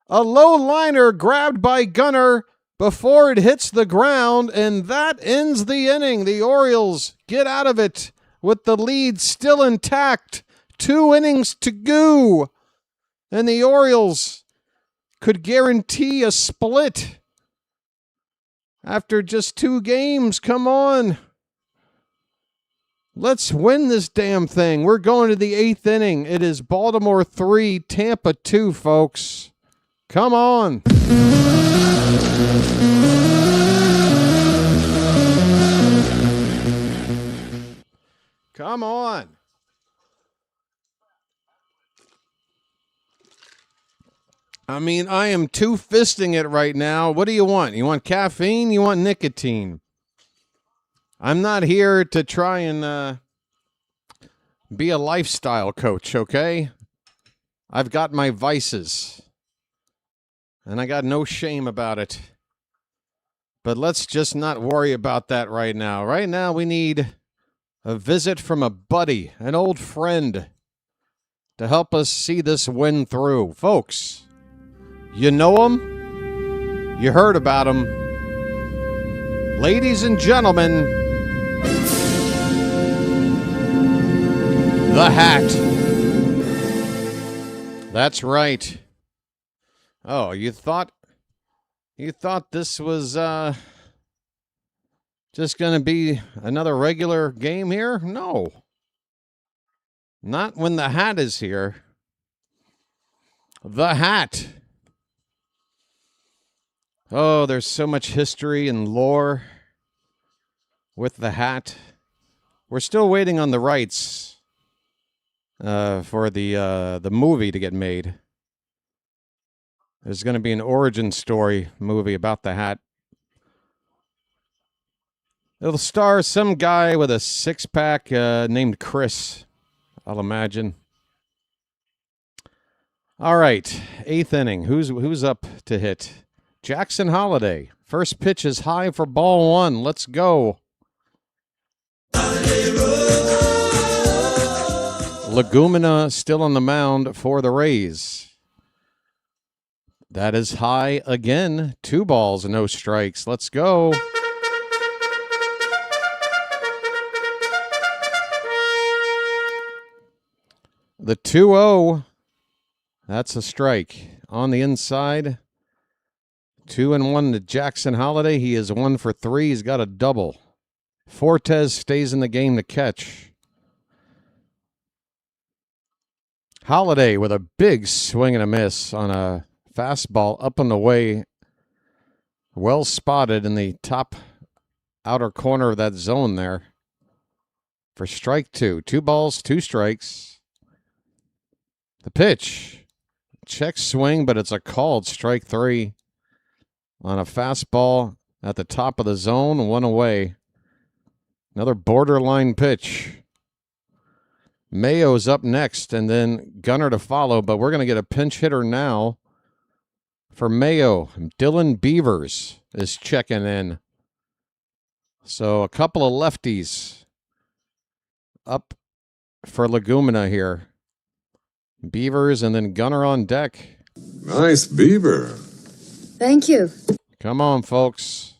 A low liner grabbed by Gunnar before it hits the ground, and that ends the inning. The Orioles get out of it with the lead still intact. 2 innings to go, and the Orioles could guarantee a split after just 2 games. Come on. Let's win this damn thing. We're going to the 8th inning. It is Baltimore 3, Tampa 2, folks. Come on. Come on. I mean, I am two-fisting it right now. What do you want? You want caffeine? You want nicotine? I'm not here to try and be a lifestyle coach, okay? I've got my vices, and I got no shame about it. But let's just not worry about that right now. Right now, we need a visit from a buddy, an old friend, to help us see this win through. Folks, you know him? You heard about him. Ladies and gentlemen, the Hat. That's right. Oh, you thought this was just going to be another regular game here? No. Not when the Hat is here. The Hat. Oh, there's so much history and lore with the Hat. We're still waiting on the rights for the movie to get made. There's going to be an origin story movie about the Hat. It'll star some guy with a six-pack named Chris, I'll imagine. All right, 8th inning. Who's up to hit? Jackson Holiday. First pitch is high for ball 1. Let's go. Legumina still on the mound for the Rays. That is high again. 2 balls, no strikes. Let's go. The 2-0. That's a strike. On the inside. 2-1 to Jackson Holiday. He is 1 for 3. He's got a double. Fortes stays in the game to catch. Holiday with a big swing and a miss on a fastball up and away. Well spotted in the top outer corner of that zone there. For strike 2. 2 balls, 2 strikes. The pitch. Check swing, but it's a called strike 3. On a fastball at the top of the zone, 1 away. Another borderline pitch. Mayo's up next, and then Gunnar to follow, but we're going to get a pinch hitter now for Mayo. Dylan Beavers is checking in. So a couple of lefties up for Legumina here. Beavers and then Gunnar on deck. Nice beaver. Thank you. Come on, folks.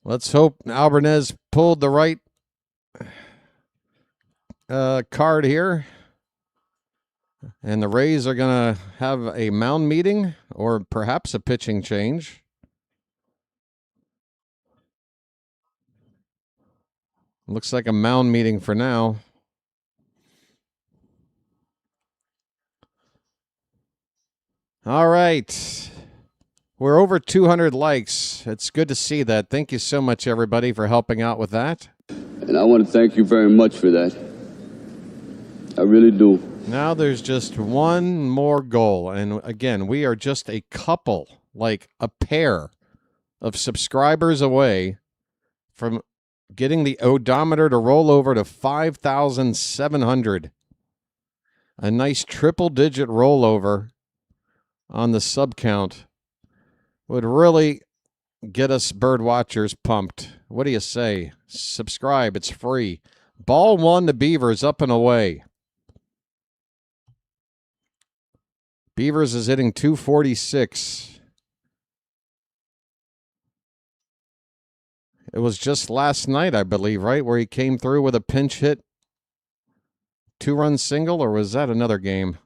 Let's hope Alvarez pulled the right card here. And the Rays are going to have a mound meeting or perhaps a pitching change. Looks like a mound meeting for now. All right. We're over 200 likes. It's good to see that. Thank you so much, everybody, for helping out with that. And I want to thank you very much for that. I really do. Now there's just one more goal. And again, we are just a couple, like a pair of subscribers away from getting the odometer to roll over to 5,700. A nice triple-digit rollover on the sub count would really get us bird watchers pumped. What do you say? Subscribe. It's free. Ball one to Beavers, up and away. Beavers is hitting 246. It was just last night, I believe, right, where he came through with a pinch hit, 2-run single, or was that another game?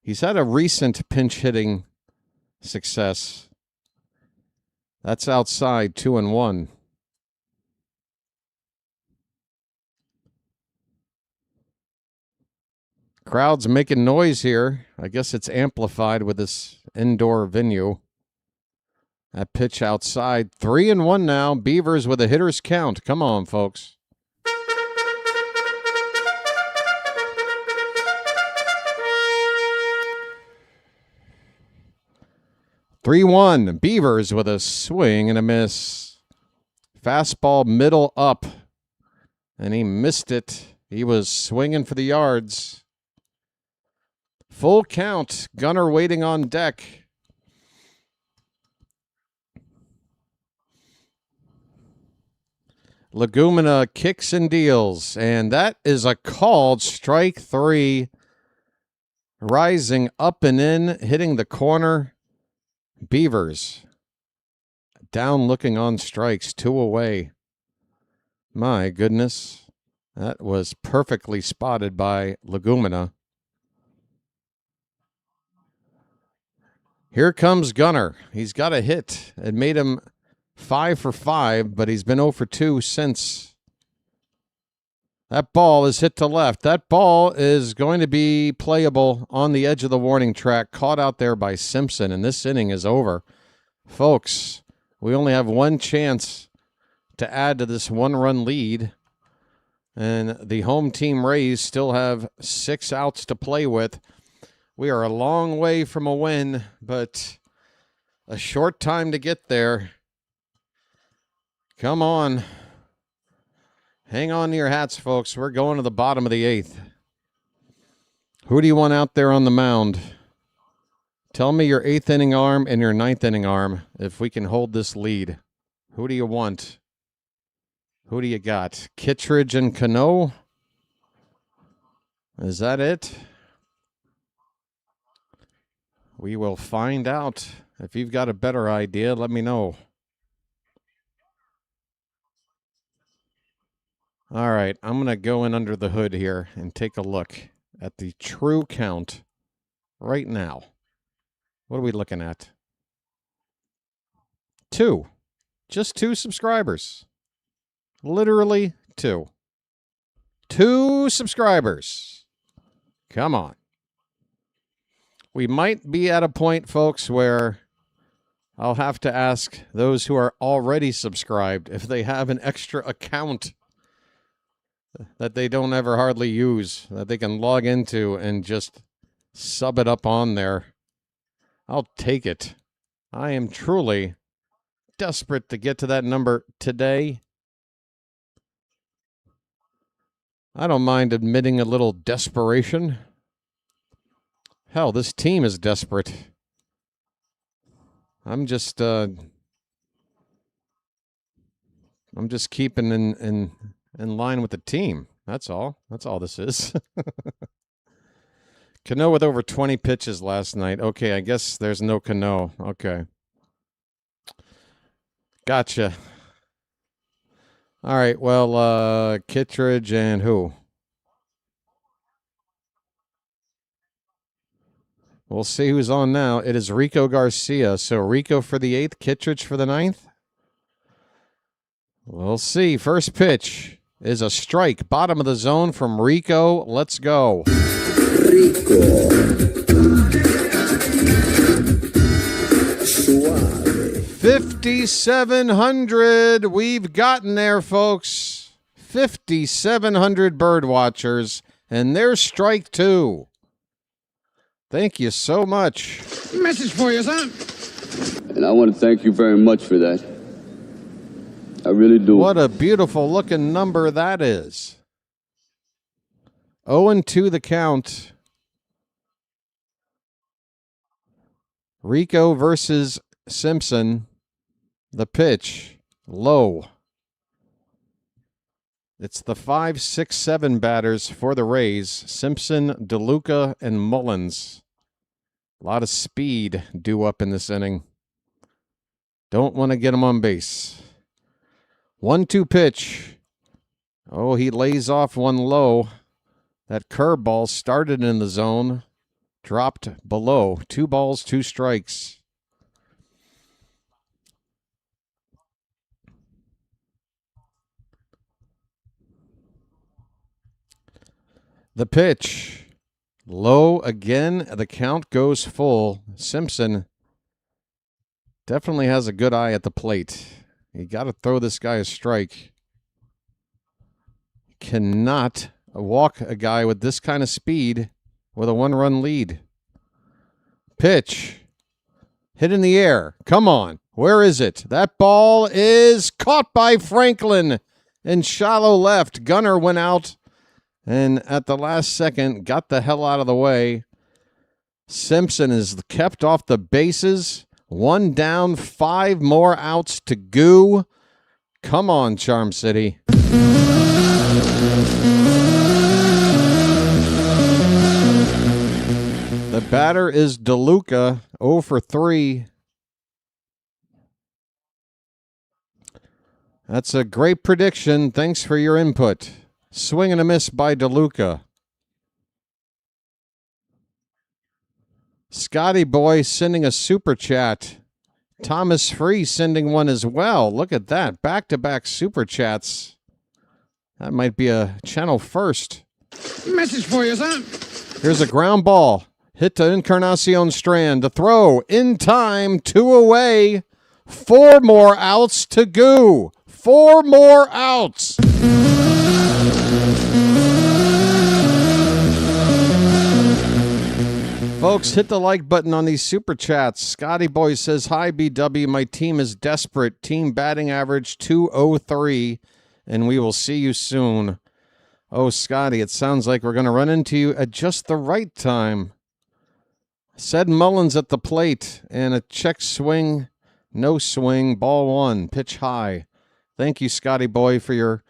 He's had a recent pinch hitting success. That's outside, 2-1. Crowd's making noise here. I guess it's amplified with this indoor venue. That pitch outside. 3-1 now. Beavers with a hitter's count. Come on, folks. Beavers with a swing and a miss. Fastball middle up. And he missed it. He was swinging for the yards. Full count. Gunner waiting on deck. Legumina kicks and deals. And that is a called strike 3. Rising up and in. Hitting the corner. Beavers. Down looking on strikes. 2 away. My goodness. That was perfectly spotted by Legumina. Here comes Gunner. He's got a hit. It made him 5 for 5, but he's been 0 for 2 since. That ball is hit to left. That ball is going to be playable on the edge of the warning track, caught out there by Simpson, and this inning is over. Folks, we only have one chance to add to this 1-run lead, and the home team Rays still have 6 outs to play with. We are a long way from a win, but a short time to get there. Come on. Hang on to your hats, folks. We're going to the bottom of the 8th. Who do you want out there on the mound? Tell me your 8th inning arm and your 9th inning arm if we can hold this lead. Who do you want? Who do you got? Kittredge and Cano? Is that it? We will find out. If you've got a better idea, let me know. All right, I'm going to go in under the hood here and take a look at the true count right now. What are we looking at? 2. Just 2 subscribers. Literally 2. 2 subscribers. Come on. We might be at a point, folks, where I'll have to ask those who are already subscribed if they have an extra account that they don't ever hardly use, that they can log into and just sub it up on there. I'll take it. I am truly desperate to get to that number today. I don't mind admitting a little desperation. Hell, this team is desperate. I'm just keeping in line with the team. That's all. That's all this is. Cano with over 20 pitches last night. Okay, I guess there's no Cano. Okay. Gotcha. All right, well, Kittredge and who? We'll see who's on now. It is Rico Garcia. So Rico for the 8th, Kittredge for the 9th. We'll see. First pitch is a strike. Bottom of the zone from Rico. Let's go. Rico. Suave. 5,700. We've gotten there, folks. 5,700 bird watchers. And there's strike 2. Thank you so much. Message for you, son. And I want to thank you very much for that. I really do. What a beautiful looking number that is. 0-2 the count. Rico versus Simpson. The pitch. Low. It's the 5, 6, 7 batters for the Rays. Simpson, DeLuca, and Mullins. A lot of speed due up in this inning. Don't want to get him on base. 1-2 pitch. Oh, he lays off one low. That curveball started in the zone. Dropped below. 2 balls, 2 strikes. The pitch. Low again. The count goes full. Simpson definitely has a good eye at the plate. You got to throw this guy a strike. Cannot walk a guy with this kind of speed with a 1-run lead. Pitch. Hit in the air. Come on. Where is it? That ball is caught by Franklin in shallow left. Gunner went out. And at the last second, got the hell out of the way. Simpson is kept off the bases. 1 down, 5 more outs to go. Come on, Charm City. The batter is DeLuca, 0 for 3. That's a great prediction. Thanks for your input. Swing and a miss by DeLuca. Scotty Boy sending a super chat. Thomas Free sending one as well. Look at that. Back-to-back super chats. That might be a channel first. Message for you, son. Here's a ground ball. Hit to Encarnacion Strand. The throw in time. 2 away. 4 more outs to go. 4 more outs. Folks, hit the like button on these super chats. Scotty Boy says, hi, BW. My team is desperate. Team batting average 203, and we will see you soon. Oh, Scotty, it sounds like we're going to run into you at just the right time. Said Mullins at the plate, and a check swing, no swing, ball 1, pitch high. Thank you, Scotty Boy, for your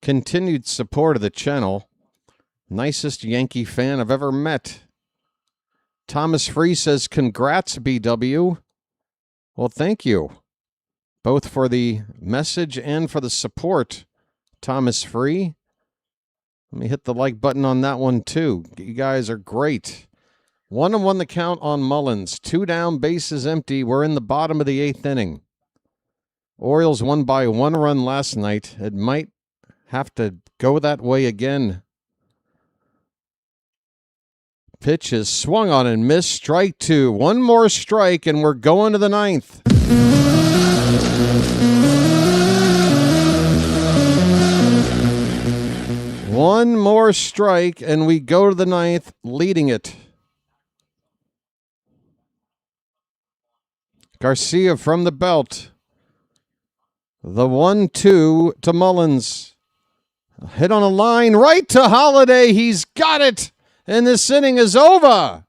continued support of the channel. Nicest Yankee fan I've ever met. Thomas Free says, congrats, BW. Well, thank you. Both for the message and for the support, Thomas Free. Let me hit the like button on that one, too. You guys are great. 1-1 the count on Mullins. 2 down, bases empty. We're in the bottom of the 8th inning. Orioles won by 1 run last night. It might have to go that way again. Pitch is swung on and missed. Strike 2. 1 more strike, and we're going to the 9th. One more strike, and we go to the 9th, leading it. Garcia from the belt. The 1-2 to Mullins. Hit on a line right to Holiday. He's got it. And this inning is over.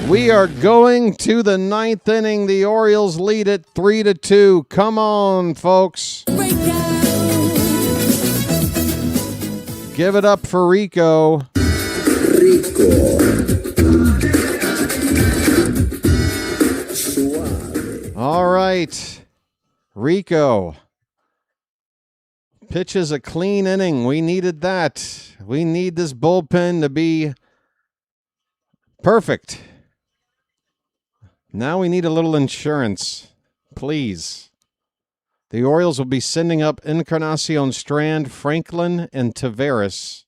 We are going to the 9th inning. The Orioles lead it 3-2. Come on, folks. Give it up for Rico. Rico. Suave. All right. Rico pitches a clean inning. We needed that. We need this bullpen to be perfect. Now we need a little insurance. Please. The Orioles will be sending up Encarnacion Strand, Franklin, and Taveras.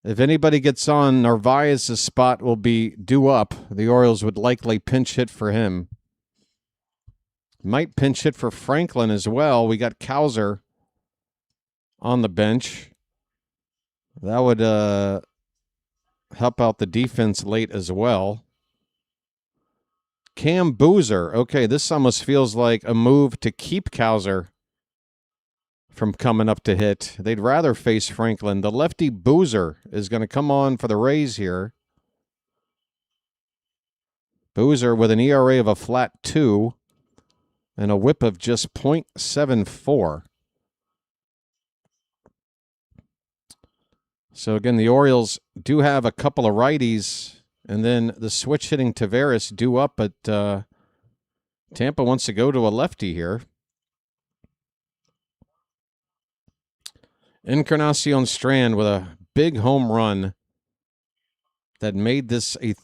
If anybody gets on, Narvaez's spot will be due up. The Orioles would likely pinch hit for him. Might pinch hit for Franklin as well. We got Cowser on the bench. That would help out the defense late as well. Cam Boozer. Okay, this almost feels like a move to keep Cowser from coming up to hit. They'd rather face Franklin. The lefty Boozer is going to come on for the Rays here. Boozer with an ERA of a flat 2 and a whip of just .74. So again, the Orioles do have a couple of righties. And then the switch hitting Taveras due up, but Tampa wants to go to a lefty here. Encarnacion Strand with a big home run that made this a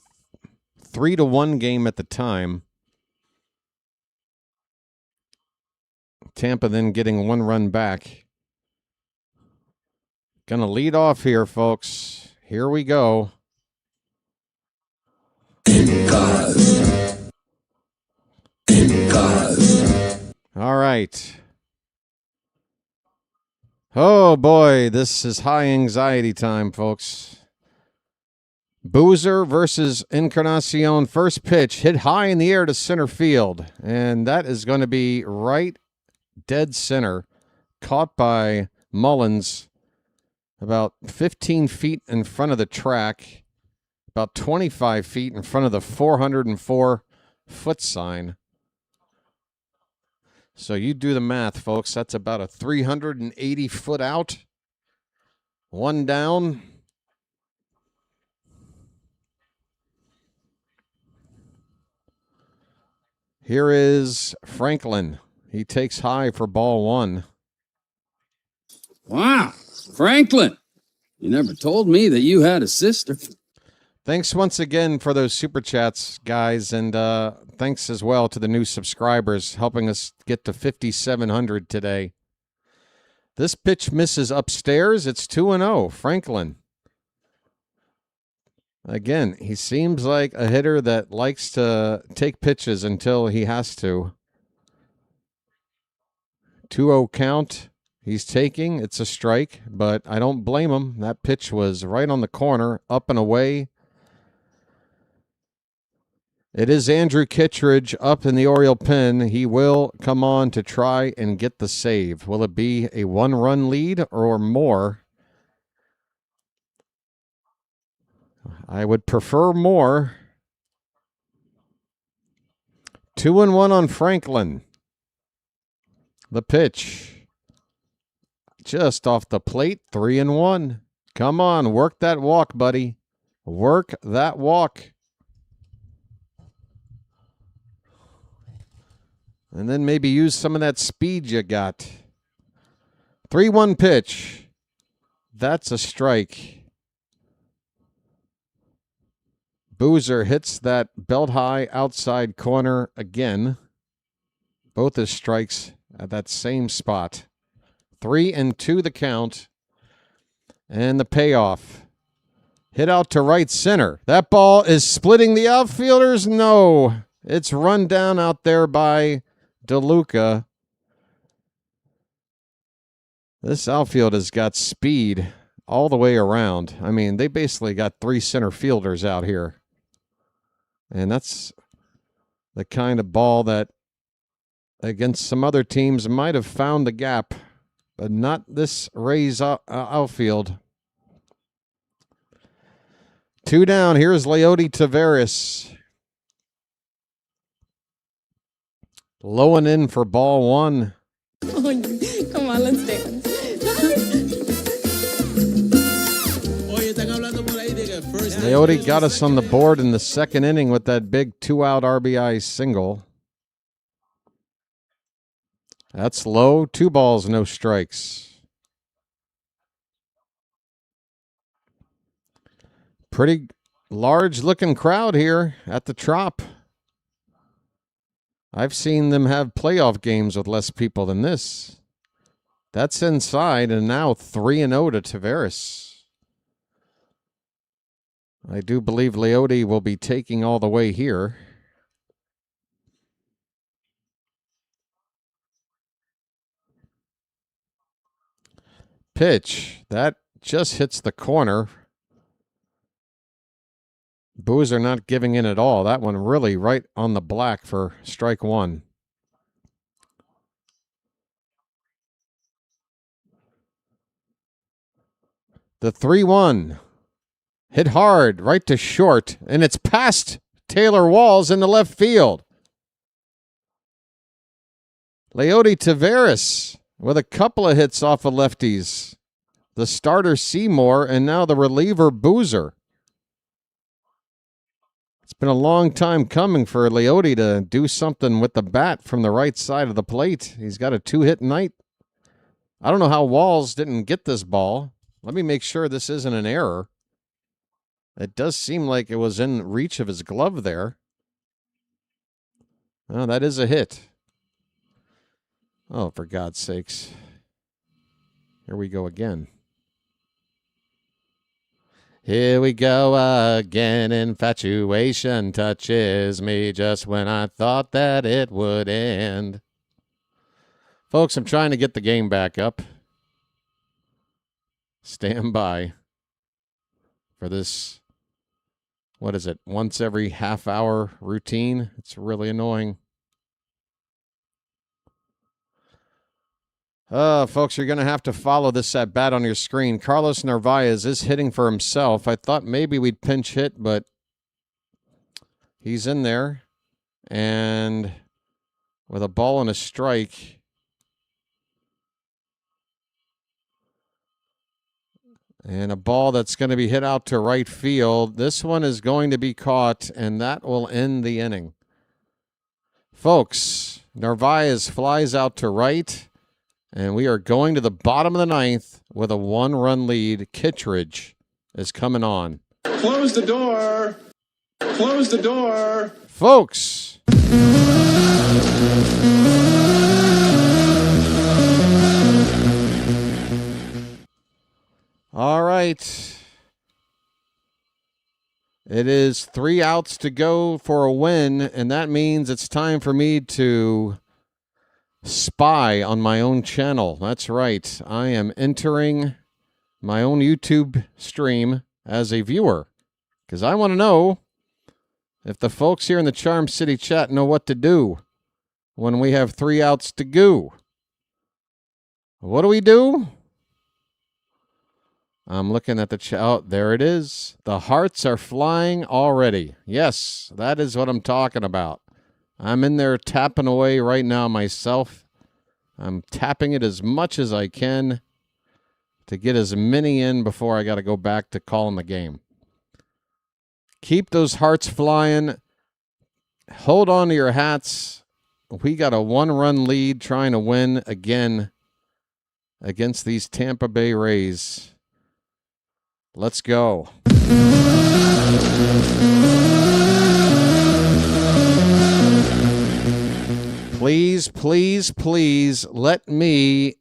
3-1 game at the time. Tampa then getting 1 run back. Gonna lead off here, folks. Here we go. All right. Oh, boy, this is high anxiety time, folks. Boozer versus Encarnacion. First pitch hit high in the air to center field, and that is going to be right dead center, caught by Mullins about 15 feet in front of the track. About 25 feet in front of the 404-foot sign. So you do the math, folks. That's about a 380-foot out. 1 down. Here is Franklin. He takes high for ball 1. Wow, Franklin, you never told me that you had a sister. Thanks once again for those super chats, guys, and thanks as well to the new subscribers helping us get to 5,700 today. This pitch misses upstairs. It's 2-0. Franklin. Again, he seems like a hitter that likes to take pitches until he has to. 2-0 count. He's taking. It's a strike, but I don't blame him. That pitch was right on the corner, up and away. It is Andrew Kittredge up in the Oriole pen. He will come on to try and get the save. Will it be a 1-run lead or more? I would prefer more. 2-1 on Franklin. The pitch. Just off the plate, 3-1. Come on, work that walk, buddy. Work that walk. And then maybe use some of that speed you got. 3-1 pitch. That's a strike. Boozer hits that belt high outside corner again. Both his strikes at that same spot. 3-2 the count. And the payoff. Hit out to right center. That ball is splitting the outfielders. No. It's run down out there by DeLuca. This outfield has got speed all the way around. I mean, they basically got 3 center fielders out here. And that's the kind of ball that against some other teams might have found the gap, but not this Rays outfield. 2 down. Here's Leody Taveras. Low and in for ball 1. Oh, come on, let's dance. Leody got us on the board in the second inning with that big 2-out RBI single. That's low. 2 balls, no strikes. Pretty large-looking crowd here at the Trop. I've seen them have playoff games with less people than this. That's inside, and now 3-0 to Tavares. I do believe Leote will be taking all the way here. Pitch. That just hits the corner. Boozer not giving in at all. That one really right on the black for strike 1. The 3-1. Hit hard, right to short, and it's past Taylor Walls in the left field. Leote Tavares with a couple of hits off of lefties. The starter Seymour, and now the reliever Boozer. It's been a long time coming for Leote to do something with the bat from the right side of the plate. He's got a 2-hit night. I don't know how Walls didn't get this ball. Let me make sure this isn't an error. It does seem like it was in reach of his glove there. Oh, that is a hit. Oh, for God's sakes. Here we go again. Here we go again. Infatuation touches me just when I thought that it would end. Folks, I'm trying to get the game back up. Stand by for this, what is it, once every half-hour routine? It's really annoying. Folks, you're going to have to follow this at bat on your screen. Carlos Narvaez is hitting for himself. I thought maybe we'd pinch hit, but he's in there. And with a ball and a strike, and a ball that's going to be hit out to right field. This one is going to be caught, and that will end the inning. Folks, Narvaez flies out to right, and we are going to the bottom of the 9th with a 1-run lead. Kittredge is coming on. Close the door. Close the door. Folks. All right. It is 3 outs to go for a win, and that means it's time for me to spy on my own channel. That's right. I am entering my own YouTube stream as a viewer because I want to know if the folks here in the Charm City chat know what to do when we have 3 outs to go. What do we do? I'm looking at the chat. Oh, there it is. The hearts are flying already. Yes, that is what I'm talking about. I'm in there tapping away right now myself. I'm tapping it as much as I can to get as many in before I got to go back to calling the game. Keep those hearts flying. Hold on to your hats. We got a 1-run lead trying to win again against these Tampa Bay Rays. Let's go. Please, please, please let me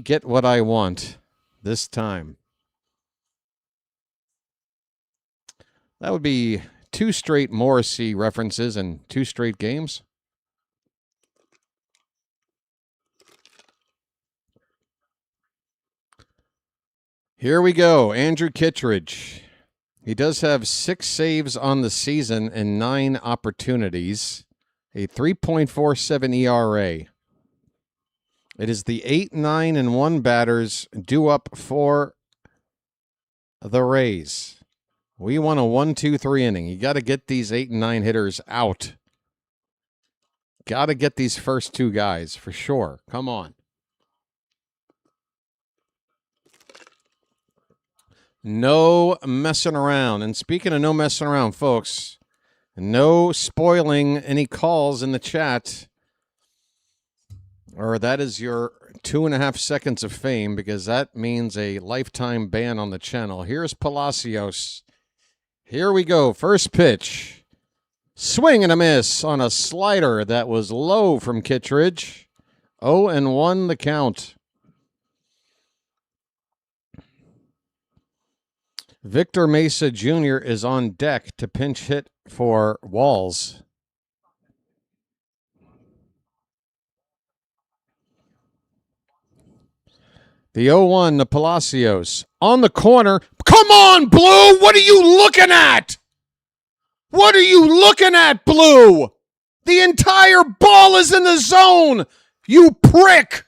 get what I want this time. That would be 2 straight Morrissey references and 2 straight games. Here we go. Andrew Kittredge. He does have 6 saves on the season and 9 opportunities. A 3.47 ERA. It is the 8, 9, and 1 batters due up for the Rays. We want a 1-2-3 inning. You got to get these 8 and 9 hitters out. Got to get these first 2 guys for sure. Come on. No messing around. And speaking of no messing around, folks, no spoiling any calls in the chat. Or that is your 2.5 seconds of fame, because that means a lifetime ban on the channel. Here's Palacios. Here we go. First pitch. Swing and a miss on a slider that was low from Kittredge. 0-1 the count. Victor Mesa Jr. is on deck to pinch hit for Walls. The 0-1 to Palacios. On the corner. Come on, Blue! What are you looking at? What are you looking at, Blue? The entire ball is in the zone, you prick!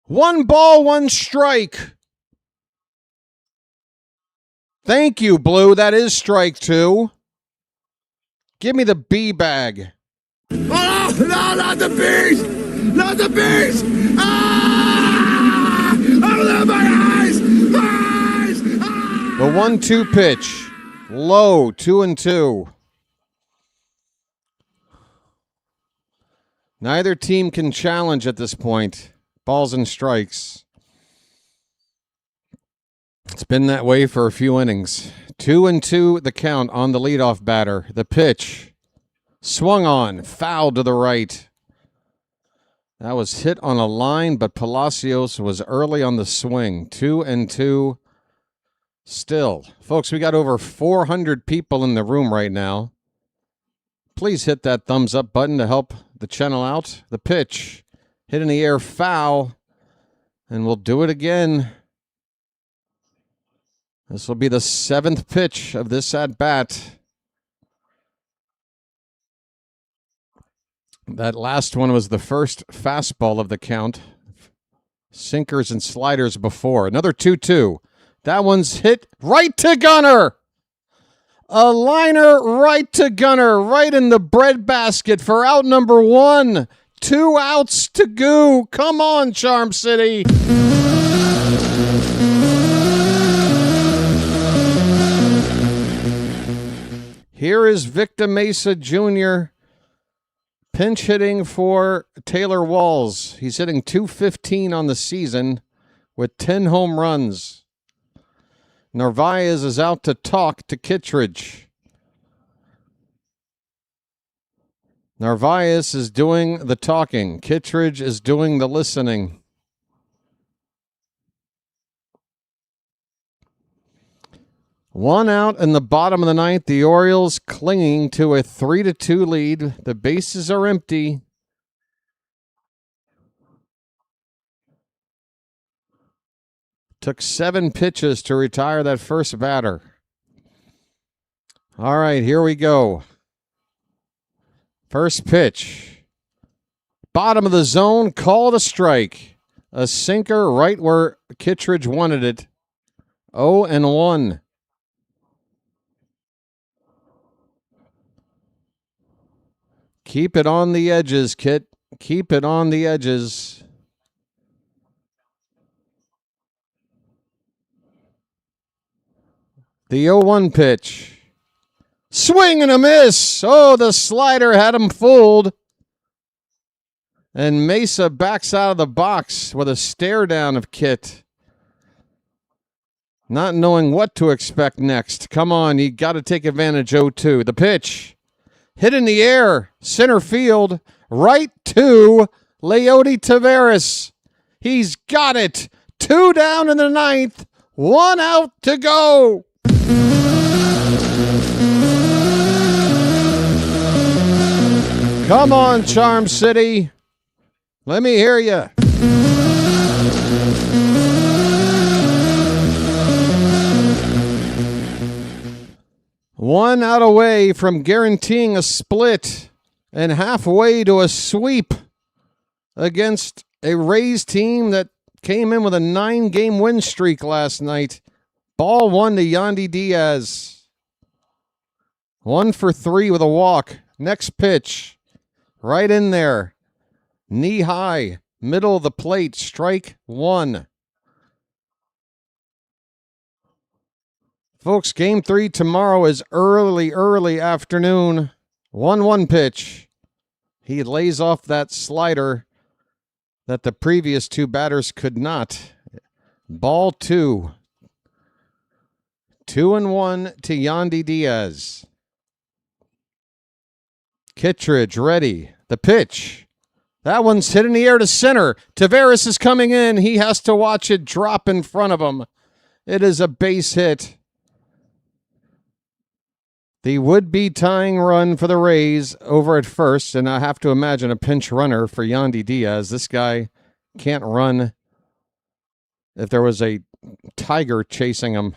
1 ball, 1 strike. Thank you, Blue. That is strike 2. Give me the B bag. Oh, no, not the bees! Not the bees! Ah! Oh, my eyes! My eyes! Ah! The 1-2 pitch. Low, 2-2. Neither team can challenge at this point. Balls and strikes. It's been that way for a few innings. 2-2 the count on the leadoff batter. The pitch. Swung on. Foul to the right. That was hit on a line, but Palacios was early on the swing. 2-2 still. Folks, we got over 400 people in the room right now. Please hit that thumbs up button to help the channel out. The pitch. Hit in the air, foul. And we'll do it again. This will be the 7th pitch of this at-bat. That last one was the first fastball of the count. Sinkers and sliders before. Another 2-2. That one's hit right to Gunner. A liner right to Gunner. Right in the breadbasket for out number 1. 2 outs to go. Come on, Charm City. Here is Victor Mesa Jr. pinch hitting for Taylor Walls. He's hitting .215 on the season with 10 home runs. Narvaez is out to talk to Kittredge. Narvaez is doing the talking. Kittredge is doing the listening. One out in the bottom of the ninth. The Orioles clinging to a 3-2 lead. The bases are empty. Took 7 pitches to retire that first batter. All right, here we go. First pitch. Bottom of the zone, called a strike. A sinker right where Kittredge wanted it. 0-1. Keep it on the edges, Kit. Keep it on the edges. The 0-1 pitch. Swing and a miss. Oh, the slider had him fooled. And Mesa backs out of the box with a stare down of Kit. Not knowing what to expect next. Come on, you got to take advantage. 0-2. The pitch. Hit in the air, center field, right to Leody Taveras. He's got it. 2 down in the ninth, 1 out to go. Come on, Charm City. Let me hear you. One out away from guaranteeing a split and halfway to a sweep against a Rays team that came in with a 9-game win streak last night. Ball 1 to Yandy Diaz. 1 for 3 with a walk. Next pitch. Right in there. Knee high. Middle of the plate. Strike 1. Folks, Game 3 tomorrow is early afternoon. 1-1 pitch. He lays off that slider that the previous two batters could not. Ball 2. 2-1 to Yandy Diaz. Kittredge ready. The pitch. That one's hit in the air to center. Taveras is coming in. He has to watch it drop in front of him. It is a base hit. The would-be tying run for the Rays over at first, and I have to imagine a pinch runner for Yandy Diaz. This guy can't run if there was a tiger chasing him.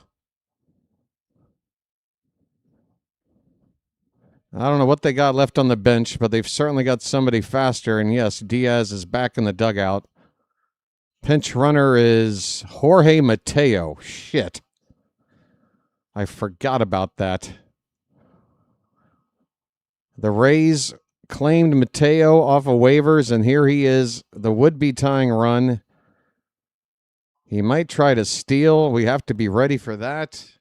I don't know what they got left on the bench, but they've certainly got somebody faster. And yes, Diaz is back in the dugout. Pinch runner is Jorge Mateo. Shit. I forgot about that. The Rays claimed Mateo off of waivers, and here he is, the would-be tying run. He might try to steal. We have to be ready for that.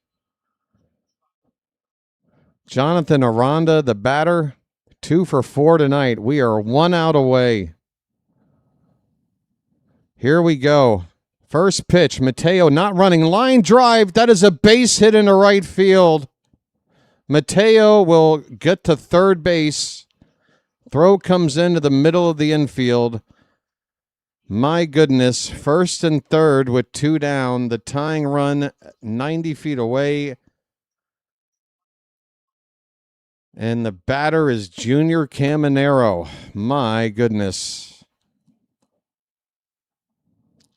Jonathan Aranda, the batter, 2 for 4 tonight. We are 1 out away. Here we go. First pitch, Mateo not running. Line drive. That is a base hit into right field. Mateo will get to third base. Throw comes into the middle of the infield. My goodness. First and third with 2 down. The tying run 90 feet away. And the batter is Junior Caminero. My goodness.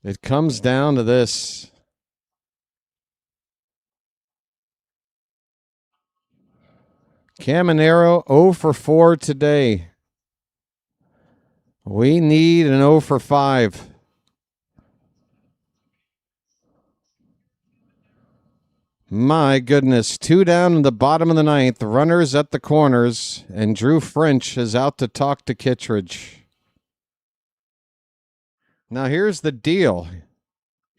It comes down to this. Caminero 0 for 4 today. We need an 0 for 5. My goodness, 2 down in the bottom of the ninth, runners at the corners, and Drew French is out to talk to Kittredge. Now here's the deal.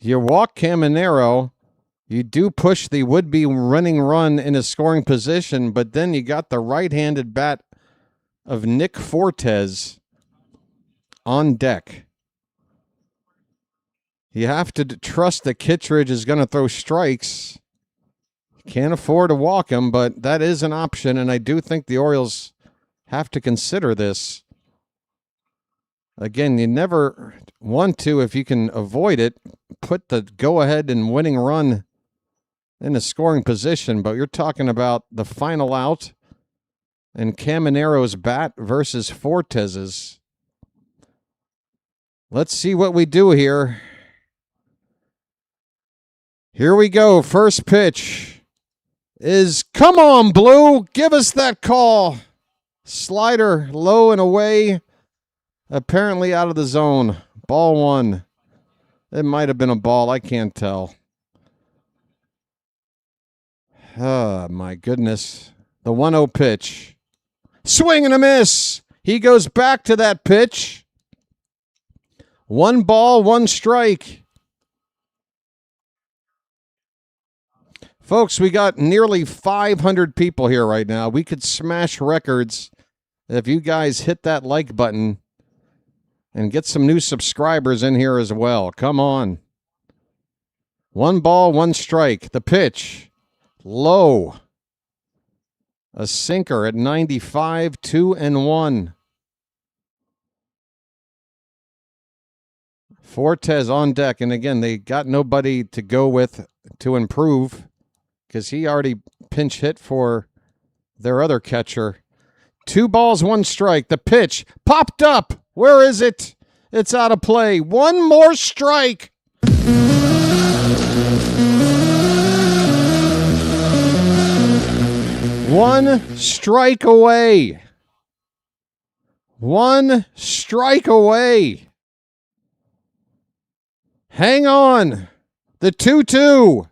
You walk Caminero, you do push the would-be running run in a scoring position, but then you got the right-handed bat of Nick Fortes on deck. You have to trust that Kittredge is going to throw strikes. Can't afford to walk him, but that is an option, and I do think the Orioles have to consider this. Again, you never want to, if you can avoid it, put the go-ahead and winning run in a scoring position, but you're talking about the final out and Caminero's bat versus Fortes's. Let's see what we do here. Here we go. First pitch is, come on, Blue, give us that call. Slider low and away, apparently out of the zone. Ball 1. It might have been a ball, I can't tell. Oh, my goodness. The 1-0 pitch. Swing and a miss. He goes back to that pitch. 1 ball, 1 strike. Folks, we got nearly 500 people here right now. We could smash records if you guys hit that like button and get some new subscribers in here as well. Come on. 1 ball, 1 strike. The pitch, low. A sinker at 95, 2-1. Fortes on deck, and again, they got nobody to go with to improve, because he already pinch hit for their other catcher. 2 balls, 1 strike. The pitch popped up. Where is it? It's out of play. 1 more strike. 1 strike away. 1 strike away. Hang on. The 2-2.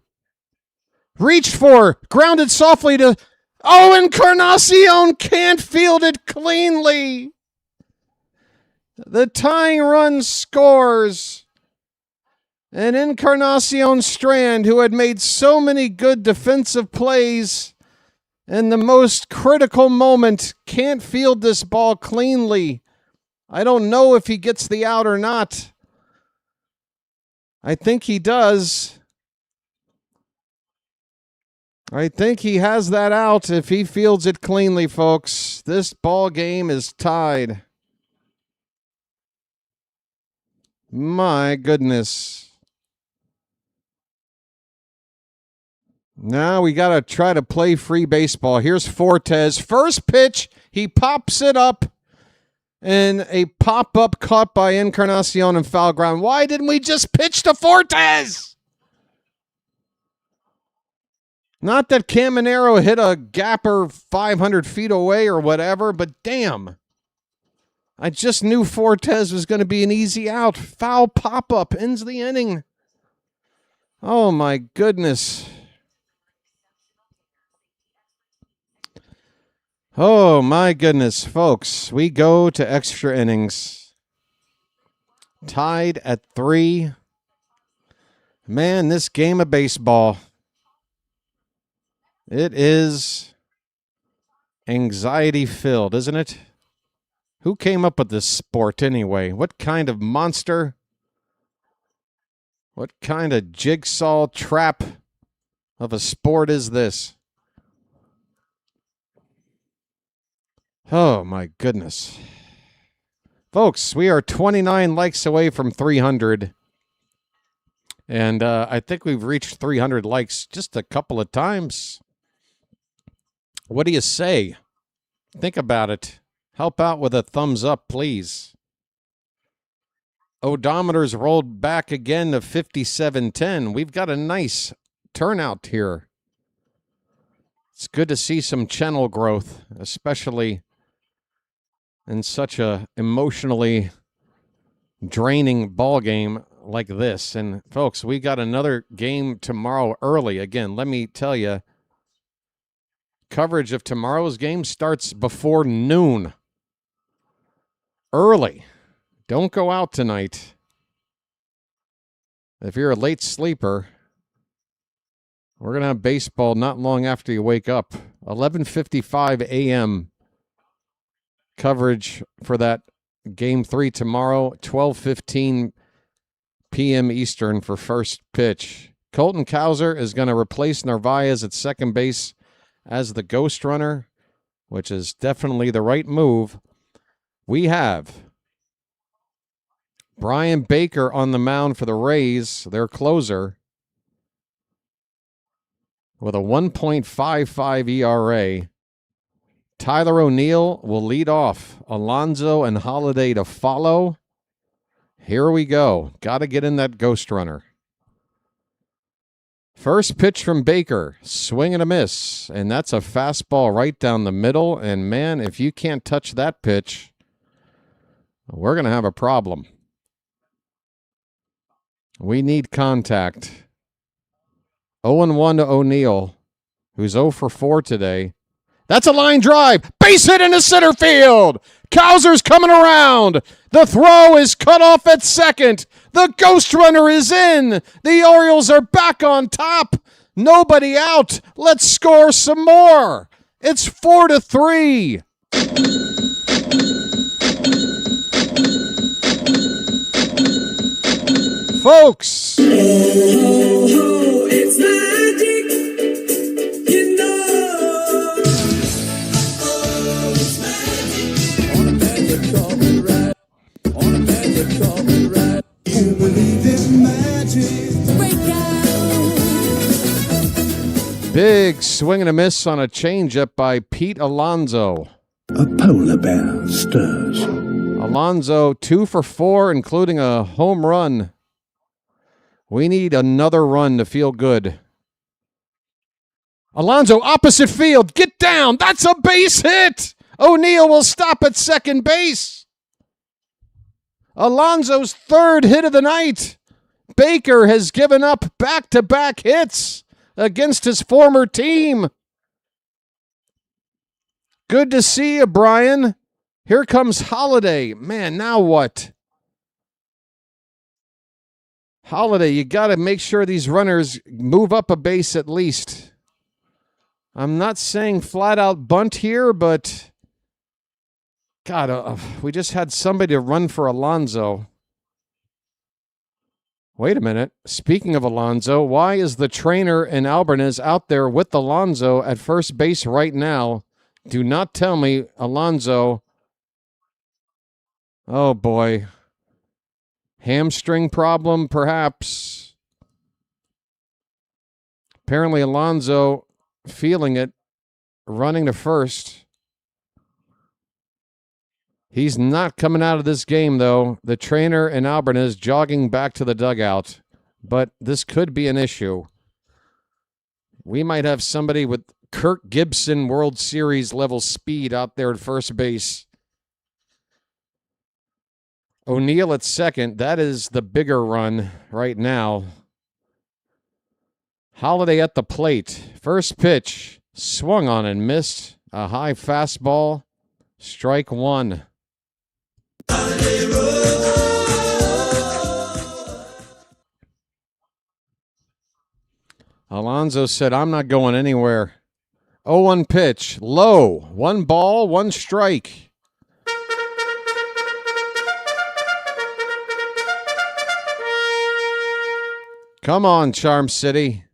Reached for, grounded softly to, Encarnacion can't field it cleanly. The tying run scores. And Encarnacion Strand, who had made so many good defensive plays in the most critical moment, can't field this ball cleanly I don't know if he gets the out or not. I think he does. I think he has that out if he fields it cleanly, folks. This ball game is tied. My goodness. Now we got to try to play free baseball. Here's Fortes. First pitch, he pops it up. And a pop-up caught by Encarnacion in foul ground. Why didn't we just pitch to Fortes? Not that Caminero hit a gapper 500 feet away or whatever, but damn. I just knew Fortes was going to be an easy out. Foul pop-up ends the inning. Oh, my goodness. Oh, my goodness, folks. We go to extra innings. Tied at 3. Man, this game of baseball. It is anxiety-filled, isn't it? Who came up with this sport anyway? What kind of monster? What kind of jigsaw trap of a sport is this? Oh, my goodness. Folks, we are 29 likes away from 300. And I think we've reached 300 likes just a couple of times. What do you say? Think about it. Help out with a thumbs up, please. Odometer's rolled back again to 5710. We've got a nice turnout here. It's good to see some channel growth, especially in such a emotionally draining ball game like this. And folks, we got another game tomorrow early. Again, let me tell you, coverage of tomorrow's game starts before noon. Early. Don't go out tonight. If you're a late sleeper, we're going to have baseball not long after you wake up. 11:55 a.m. coverage for that Game 3 tomorrow, 12:15 p.m. Eastern for first pitch. Colton Cowser is going to replace Narvaez at second base as the ghost runner, which is definitely the right move. We have Brian Baker on the mound for the Rays, their closer, with a 1.55 ERA. Tyler O'Neill will lead off. Alonso and Holiday to follow. Here we go. Got to get in that ghost runner. First pitch from Baker. Swing and a miss. And that's a fastball right down the middle. And, man, if you can't touch that pitch, we're going to have a problem. We need contact. 0-1 to O'Neill, who's 0 for 4 today. That's a line drive. Base hit into center field. Cowser's coming around. The throw is cut off at second. The ghost runner is in. The Orioles are back on top. Nobody out. Let's score some more. It's 4-3. Folks. It's magic, you know. It's magic. On a magic carpet ride. On a magic carpet ride. You believe in magic. Break out. Big swing and a miss on a changeup by Pete Alonso. A polar bear stirs. Alonso 2 for 4, including a home run. We need another run to feel good. Alonso, opposite field. Get down. That's a base hit. O'Neill will stop at second base. Alonso's third hit of the night. Baker has given up back-to-back hits against his former team. Good to see you, Brian. Here comes Holiday. Man, now what? Holiday, you got to make sure these runners move up a base at least. I'm not saying flat out bunt here, but God, we just had somebody to run for Alonso. Wait a minute. Speaking of Alonso, why is the trainer in Albarnez out there with Alonso at first base right now? Do not tell me Alonso. Oh, boy. Hamstring problem, perhaps. Apparently, Alonso feeling it, running to first. He's not coming out of this game, though. The trainer in Albarnez jogging back to the dugout. But this could be an issue. We might have somebody with Kirk Gibson World Series level speed out there at first base. O'Neill at second. That is the bigger run right now. Holiday at the plate. First pitch. Swung on and missed. A high fastball. Strike one. Alonso said, I'm not going anywhere. 0-1 pitch. Low. 1 ball, 1 strike. Come on, Charm City.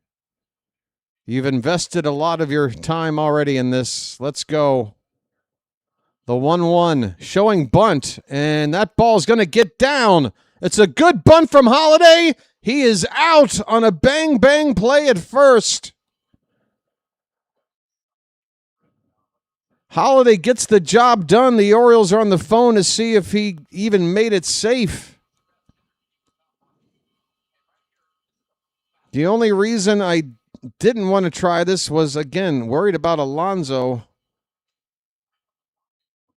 You've invested a lot of your time already in this. Let's go. The 1-1 showing bunt, and that ball's going to get down. It's a good bunt from Holiday. He is out on a bang-bang play at first. Holiday gets the job done. The Orioles are on the phone to see if he even made it safe. The only reason I didn't want to try this was, again, worried about Alonso.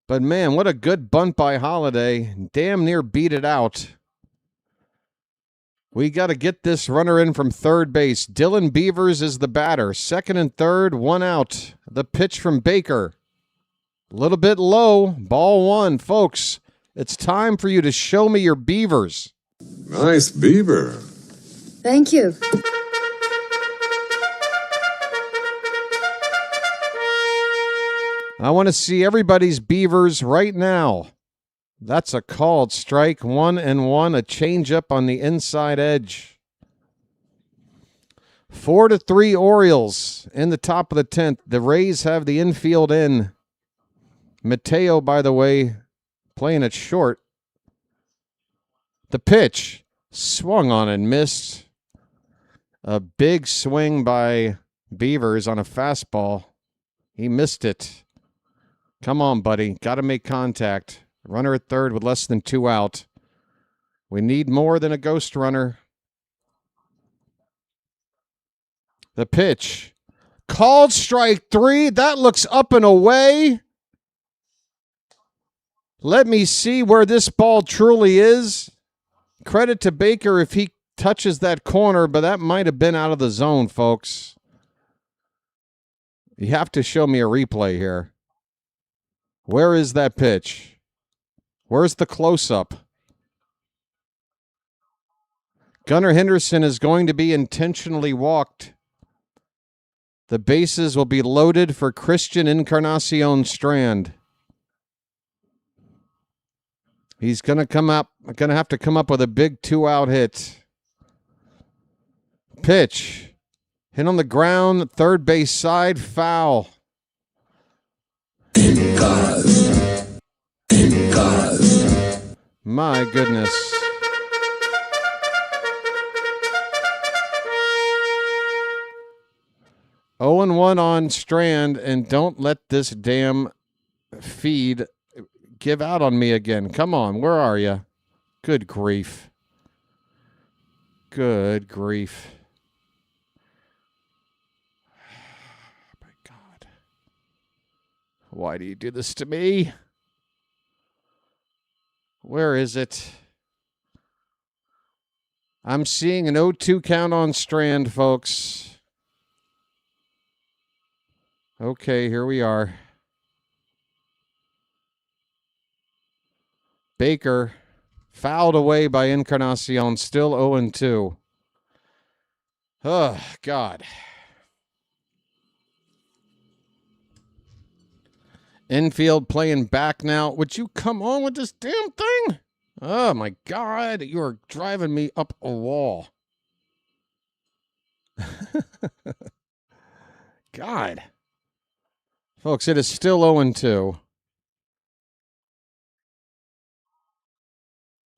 But, man, what a good bunt by Holiday. Damn near beat it out. We got to get this runner in from third base. Dylan Beavers is the batter. Second and third, 1 out. The pitch from Baker. A little bit low. Ball 1. Folks, it's time for you to show me your Beavers. Nice beaver. Thank you. I want to see everybody's Beavers right now. That's a called strike. 1-1, a changeup on the inside edge. 4-3 Orioles in the top of the 10th. The Rays have the infield in. Mateo, by the way, playing it short. The pitch swung on and missed. A big swing by Beavers on a fastball. He missed it. Come on, buddy. Got to make contact. Runner at third with less than 2 out. We need more than a ghost runner. The pitch. Called strike 3. That looks up and away. Let me see where this ball truly is. Credit to Baker if he touches that corner, but that might have been out of the zone, folks. You have to show me a replay here. Where is that pitch? Where's the close-up? Gunnar Henderson is going to be intentionally walked. The bases will be loaded for Christian Encarnacion Strand. He's going to have to come up with a big 2-out hit. Pitch. Hit on the ground, third base side, foul. My goodness. Oh and 1 on Strand, and don't let this damn feed give out on me again. Come on, where are you? Good grief. Good grief. My God. Why do you do this to me? Where is it? I'm seeing an 0-2 count on Strand, folks. Okay, here we are. Baker fouled away by Encarnacion, still 0-2. Oh, God. Infield playing back now. Would you come on with this damn thing? Oh, my God. You are driving me up a wall. God. Folks, it is still 0-2.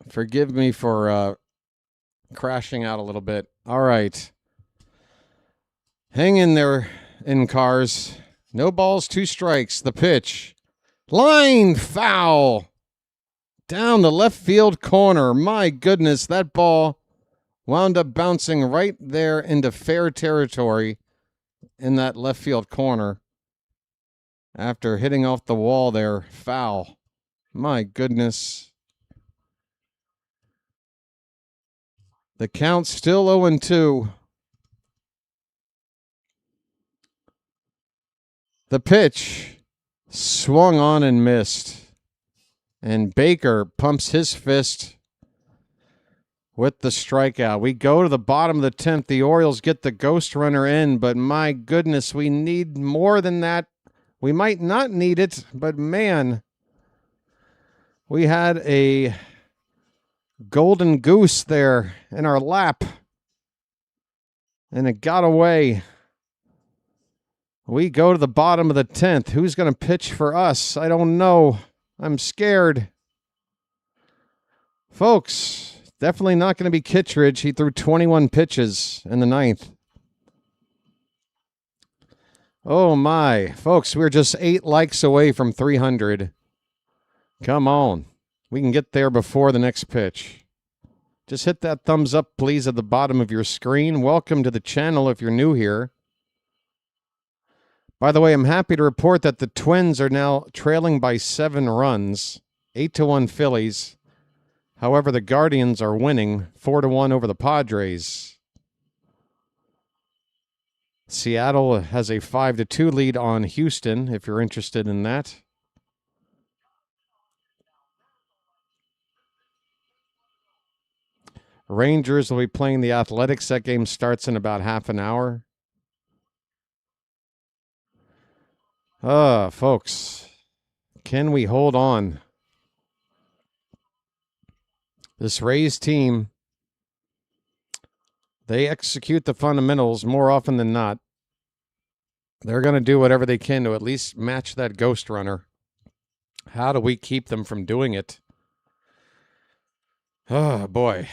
Forgive me for crashing out a little bit. All right. Hang in there, in cars. No balls, 2 strikes. The pitch. Line foul. Down the left field corner. My goodness, that ball wound up bouncing right there into fair territory in that left field corner. After hitting off the wall there, foul. My goodness. The count's still 0-2. The pitch swung on and missed. And Baker pumps his fist with the strikeout. We go to the bottom of the 10th. The Orioles get the ghost runner in, but my goodness, we need more than that. We might not need it, but man, we had a golden goose there in our lap, and it got away. We go to the bottom of the 10th. Who's going to pitch for us? I don't know. I'm scared. Folks, definitely not going to be Kittredge. He threw 21 pitches in the 9th. Oh, my. Folks, we're just 8 likes away from 300. Come on. We can get there before the next pitch. Just hit that thumbs up, please, at the bottom of your screen. Welcome to the channel if you're new here. By the way, I'm happy to report that the Twins are now trailing by 7 runs, 8-1 Phillies. However, the Guardians are winning 4-1 over the Padres. Seattle has a 5-2 lead on Houston, if you're interested in that. Rangers will be playing the Athletics. That game starts in about half an hour. Folks, can we hold on? This Rays team, they execute the fundamentals more often than not. They're going to do whatever they can to at least match that ghost runner. How do we keep them from doing it? Oh, boy.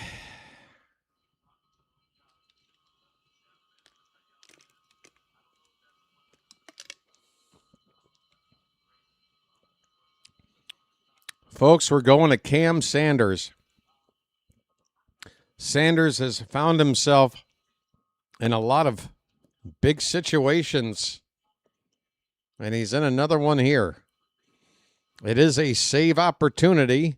Folks, we're going to Cam Sanders. Sanders has found himself in a lot of big situations, and he's in another one here. It is a save opportunity.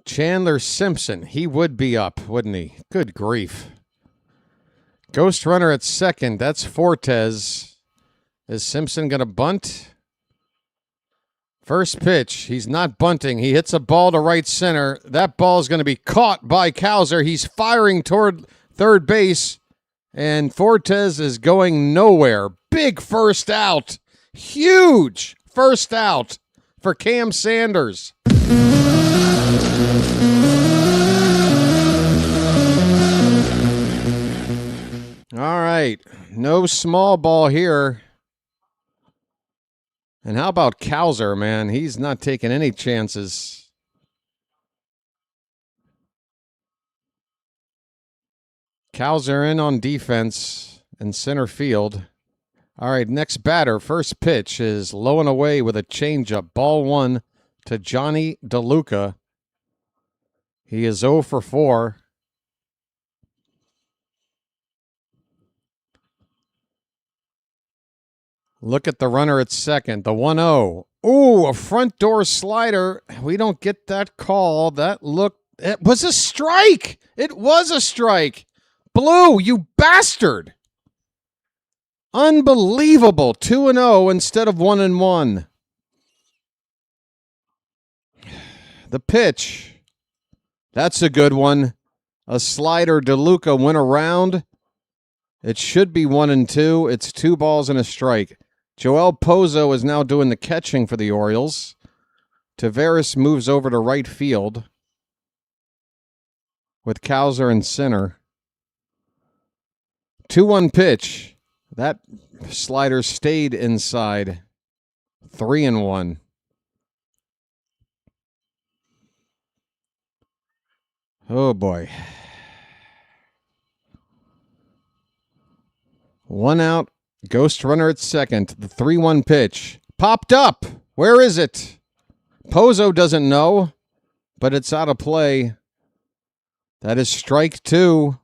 Chandler Simpson, he would be up, wouldn't he? Good grief. Ghost runner at second, that's Fortes. Is Simpson going to bunt? First pitch, he's not bunting. He hits a ball to right center. That ball is going to be caught by Cowser. He's firing toward third base, and Fortes is going nowhere. Big first out. Huge first out for Cam Sanders. All right, no small ball here. And how about Cowser, man? He's not taking any chances. Cowser in on defense in center field. All right, next batter, first pitch is low and away with a changeup. Ball 1 to Johnny DeLuca. He is 0 for 4. Look at the runner at second, the 1-0. Ooh, a front door slider. We don't get that call. It was a strike. It was a strike. Blue, you bastard. Unbelievable. 2-0 instead of 1-1. The pitch. That's a good one. A slider. DeLuca went around. It should be 1-2. It's 2 balls and a strike. Joel Pozo is now doing the catching for the Orioles. Taveras moves over to right field with Cowser in center. 2-1 pitch. That slider stayed inside. 3-1. Oh, boy. 1 out. Ghost runner at second. The 3-1 pitch. Popped up. Where is it? Pozo doesn't know, but it's out of play. That is strike 2.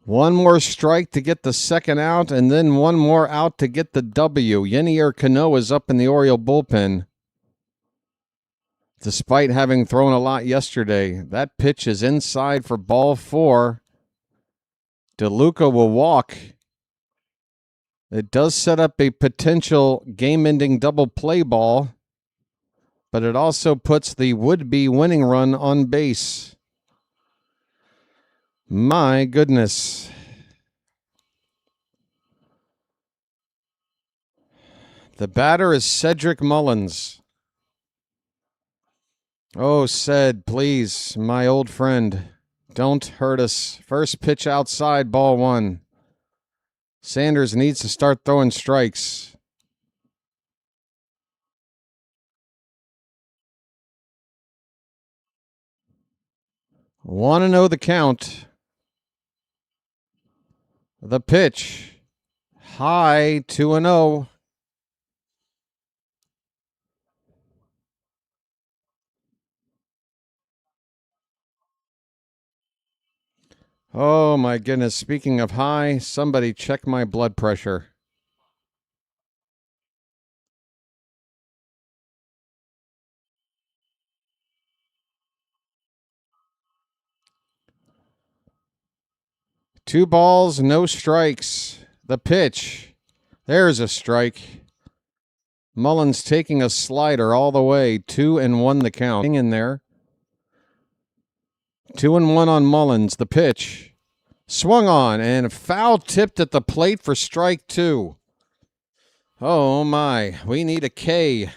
One more strike to get the second out, and then one more out to get the W. Yenier Cano is up in the Oriole bullpen. Despite having thrown a lot yesterday, that pitch is inside for ball 4. DeLuca will walk. It does set up a potential game-ending double play ball, but it also puts the would-be winning run on base. My goodness. The batter is Cedric Mullins. Oh, Ced, please, my old friend, don't hurt us. First pitch outside, ball 1. Sanders needs to start throwing strikes. Want to know the count. The pitch. High, 2-0. Oh, my goodness. Speaking of high, somebody check my blood pressure. Two balls, no strikes. The pitch. There's a strike. Mullins taking a slider all the way. 2-1 the count. Hang in there. 2-1 on Mullins. The pitch. Swung on and foul tipped at the plate for strike 2. Oh my. We need a K.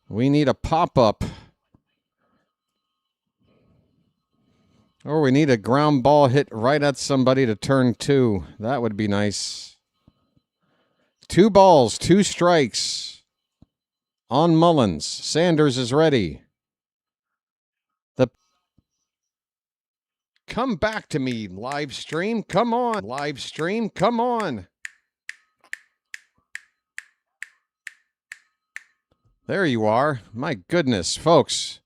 We need a pop-up. Or we need a ground ball hit right at somebody to turn 2. That would be nice. 2 balls, 2 strikes on Mullins. Sanders is ready. Come back to me, live stream. Come on, live stream. Come on. There you are. My goodness, folks.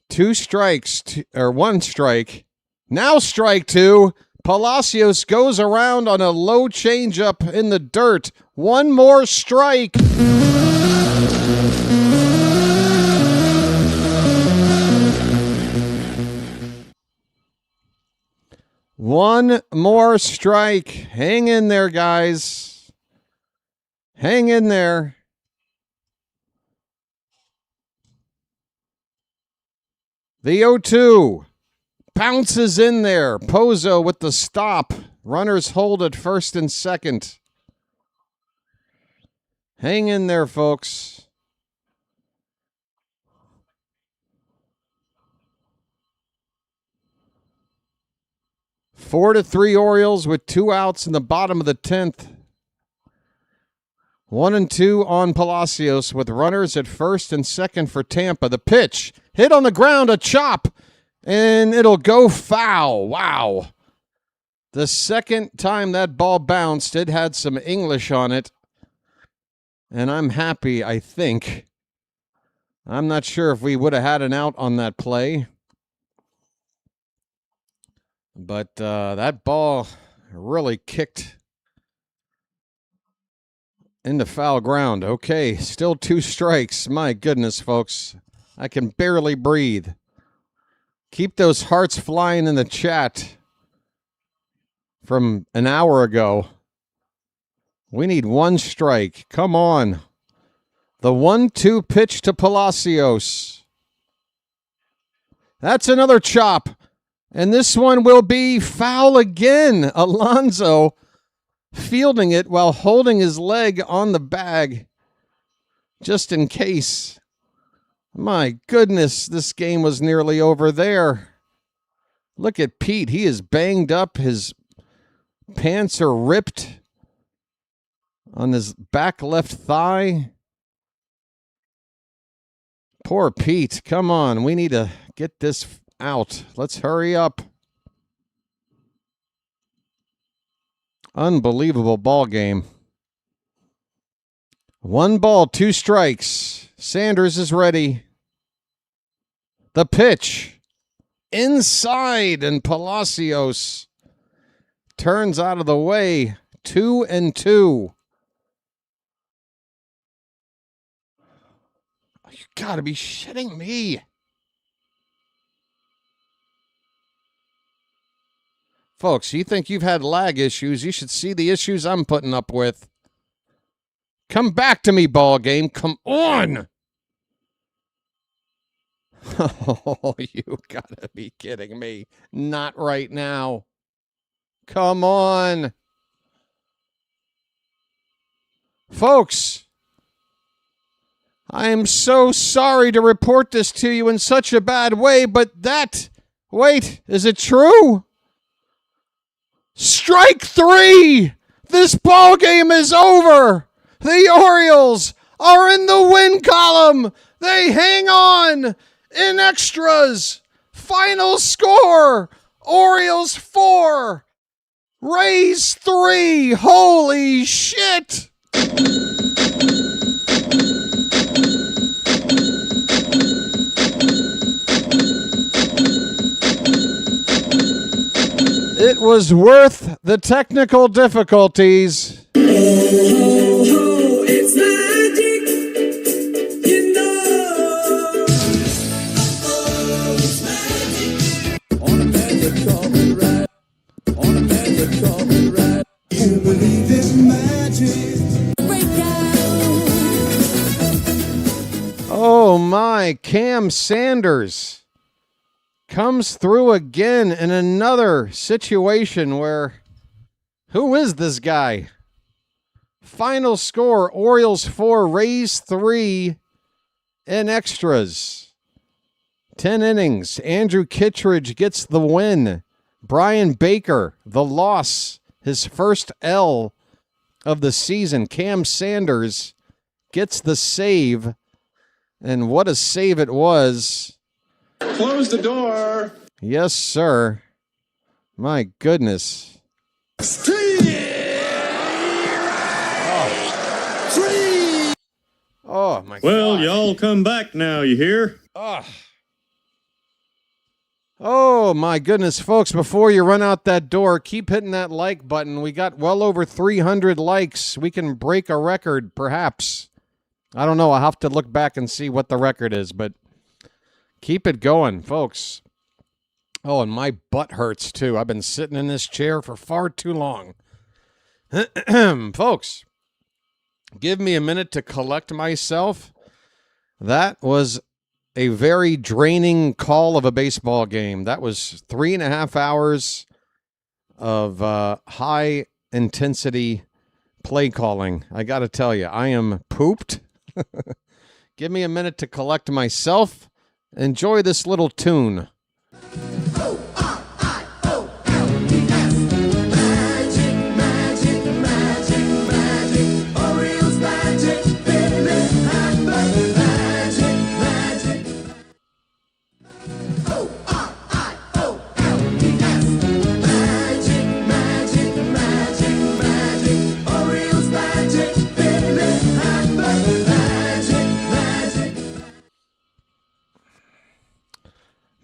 2 strikes, or 1 strike. Now strike 2. Palacios goes around on a low changeup in the dirt. 1 more strike. One more strike. Hang in there, guys. Hang in there. The 0-2 bounces in there. Pozo with the stop. Runners hold at first and second. Hang in there, folks. Four to 3 Orioles with 2 outs in the bottom of the 10th. 1-2 on Palacios with runners at first and second for Tampa. The pitch hit on the ground, a chop, and it'll go foul. Wow. The second time that ball bounced, it had some English on it. And I'm happy, I think. I'm not sure if we would have had an out on that play. But that ball really kicked into foul ground. Okay, still 2 strikes. My goodness, folks. I can barely breathe. Keep those hearts flying in the chat from an hour ago. We need 1 strike. Come on. The 1-2 pitch to Palacios. That's another chop. And this one will be foul again. Alonso fielding it while holding his leg on the bag, just in case. My goodness, this game was nearly over there. Look at Pete. He is banged up. His pants are ripped on his back left thigh. Poor Pete. Come on. We need to get this out. Let's hurry up. Unbelievable ball game. 1 ball, 2 strikes. Sanders is ready. The pitch. Inside, and Palacios turns out of the way. 2-2. You gotta be shitting me. Folks, you think you've had lag issues, you should see the issues I'm putting up with. Come back to me, ball game. Come on. Oh, you gotta be kidding me. Not right now. Come on. Folks, I am so sorry to report this to you in such a bad way, but wait, is it true? Strike 3! This ball game is over! The Orioles are in the win column! They hang on in extras! Final score! Orioles 4! Rays 3! Holy shit! It was worth the technical difficulties. It's magic, you know. It's magic. On a magic carpet ride. On a magic carpet ride. You believe in magic. Oh my, Cam Sanders comes through again in another situation where, who is this guy? Final score, Orioles 4, Rays 3 in extras. 10 innings. Andrew Kittredge gets the win. Brian Baker, the loss, his first L of the season. Cam Sanders gets the save, and what a save it was. Close the door. Yes, sir. My goodness. Oh, my God. Well, y'all come back now, you hear? Oh, my goodness, folks. Before you run out that door, keep hitting that like button. We got well over 300 likes. We can break a record, perhaps. I don't know. I'll have to look back and see what the record is, but keep it going, folks. Oh, and my butt hurts, too. I've been sitting in this chair for far too long. Folks, give me a minute to collect myself. That was a very draining call of a baseball game. That was 3.5 hours of high-intensity play calling. I got to tell you, I am pooped. Give me a minute to collect myself. Enjoy this little tune.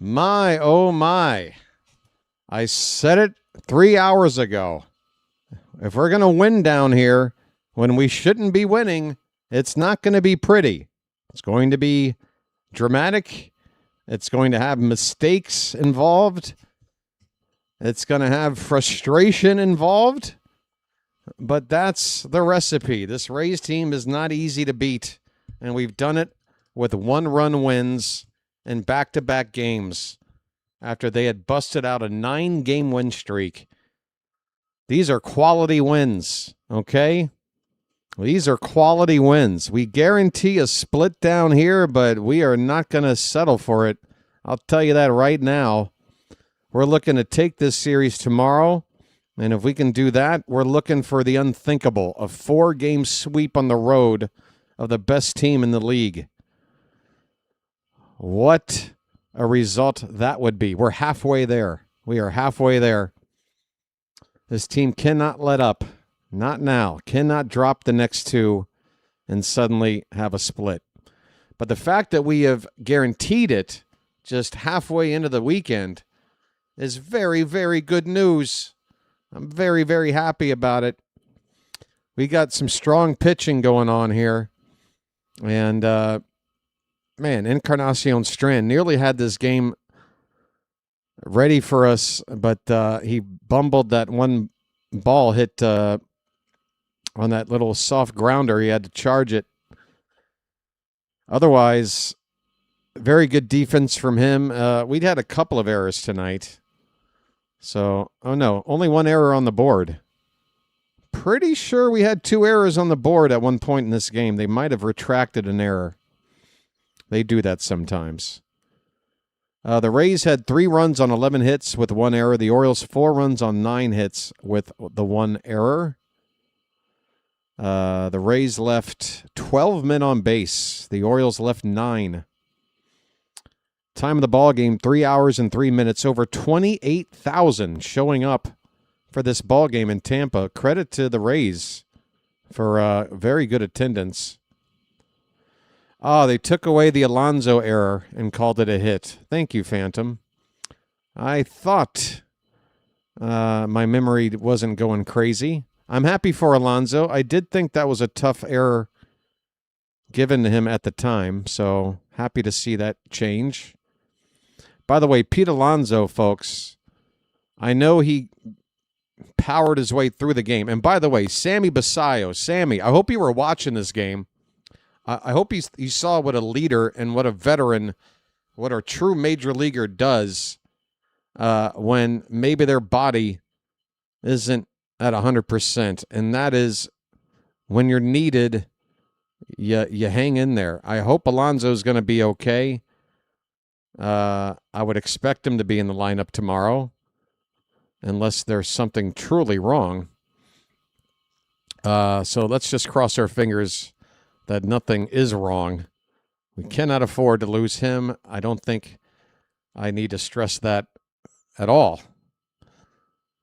My, oh my. I said it 3 hours ago. If we're going to win down here when we shouldn't be winning, it's not going to be pretty. It's going to be dramatic. It's going to have mistakes involved. It's going to have frustration involved. But that's the recipe. This Rays team is not easy to beat. And we've done it with 1-run wins in back-to-back games. after they had busted out a 9-game win streak. These are quality wins, okay? These are quality wins. We guarantee a split down here, but we are not going to settle for it. I'll tell you that right now. We're looking to take this series tomorrow, and if we can do that, we're looking for the unthinkable, a 4-game sweep on the road of the best team in the league. What a result that would be. We're halfway there. We are halfway there. This team cannot let up. Not now. Cannot drop the next 2 and suddenly have a split. But the fact that we have guaranteed it just halfway into the weekend is very, very good news. I'm very, very happy about it. We got some strong pitching going on here. And, man, Encarnacion Strand nearly had this game ready for us, but he bumbled that one ball hit on that little soft grounder. He had to charge it. Otherwise, very good defense from him. We'd had a couple of errors tonight. So, oh no, only one error on the board. Pretty sure we had 2 errors on the board at one point in this game. They might have retracted an error. They do that sometimes. The Rays had 3 runs on 11 hits with 1 error. The Orioles 4 runs on 9 hits with the 1 error. The Rays left 12 men on base. The Orioles left 9. Time of the ball game, 3 hours and 3 minutes. Over 28,000 showing up for this ball game in Tampa. Credit to the Rays for very good attendance. Oh, they took away the Alonso error and called it a hit. Thank you, Phantom. I thought my memory wasn't going crazy. I'm happy for Alonso. I did think that was a tough error given to him at the time, so happy to see that change. By the way, Pete Alonso, folks, I know he powered his way through the game. And by the way, Sammy Basayo, Sammy, I hope you were watching this game. I hope you saw what a leader and what a veteran, what a true major leaguer does when maybe their body isn't at 100%. And that is when you're needed, you hang in there. I hope Alonso's going to be okay. I would expect him to be in the lineup tomorrow, unless there's something truly wrong. So let's just cross our fingers that nothing is wrong. We cannot afford to lose him. I don't think I need to stress that at all.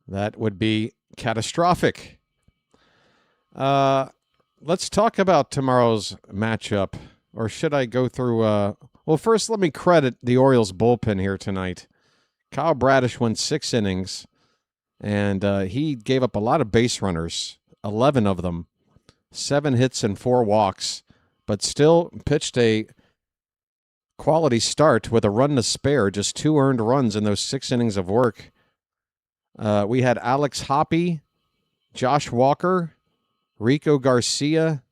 That would be catastrophic. Let's talk about tomorrow's matchup. Or should I go through... well, first let me credit the Orioles bullpen here tonight. Kyle Bradish went 6 innings, and he gave up a lot of base runners, 11 of them, 7 hits and 4 walks, but still pitched a quality start with a run to spare, just 2 earned runs in those 6 innings of work. We had Alex Hoppe, Josh Walker, Rico Garcia.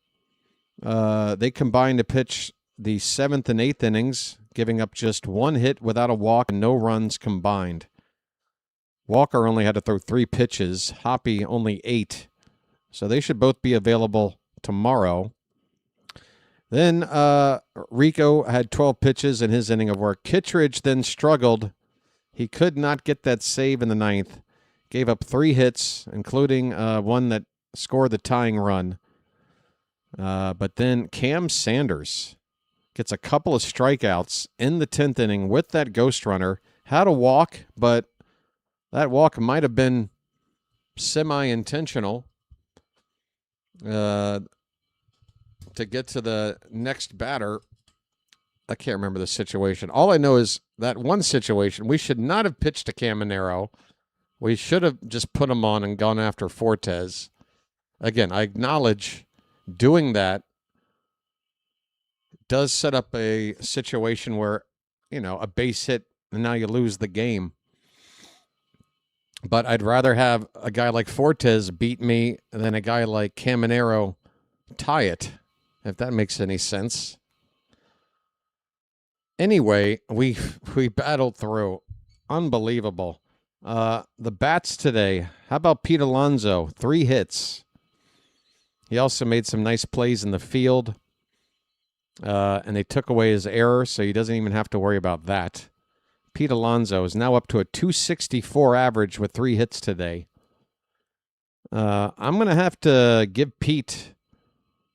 They combined to pitch the 7th and 8th innings, giving up just 1 hit without a walk and no runs combined. Walker only had to throw 3 pitches, Hoppe only 8. So they should both be available tomorrow. Then Rico had 12 pitches in his inning of work. Kittredge then struggled. He could not get that save in the 9th. Gave up 3 hits, including one that scored the tying run. But then Cam Sanders gets a couple of strikeouts in the 10th inning with that ghost runner. Had a walk, but that walk might have been semi-intentional to get to the next batter. I can't remember the situation. All I know is that one situation, we should not have pitched to Caminero. We should have just put him on and gone after Fortes. Again, I acknowledge doing that does set up a situation where, a base hit and now you lose the game. But I'd rather have a guy like Fortes beat me than a guy like Caminero tie it, if that makes any sense. Anyway, we battled through. Unbelievable. The bats today. How about Pete Alonso? 3 hits. He also made some nice plays in the field. And they took away his error, so he doesn't even have to worry about that. Pete Alonso is now up to a 264 average with 3 hits today. I'm going to have to give Pete,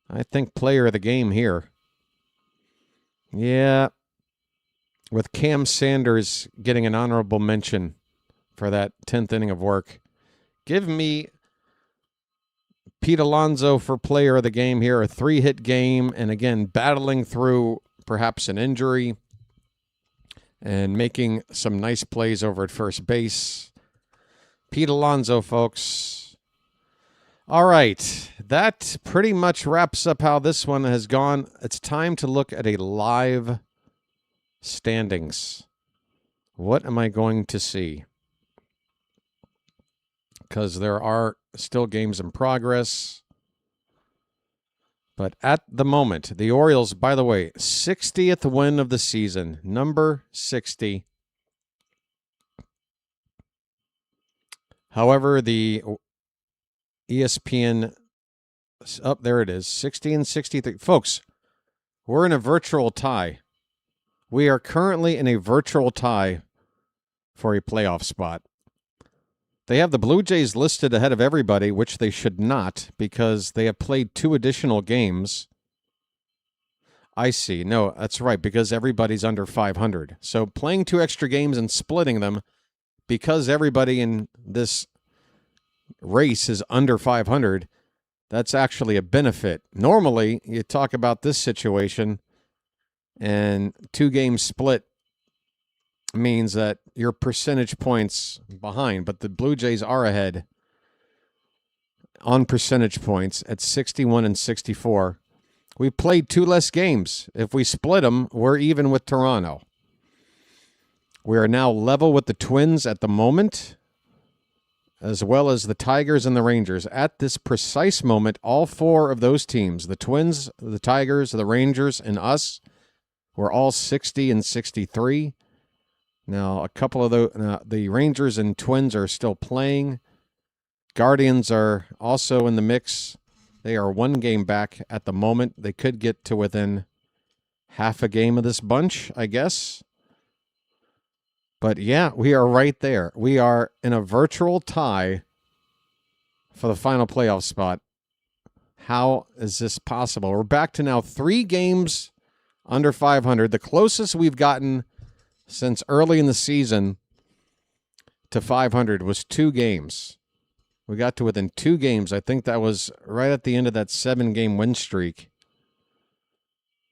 I think, player of the game here. Yeah. With Cam Sanders getting an honorable mention for that 10th inning of work. Give me Pete Alonso for player of the game here, a 3-hit game, and again, battling through perhaps an injury and making some nice plays over at first base. Pete Alonso, folks. All right, that pretty much wraps up how this one has gone. It's time to look at a live standings. What am I going to see? Because there are still games in progress. But at the moment, the Orioles, by the way, 60th win of the season, number 60. However, the ESPN, there it is, 60 and 63. Folks, we're in a virtual tie. We are currently in a virtual tie for a playoff spot. They have the Blue Jays listed ahead of everybody, which they should not, because they have played 2 additional games. I see. No, that's right, because everybody's under 500. So playing 2 extra games and splitting them, because everybody in this race is under 500, that's actually a benefit. Normally, you talk about this situation, and 2 games split means that your percentage points behind, but the Blue Jays are ahead on percentage points at 61 and 64. We played 2 less games. If we split them, we're even with Toronto. We are now level with the Twins at the moment, as well as the Tigers and the Rangers. At this precise moment, all 4 of those teams, the Twins, the Tigers, the Rangers, and us, we're all 60 and 63. Now, a couple of the Rangers and Twins are still playing. Guardians are also in the mix. They are 1 game back at the moment. They could get to within half a game of this bunch, I guess. But yeah, we are right there. We are in a virtual tie for the final playoff spot. How is this possible? We're back to now 3 games under 500. The closest we've gotten since early in the season to 500 was 2 games. We got to within 2 games. I think that was right at the end of that 7-game win streak.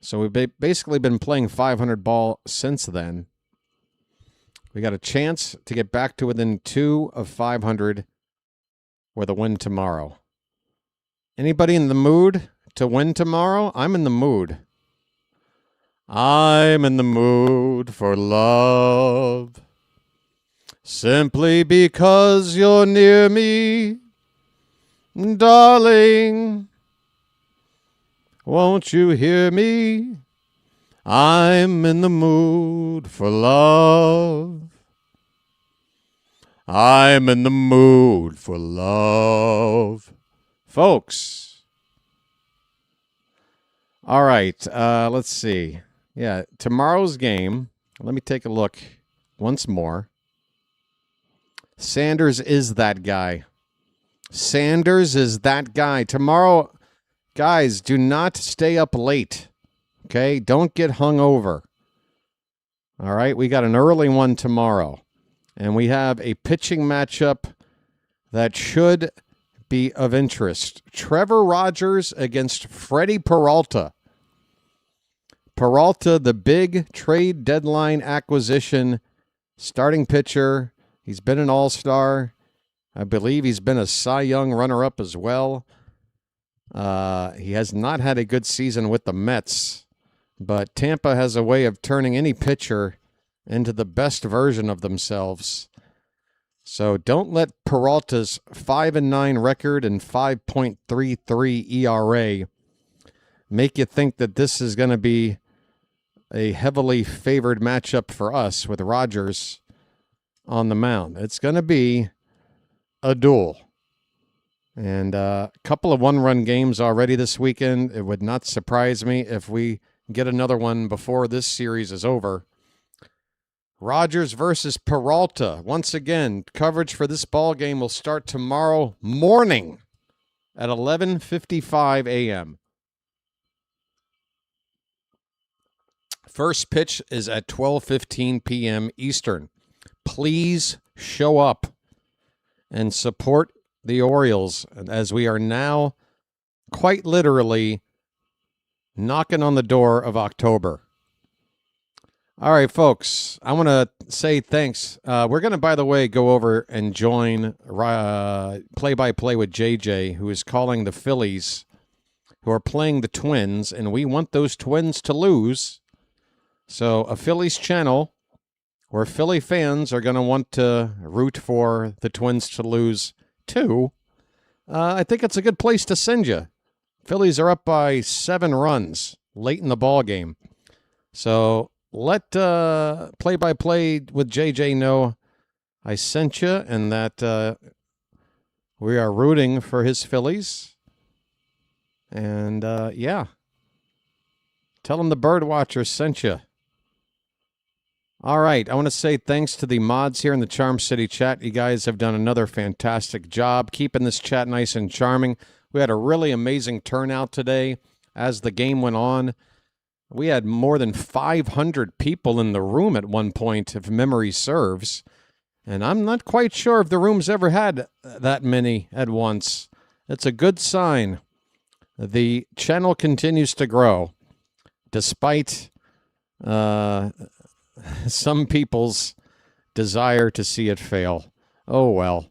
So we've basically been playing 500 ball since then. We got a chance to get back to within 2 of 500 with a win tomorrow. Anybody in the mood to win tomorrow? I'm in the mood. I'm in the mood for love, simply because you're near me, darling. Won't you hear me? I'm in the mood for love. I'm in the mood for love. Folks. All right, let's see. Yeah, tomorrow's game, let me take a look once more. Sanders is that guy. Sanders is that guy. Tomorrow, guys, do not stay up late, okay? Don't get hung over. All right, we got an early one tomorrow, and we have a pitching matchup that should be of interest. Trevor Rogers against Freddie Peralta. Peralta, the big trade deadline acquisition, starting pitcher. He's been an all-star. I believe he's been a Cy Young runner-up as well. He has not had a good season with the Mets, but Tampa has a way of turning any pitcher into the best version of themselves. So don't let Peralta's 5-9 record and 5.33 ERA make you think that this is going to be a heavily favored matchup for us with Rogers. on the mound. It's going to be a duel. And a couple of one-run games already this weekend. It would not surprise me if we get another one before this series is over. Rogers versus Peralta. Once again, coverage for this ball game will start tomorrow morning at 11:55 a.m. First pitch is at 12:15 p.m. Eastern. Please show up and support the Orioles, as we are now quite literally knocking on the door of October. All right, folks, I want to say thanks. We're going to, by the way, go over and join play-by-play with JJ, who is calling the Phillies, who are playing the Twins, and we want those Twins to lose. So a Phillies channel where Philly fans are going to want to root for the Twins to lose too. I think it's a good place to send you. Phillies are up by 7 runs late in the ball game. So let play-by-play with JJ know I sent you and that we are rooting for his Phillies. And, yeah. Tell him the BirdWatcher sent you. All right, I want to say thanks to the mods here in the Charm City chat. You guys have done another fantastic job keeping this chat nice and charming. We had a really amazing turnout today as the game went on. We had more than 500 people in the room at one point, if memory serves. And I'm not quite sure if the room's ever had that many at once. It's a good sign. The channel continues to grow, despite some people's desire to see it fail. Oh, well.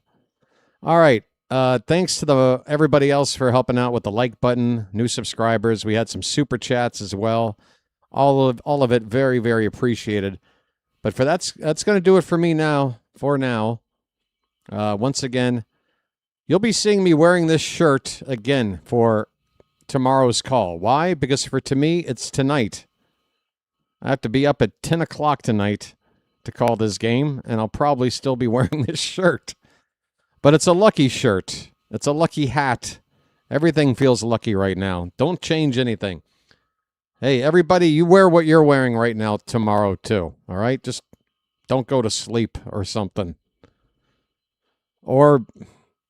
All right. Thanks to everybody else for helping out with the like button, new subscribers. We had some super chats as well. All of it very, very appreciated. But that's going to do it for me now, for now. Once again, you'll be seeing me wearing this shirt again for tomorrow's call. Why? Because to me, it's tonight. I have to be up at 10 o'clock tonight to call this game, and I'll probably still be wearing this shirt. But it's a lucky shirt. It's a lucky hat. Everything feels lucky right now. Don't change anything. Hey, everybody, you wear what you're wearing right now tomorrow, too. All right? Just don't go to sleep or something. Or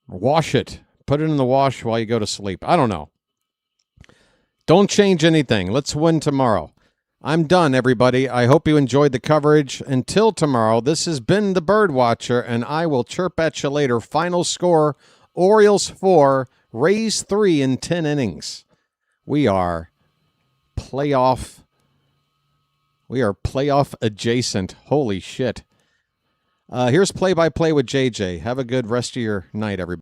wash it. Put it in the wash while you go to sleep. I don't know. Don't change anything. Let's win tomorrow. I'm done, everybody. I hope you enjoyed the coverage. Until tomorrow, this has been the BirdWatcher, and I will chirp at you later. Final score, Orioles 4, Rays 3 in 10 innings. We are playoff adjacent. Holy shit. Here's play-by-play with JJ. Have a good rest of your night, everybody.